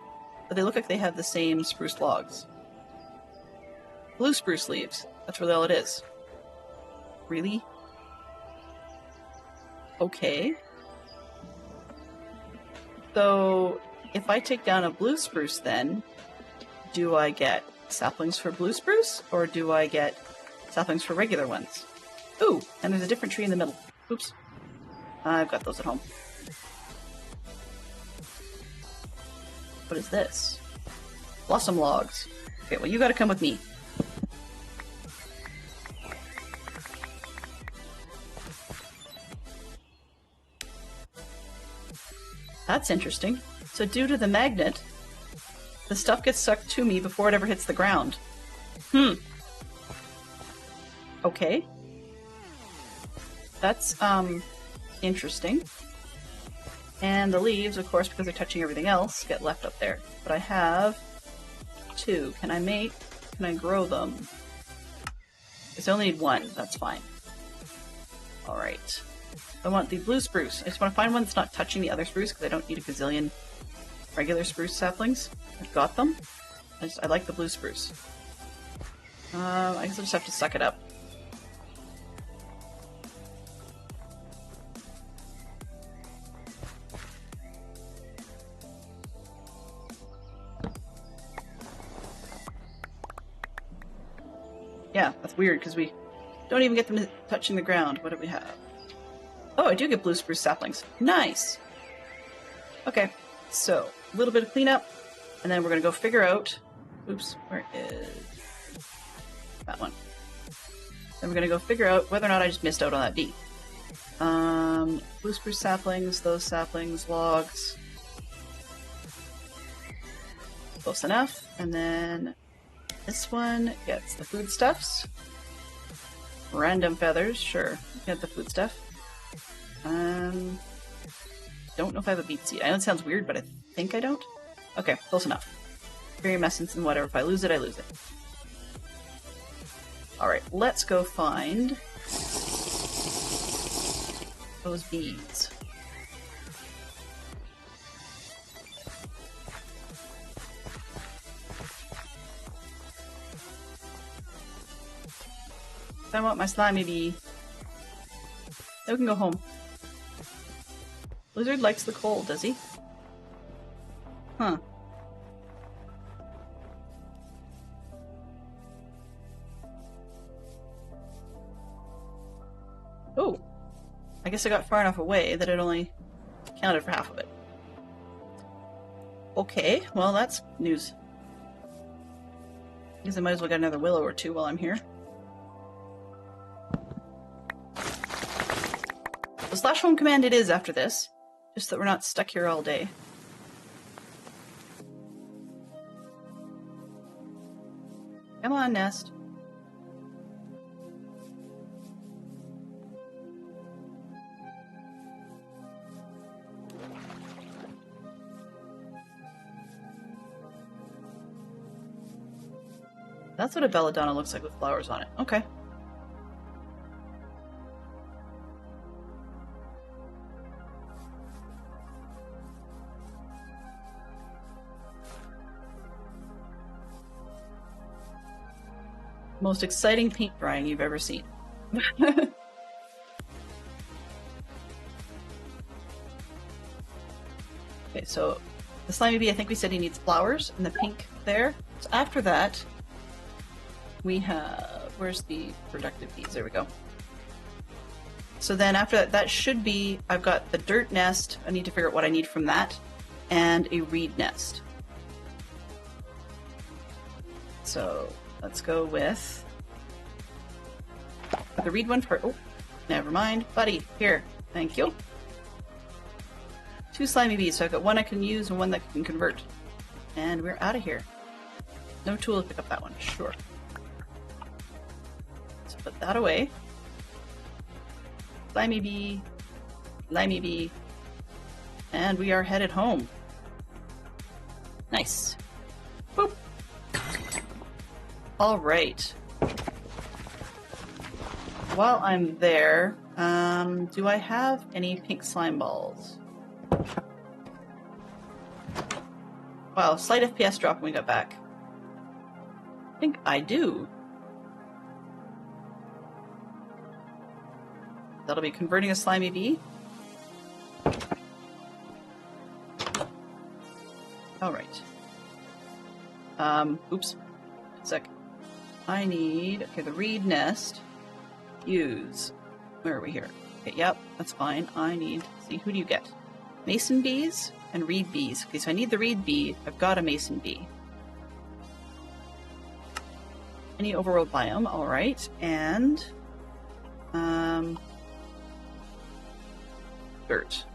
but they look like they have the same spruce logs. Blue spruce leaves. That's really all it is. Really? Okay. So, if I take down a blue spruce then, do I get saplings for blue spruce, or do I get saplings for regular ones? Ooh, and there's a different tree in the middle. Oops. I've got those at home. What is this? Blossom logs. Okay, well you gotta come with me. That's interesting. So due to the magnet, the stuff gets sucked to me before it ever hits the ground. Okay. That's, interesting. And the leaves, of course, because they're touching everything else, get left up there. But I have 2. Can I grow them? I only need 1, that's fine. Alright. I want the blue spruce. I just want to find one that's not touching the other spruce because I don't need a gazillion regular spruce saplings. I've got them. I like the blue spruce. I guess I'll just have to suck it up. Yeah, that's weird because we don't even get them touching the ground. What do we have? Oh, I do get blue spruce saplings. Nice! Okay, so a little bit of cleanup, and then we're going to go figure out... Oops, where is... that one. Then we're going to go figure out whether or not I just missed out on that bee. Blue spruce saplings, those saplings, logs. Close enough. And then this one gets the foodstuffs. Random feathers, sure. Get the food stuff. Don't know if I have a beet seed. I know it sounds weird, but I think I don't. Okay, close enough. Barium essence and whatever. If I lose it, I lose it. Alright, let's go find those bees. I want my slimy bee. Now we can go home. Lizard likes the cold, does he? Huh. Oh! I guess I got far enough away that it only counted for half of it. Okay, well that's news. I guess I might as well get another willow or 2 while I'm here. The slash home command it is after this, just that we're not stuck here all day. Come on, nest. That's what a belladonna looks like with flowers on it. Okay. Most exciting paint drying you've ever seen. Okay, so the slimy bee, I think we said he needs flowers, and the pink there. So after that, we have... where's the productive bees? There we go. So then after that, that should be... I've got the dirt nest. I need to figure out what I need from that, and a reed nest. So... let's go with the reed one for... oh, never mind. Buddy, here. Thank you. 2 slimy bees, so I've got one I can use and one that can convert. And we're out of here. No tool to pick up that one. Sure. Let's put that away. Slimy bee. Slimy bee. And we are headed home. Nice. Boop. Alright. While I'm there, do I have any pink slime balls? Wow, slight FPS drop when we got back. I think I do. That'll be converting a slimy bee. Alright. Oops. One sec. I need... okay, the reed nest. Use. Where are we here? Okay, yep, that's fine. I need... see, who do you get? Mason bees and reed bees. Okay, so I need the reed bee. I've got a mason bee. Any overworld biome, alright. And... dirt.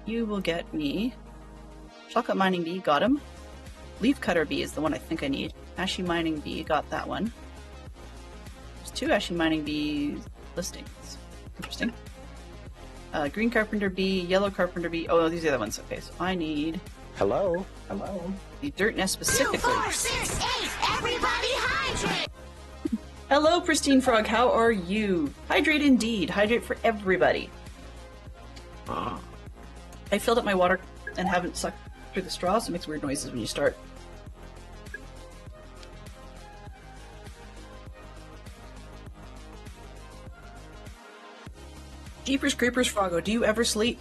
You will get me... chocolate mining bee, got him. Leaf cutter bee is the one I think I need. Ashy mining bee, got that one. There's 2 ashy mining bee listings. Interesting. Green carpenter bee, yellow carpenter bee. Oh, no, these are the other ones. Okay, so I need... Hello? The dirt nest specifically. 2, 4, 6, 8, everybody hydrate! Hello, Pristine Frog. How are you? Hydrate indeed. Hydrate for everybody. I filled up my water and haven't sucked through the straw, so it makes weird noises when you start. Jeepers Creepers Froggo, do you ever sleep?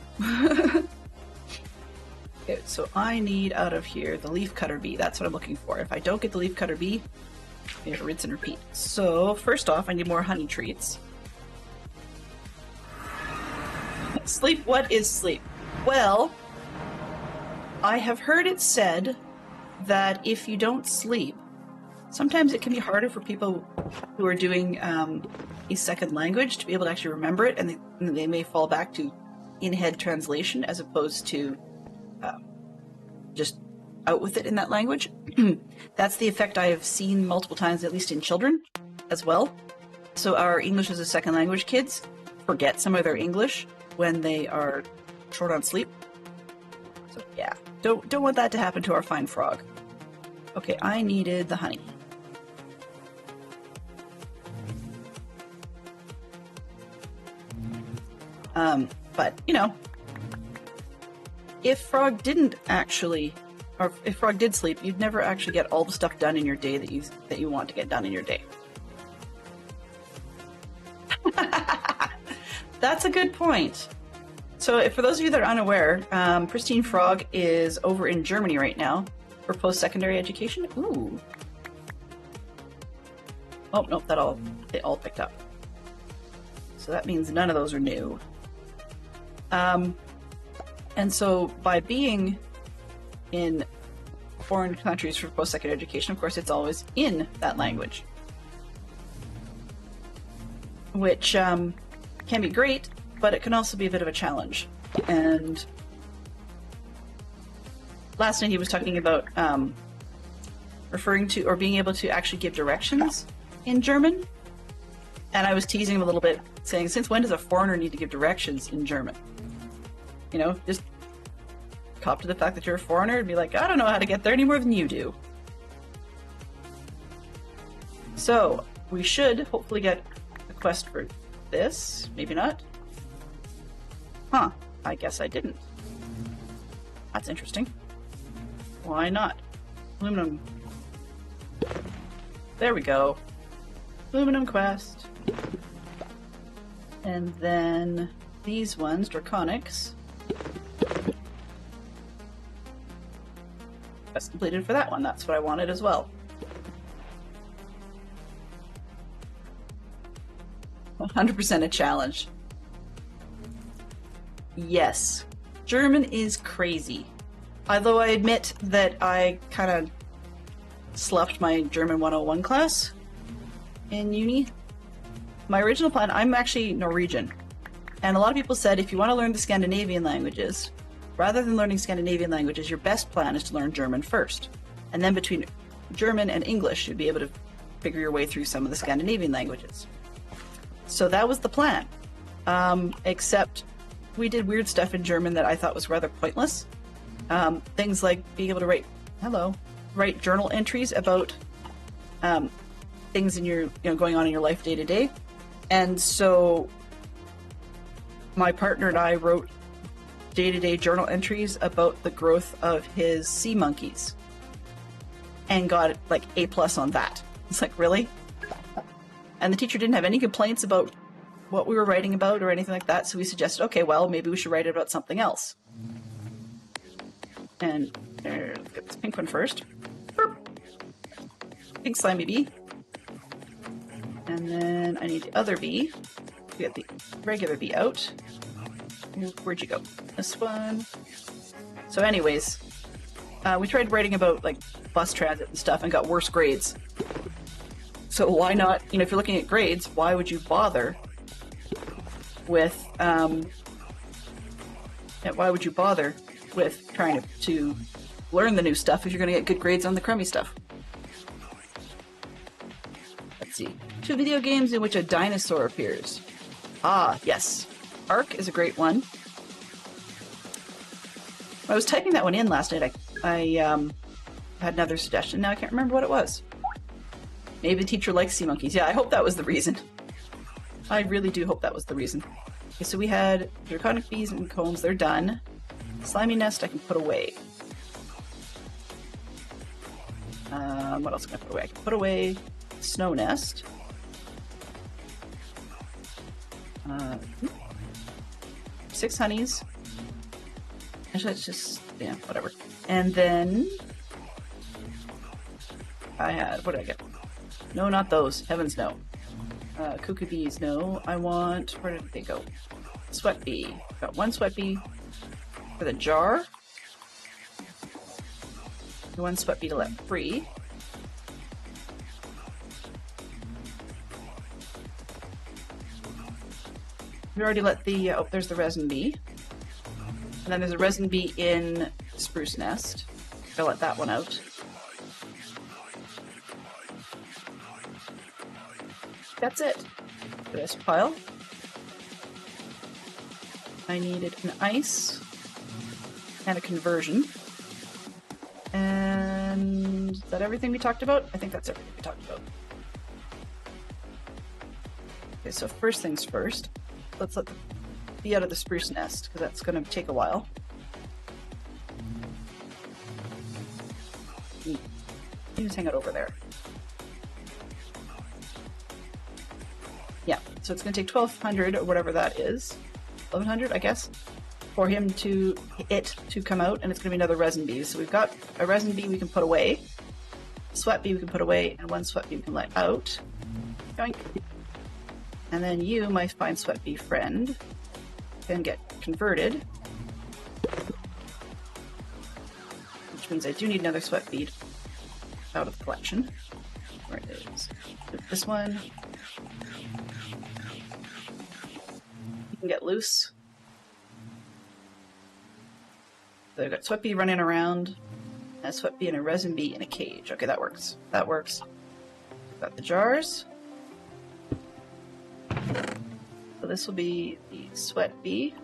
Okay, so I need out of here the leaf cutter bee. That's what I'm looking for. If I don't get the leaf cutter bee, I have to rinse and repeat. So first off, I need more honey treats. Sleep? What is sleep? Well, I have heard it said that if you don't sleep, sometimes it can be harder for people who are doing a second language to be able to actually remember it, and they may fall back to in-head translation as opposed to just out with it in that language. That's the effect I have seen multiple times, at least in children as well. So our English as a second language kids forget some of their English when they are short on sleep. So yeah, don't want that to happen to our fine frog. Okay, I needed the honey. But, you know, if Frog didn't actually, or if Frog did sleep, you'd never actually get all the stuff done in your day that you want to get done in your day. That's a good point. So for those of you that are unaware, Pristine Frog is over in Germany right now for post-secondary education. Ooh. Oh, nope, they all picked up. So that means none of those are new. And so by being in foreign countries for post-secondary education, of course, it's always in that language. Which can be great, but it can also be a bit of a challenge. And last night he was talking about referring to, or being able to actually give directions in German. And I was teasing him a little bit, saying, since when does a foreigner need to give directions in German? You know, just cop to the fact that you're a foreigner and be like, I don't know how to get there any more than you do. So, we should hopefully get a quest for this. Maybe not. Huh. I guess I didn't. That's interesting. Why not? Aluminum. There we go. Aluminum quest. And then these ones, Draconics. Quest completed for that one. That's what I wanted as well. 100% a challenge. Yes. German is crazy. Although I admit that I kind of sloughed my German 101 class in uni. My original plan, I'm actually Norwegian. And a lot of people said if you want to learn the Scandinavian languages, rather than learning Scandinavian languages, your best plan is to learn German first. And then between German and English, you'd be able to figure your way through some of the Scandinavian languages. So that was the plan. Except we did weird stuff in German that I thought was rather pointless. Things like being able to write journal entries about things in your, going on in your life day to day. And so my partner and I wrote day-to-day journal entries about the growth of his sea monkeys and got like A+ on that. It's like, really? And the teacher didn't have any complaints about what we were writing about or anything like that, so we suggested, okay, well, maybe we should write about something else. And let's get this pink one first. Pink slimy bee. And then I need the other bee. Get the regular bee out. Where'd you go? This one. So anyways, we tried writing about like bus transit and stuff and got worse grades. So why not, if you're looking at grades, why would you bother with, trying to learn the new stuff if you're going to get good grades on the crummy stuff? Let's see. 2 video games in which a dinosaur appears. Ah, yes. Arc is a great one. When I was typing that one in last night, I had another suggestion. Now I can't remember what it was. Maybe the teacher likes sea monkeys. Yeah, I hope that was the reason. I really do hope that was the reason. Okay, so we had draconic bees and combs. They're done. Slimy nest I can put away. What else can I put away? I can put away snow nest. 6 honeys. Actually, it's just, yeah, whatever. And then I had, what did I get? No, not those. Heavens, no. Cuckoo bees, no. I want, where did they go? Sweat bee. Got 1 sweat bee for the jar. 1 sweat bee to let free. We already let the, oh, there's the resin bee. And then there's a resin bee in spruce nest. Gotta let that one out. That's it. For this pile. I needed an ice and a conversion. And is that everything we talked about? I think that's everything we talked about. Okay, so first things first. Let's let the bee out of the spruce nest, because that's going to take a while. You just hang out over there. Yeah, so it's going to take 1200 or whatever that is. 1100, I guess, for him to come out, and it's going to be another resin bee. So we've got a resin bee we can put away, a sweat bee we can put away, and 1 sweat bee we can let out. Yoink. And then you, my fine sweat bee friend, can get converted. Which means I do need another sweat bead out of the collection. Where it is. This one. You can get loose. So I've got sweat bee running around, and a sweat bee and a resin bee in a cage. Okay, that works. That works. Got the jars. So this will be the sweat bee.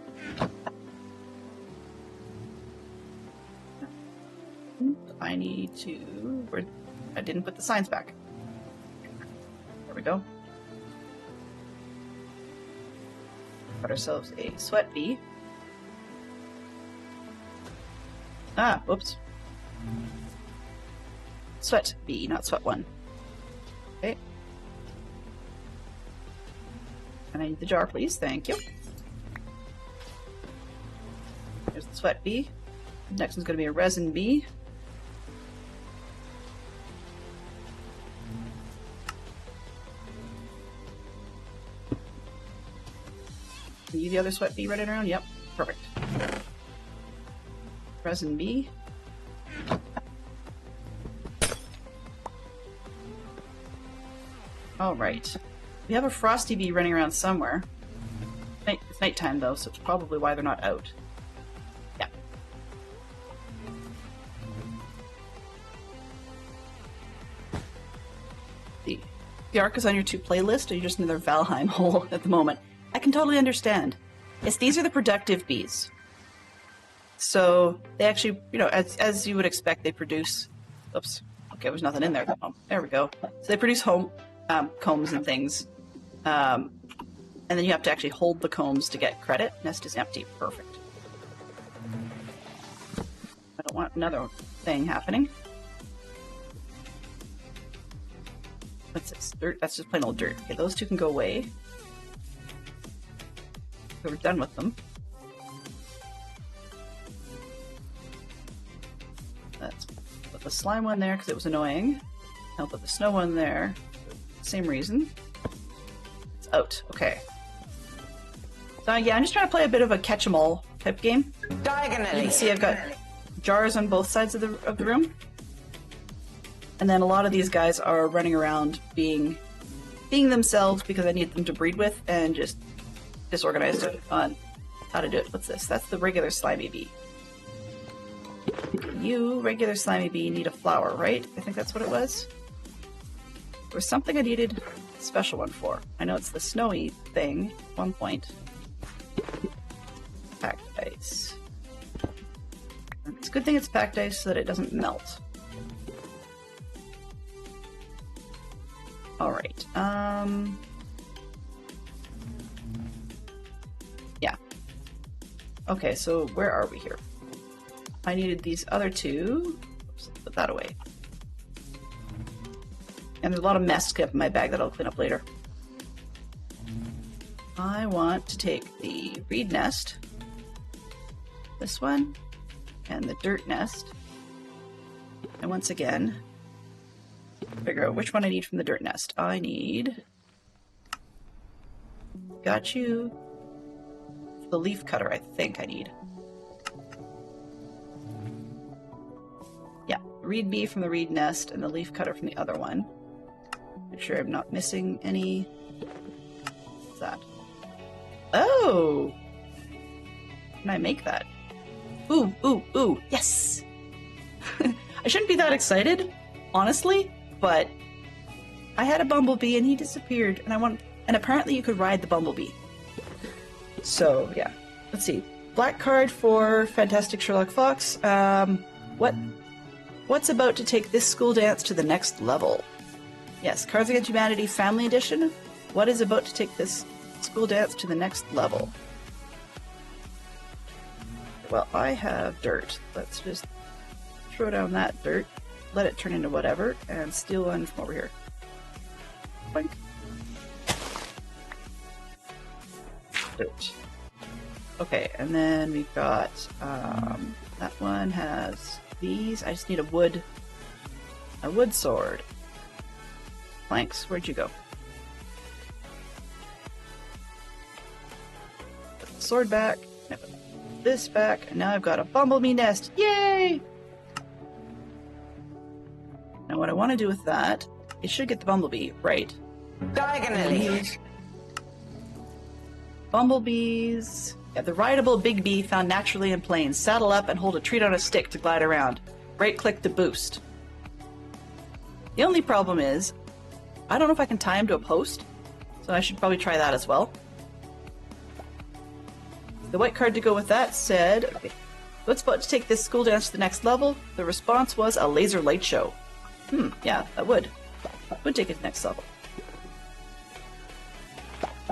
I need to... I didn't put the signs back. There we go. Got ourselves a sweat bee. Ah, whoops. Sweat bee, not sweat one. Okay. And I need the jar, please. Thank you. There's the sweat bee. Next one's going to be a resin bee. Are you the other sweat bee running around? Yep. Perfect. Resin bee. All right. We have a frosty bee running around somewhere. It's nighttime though, so it's probably why they're not out. Yeah. The Ark is on your 2 playlist, or you're just another Valheim hole at the moment. I can totally understand. Yes, these are the productive bees. So they actually, you know, as you would expect, they produce. Oops. Okay, there's nothing in there. Oh, there we go. So they produce combs and things. And then you have to actually hold the combs to get credit. Nest is empty. Perfect. I don't want another thing happening. What's this? Dirt? That's just plain old dirt. Okay, those 2 can go away. So we're done with them. Let's put the slime one there because it was annoying. I'll put the snow one there. Same reason. It's out. Okay. So yeah, I'm just trying to play a bit of a catch-em-all type game. Diagonally. You can see I've got jars on both sides of the room. And then a lot of these guys are running around being themselves because I need them to breed with, and just disorganized on how to do it. What's this? That's the regular slimy bee. You, regular slimy bee, need a flower, right? I think that's what it was. There was something I needed the special one for? I know it's the snowy thing at one point. Packed ice. It's a good thing it's packed ice so that it doesn't melt. Alright, yeah. Okay, so where are we here? I needed these other two. Oops, put that away. And there's a lot of mess kept in my bag that I'll clean up later. I want to take the reed nest, this one, and the dirt nest, and once again, figure out which one I need from the dirt nest. I need... Got you. The leaf cutter, I think I need. Yeah, reed bee from the reed nest and the leaf cutter from the other one. Make sure I'm not missing any. What's that? Oh! Can I make that? Ooh, ooh, ooh, yes! I shouldn't be that excited, honestly, but I had a bumblebee and he disappeared, and apparently you could ride the bumblebee. So, yeah. Let's see. Black card for Fantastic Sherlock Fox. What's about to take this school dance to the next level? Yes, Cards Against Humanity Family Edition. What is about to take this school dance to the next level? Well, I have dirt. Let's just throw down that dirt, let it turn into whatever, and steal one from over here. Boink. Dirt. Okay, and then we've got, that one has these. I just need a wood sword. Planks, where'd you go? Put the sword back, and I put this back, and now I've got a bumblebee nest. Yay! Now what I want to do with that, it should get the bumblebee, right? Diagonally. Bumblebees. Yeah, the rideable big bee found naturally in plains. Saddle up and hold a treat on a stick to glide around. Right-click to boost. The only problem is, I don't know if I can tie him to a post, so I should probably try that as well. The white card to go with that said, okay, what's about to take this school dance to the next level? The response was a laser light show. Yeah, that would take it to the next level.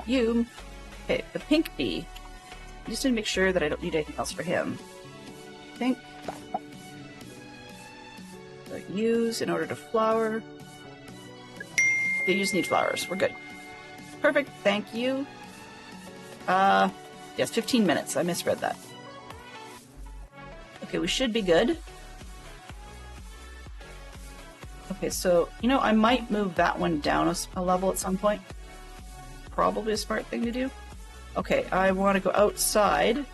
You, okay, the pink bee. I just need to make sure that I don't need anything else for him. Pink. So use in order to flower. They just need flowers. We're good. Perfect. Thank you. Yes, 15 minutes. I misread that. Okay, we should be good. Okay, so, you know, I might move that one down a level at some point. Probably a smart thing to do. Okay, I want to go outside.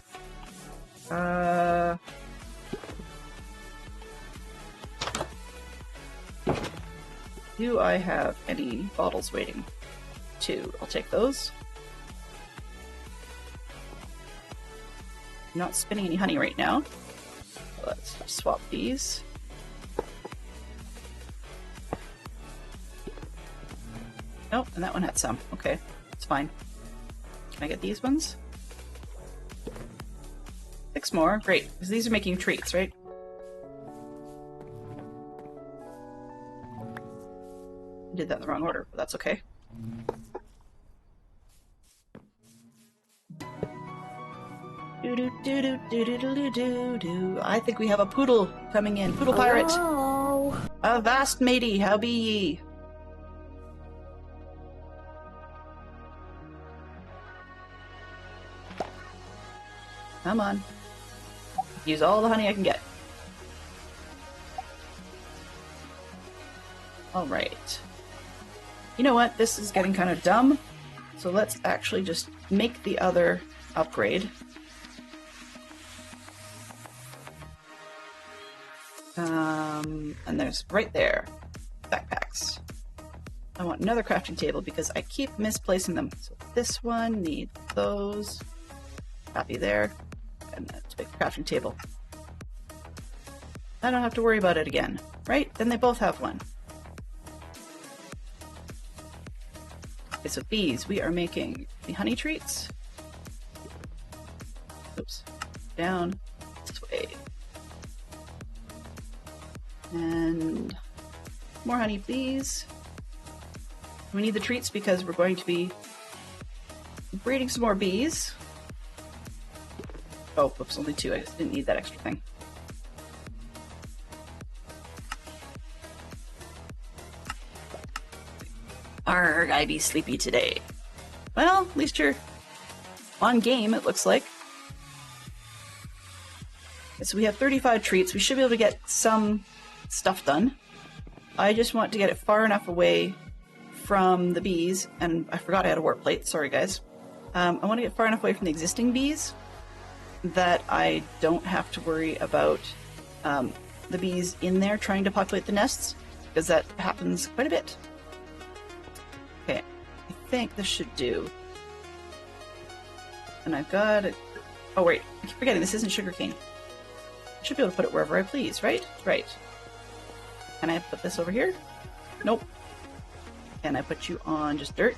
Do I have any bottles waiting? 2. I'll take those. I'm not spinning any honey right now. Let's swap these. Nope, and that one had some. Okay, it's fine. Can I get these ones? 6 more. Great, because these are making treats, right? I did that in the wrong order, but that's okay. I think we have a poodle coming in. Poodle pirate. Hello. Avast, matey, how be ye? Come on. Use all the honey I can get. Alright. You know what? This is getting kind of dumb. So let's actually just make the other upgrade. And there's right there. Backpacks. I want another crafting table because I keep misplacing them. So this one needs those. Copy there. And let's make a crafting table. I don't have to worry about it again, right? Then they both have one. Okay, so bees, we are making the honey treats. Oops. Down this way. And more honey, please. We need the treats because we're going to be breeding some more bees. Oh, whoops, only 2. I just didn't need that extra thing. Arrgh, I be sleepy today. Well, at least you're on game, it looks like. Okay, so we have 35 treats. We should be able to get some stuff done. I just want to get it far enough away from the bees, and I forgot I had a warp plate. Sorry, guys. I want to get far enough away from the existing bees that I don't have to worry about the bees in there trying to populate the nests, because that happens quite a bit. Okay, I think this should do. And I've got it. Oh wait, I keep forgetting this isn't sugarcane. I should be able to put it wherever I please, right? Right. Can I put this over here? Nope. Can I put you on just dirt?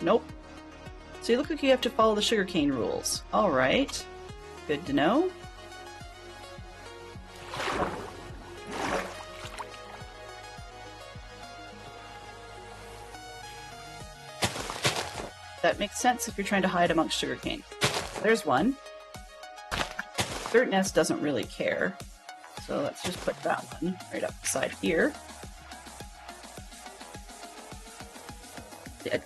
Nope. So you look like you have to follow the sugarcane rules. Alright. Good to know. That makes sense if you're trying to hide amongst sugarcane. There's one. Dirt nest doesn't really care. So let's just put that one right up beside here. Dead.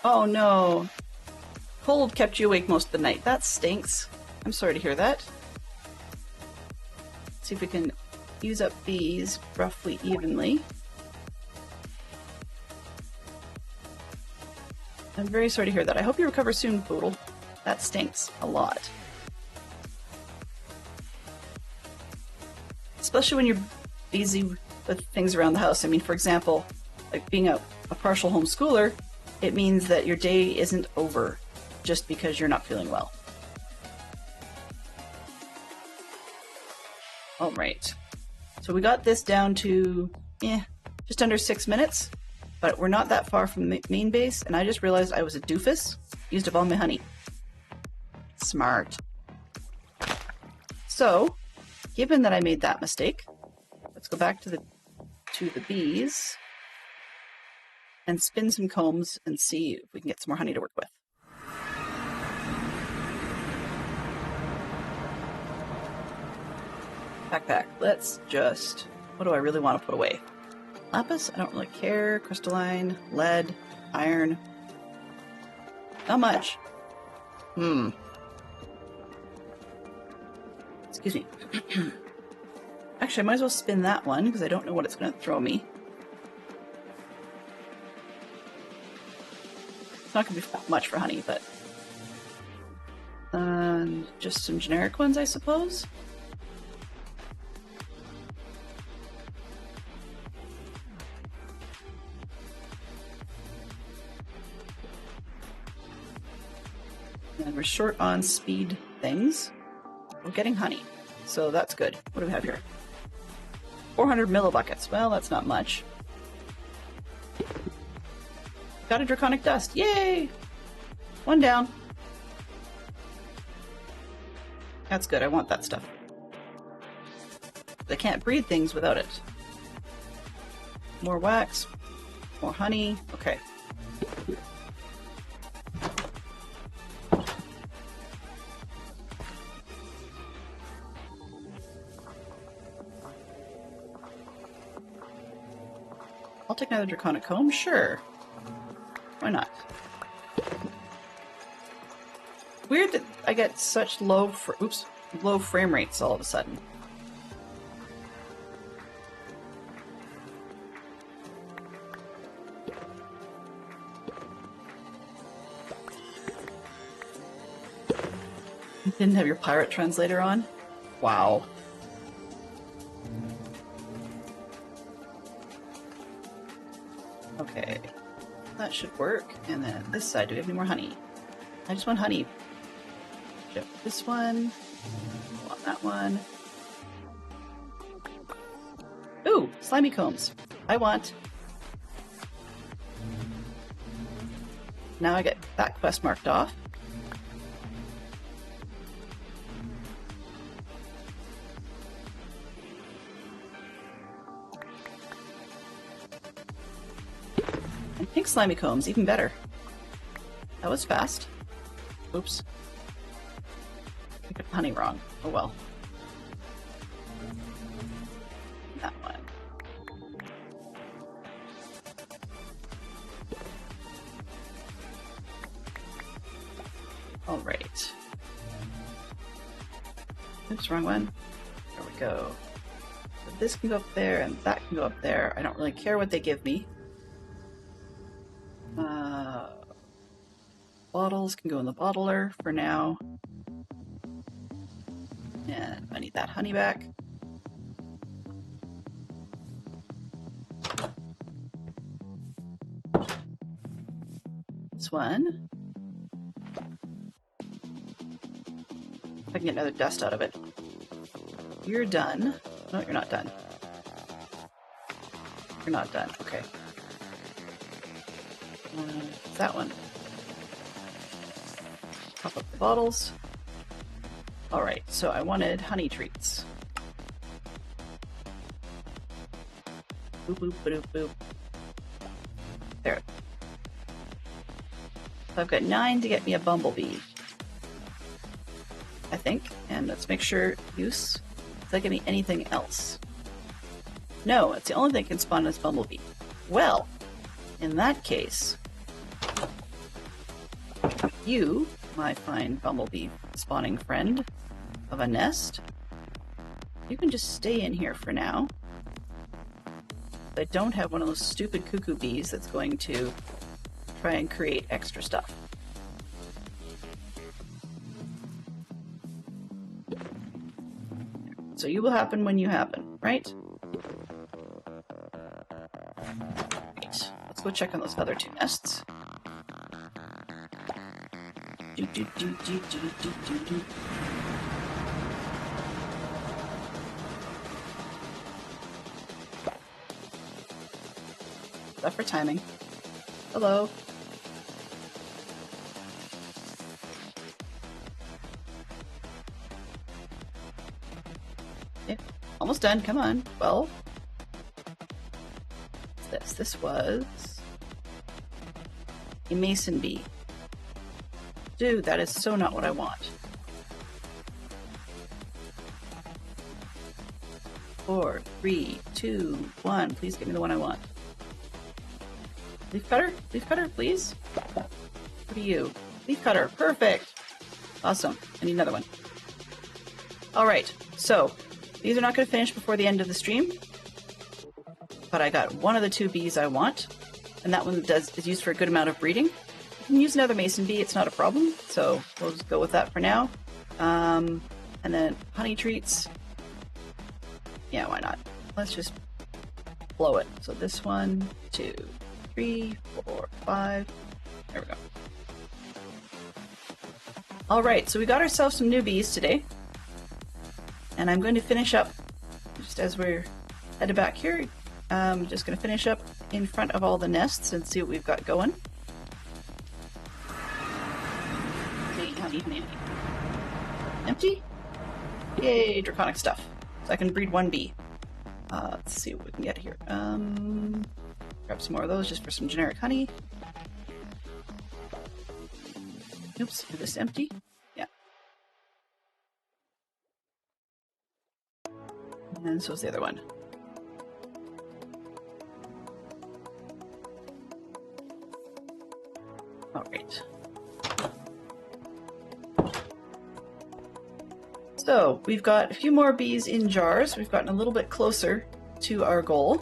Oh no. Cold kept you awake most of the night. That stinks. I'm sorry to hear that. Let's see if we can use up these roughly evenly. I'm very sorry to hear that. I hope you recover soon, Poodle. That stinks a lot. Especially when you're busy with things around the house. I mean, for example, like being a partial homeschooler, it means that your day isn't over just because you're not feeling well. All right. So we got this down to, just under 6 minutes. But we're not that far from the main base, and I just realized I was a doofus. Used up all my honey. Smart. So, given that I made that mistake, let's go back to the bees and spin some combs and see if we can get some more honey to work with. Backpack. Let's just... What do I really want to put away? Lapis? I don't really care. Crystalline, lead, iron. Not much. Excuse me. Actually, I might as well spin that one, because I don't know what it's going to throw me. It's not going to be much for honey, but... just some generic ones, I suppose? And we're short on speed things. We're getting honey, so that's good. What do we have here? 400 millibuckets. Well, that's not much. Got a draconic dust. Yay! One down. That's good. I want that stuff. They can't breed things without it. More wax. More honey. Okay. I'll take another draconic comb, sure. Why not? Weird that I get such low frame rates all of a sudden. You didn't have your pirate translator on? Wow. Okay, that should work. And then this side, do we have any more honey? I just want honey. This one. I want that one. Ooh, slimy combs. I want. now I get that quest marked off. And pink slimy combs, even better. That was fast. Oops. I got honey wrong. Oh well. That one. All right. Oops, wrong one. There we go. So this can go up there, and that can go up there. I don't really care what they give me. Bottles can go in the bottler for now. And I need that honey back. This one. If I can get another dust out of it. You're done. No, you're not done. You're not done. Okay. That one. Pop up the bottles. Alright, so I wanted honey treats. Boop, boop, boop, boop. There. So I've got 9 to get me a bumblebee. I think. And let's make sure use. Does that give me anything else? No, it's the only thing that can spawn as bumblebee. Well, in that case, you, my fine bumblebee spawning friend of a nest, you can just stay in here for now. I don't have one of those stupid cuckoo bees that's going to try and create extra stuff. So you will happen when you happen, right? Right. Let's go check on those other 2 nests. Do, do, do, do, do, do, do, do. Stuff for timing. Hello. Okay, almost done. Come on. 12. What's this? This was a mason bee. Dude, that is so not what I want. 4, 3, 2, 1. Please give me the one I want. Leaf cutter? Leaf cutter, please? What are you? Leaf cutter. Perfect. Awesome. I need another one. Alright, so these are not going to finish before the end of the stream. But I got one of the 2 bees I want. And that one is used for a good amount of breeding. You can use another mason bee, it's not a problem. So we'll just go with that for now. And then honey treats. Yeah, why not? Let's just blow it. So this 1, 2, 3, 4, 5. There we go. Alright, so we got ourselves some new bees today. And I'm going to finish up, just as we're headed back here, I'm just going to finish up in front of all the nests and see what we've got going. Empty? Yay, draconic stuff. So I can breed 1 bee. Let's see what we can get here. Grab some more of those just for some generic honey. Oops, is this empty? Yeah. And so is the other one. Alright. So, we've got a few more bees in jars. We've gotten a little bit closer to our goal.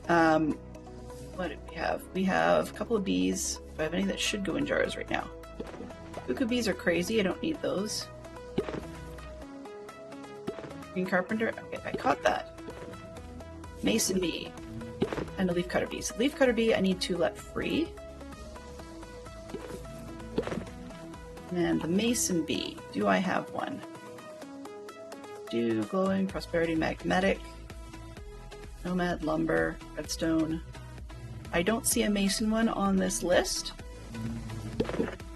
What did we have? We have a couple of bees. Do I have any that should go in jars right now? Cuckoo bees are crazy. I don't need those. Green carpenter. Okay, I caught that. Mason bee. And a leaf cutter bee. So leaf cutter bee I need to let free. And the mason bee. Do I have one? Do glowing, prosperity, magnetic, nomad, lumber, redstone. I don't see a mason one on this list.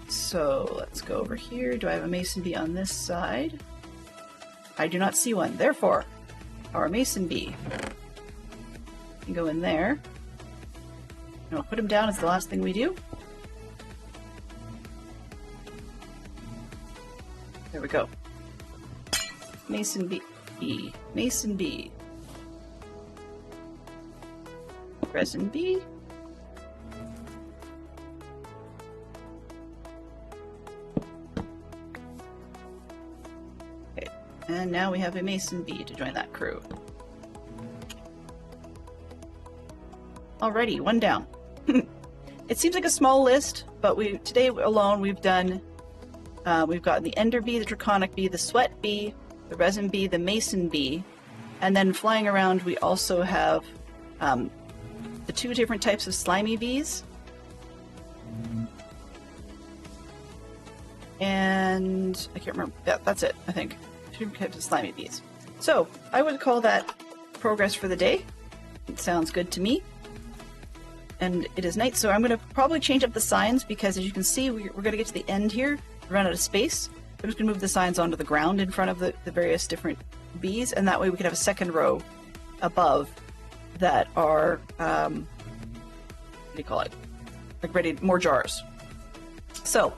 So let's go over here. Do I have a mason bee on this side? I do not see one. Therefore, our mason bee can go in there. And we'll put him down as the last thing we do. There we go. Mason bee. Mason bee. Resin bee. Okay, and now we have a mason bee to join that crew. Alrighty, one down. It seems like a small list, but today alone we've done. We've got the ender bee, the draconic bee, the sweat bee, the resin bee, the mason bee, and then flying around we also have the 2 different types of slimy bees. And I can't remember. Yeah, that's it, I think. 2 different types of slimy bees. So I would call that progress for the day. It sounds good to me. And it is night, so I'm going to probably change up the signs because as you can see, we're going to get to the end here, run out of space. I'm just going to move the signs onto the ground in front of the various different bees, and that way we can have a second row above that are, what do you call it? Like ready, more jars. So,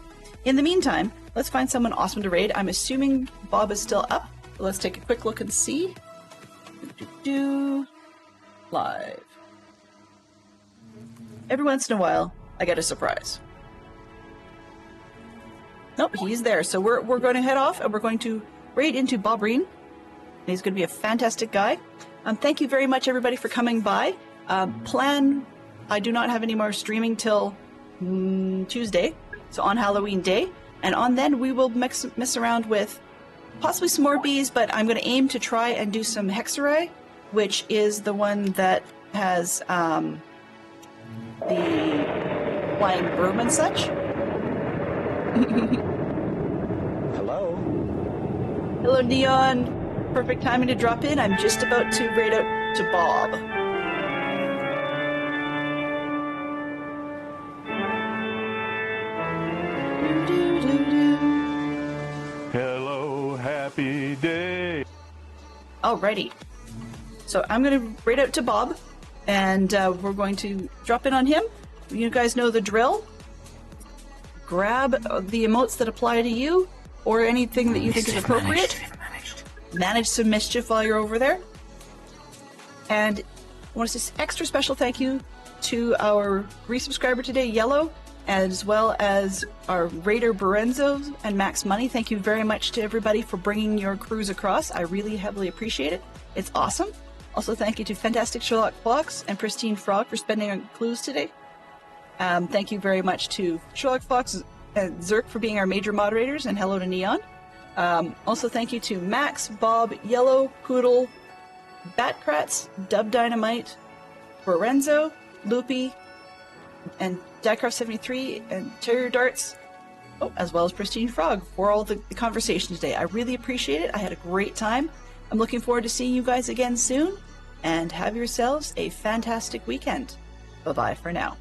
in the meantime, let's find someone awesome to raid. I'm assuming Bob is still up. So let's take a quick look and see. Live. Every once in a while, I get a surprise. Nope, he's there. So we're going to head off and we're going to raid into Bob Reen. He's going to be a fantastic guy. Thank you very much, everybody, for coming by. I do not have any more streaming till Tuesday, so on Halloween Day. And on then, we will mess around with possibly some more bees, but I'm going to aim to try and do some Hexerai, which is the one that has the flying broom and such. Hello? Hello, Neon. Perfect timing to drop in. I'm just about to raid out to Bob. Hello, happy day. Alrighty. So I'm going to raid out to Bob, and we're going to drop in on him. You guys know the drill. Grab the emotes that apply to you, or anything that you think is appropriate. Manage some mischief while you're over there. And I want to say extra special thank you to our resubscriber today, Yellow, as well as our Raider Berenzo and Max Money. Thank you very much to everybody for bringing your crews across. I really heavily appreciate it. It's awesome. Also, thank you to Fantastic Sherlock Fox and Pristine Frog for spending our clues today. Thank you very much to Sherlock Fox and Zerk for being our major moderators, and hello to Neon. Also, thank you to Max, Bob, Yellow, Poodle, Batkratz, Dub Dynamite, Lorenzo, Loopy, and Diecraft73 and Terrier Darts, as well as Pristine Frog for all the conversation today. I really appreciate it. I had a great time. I'm looking forward to seeing you guys again soon, and have yourselves a fantastic weekend. Bye-bye for now.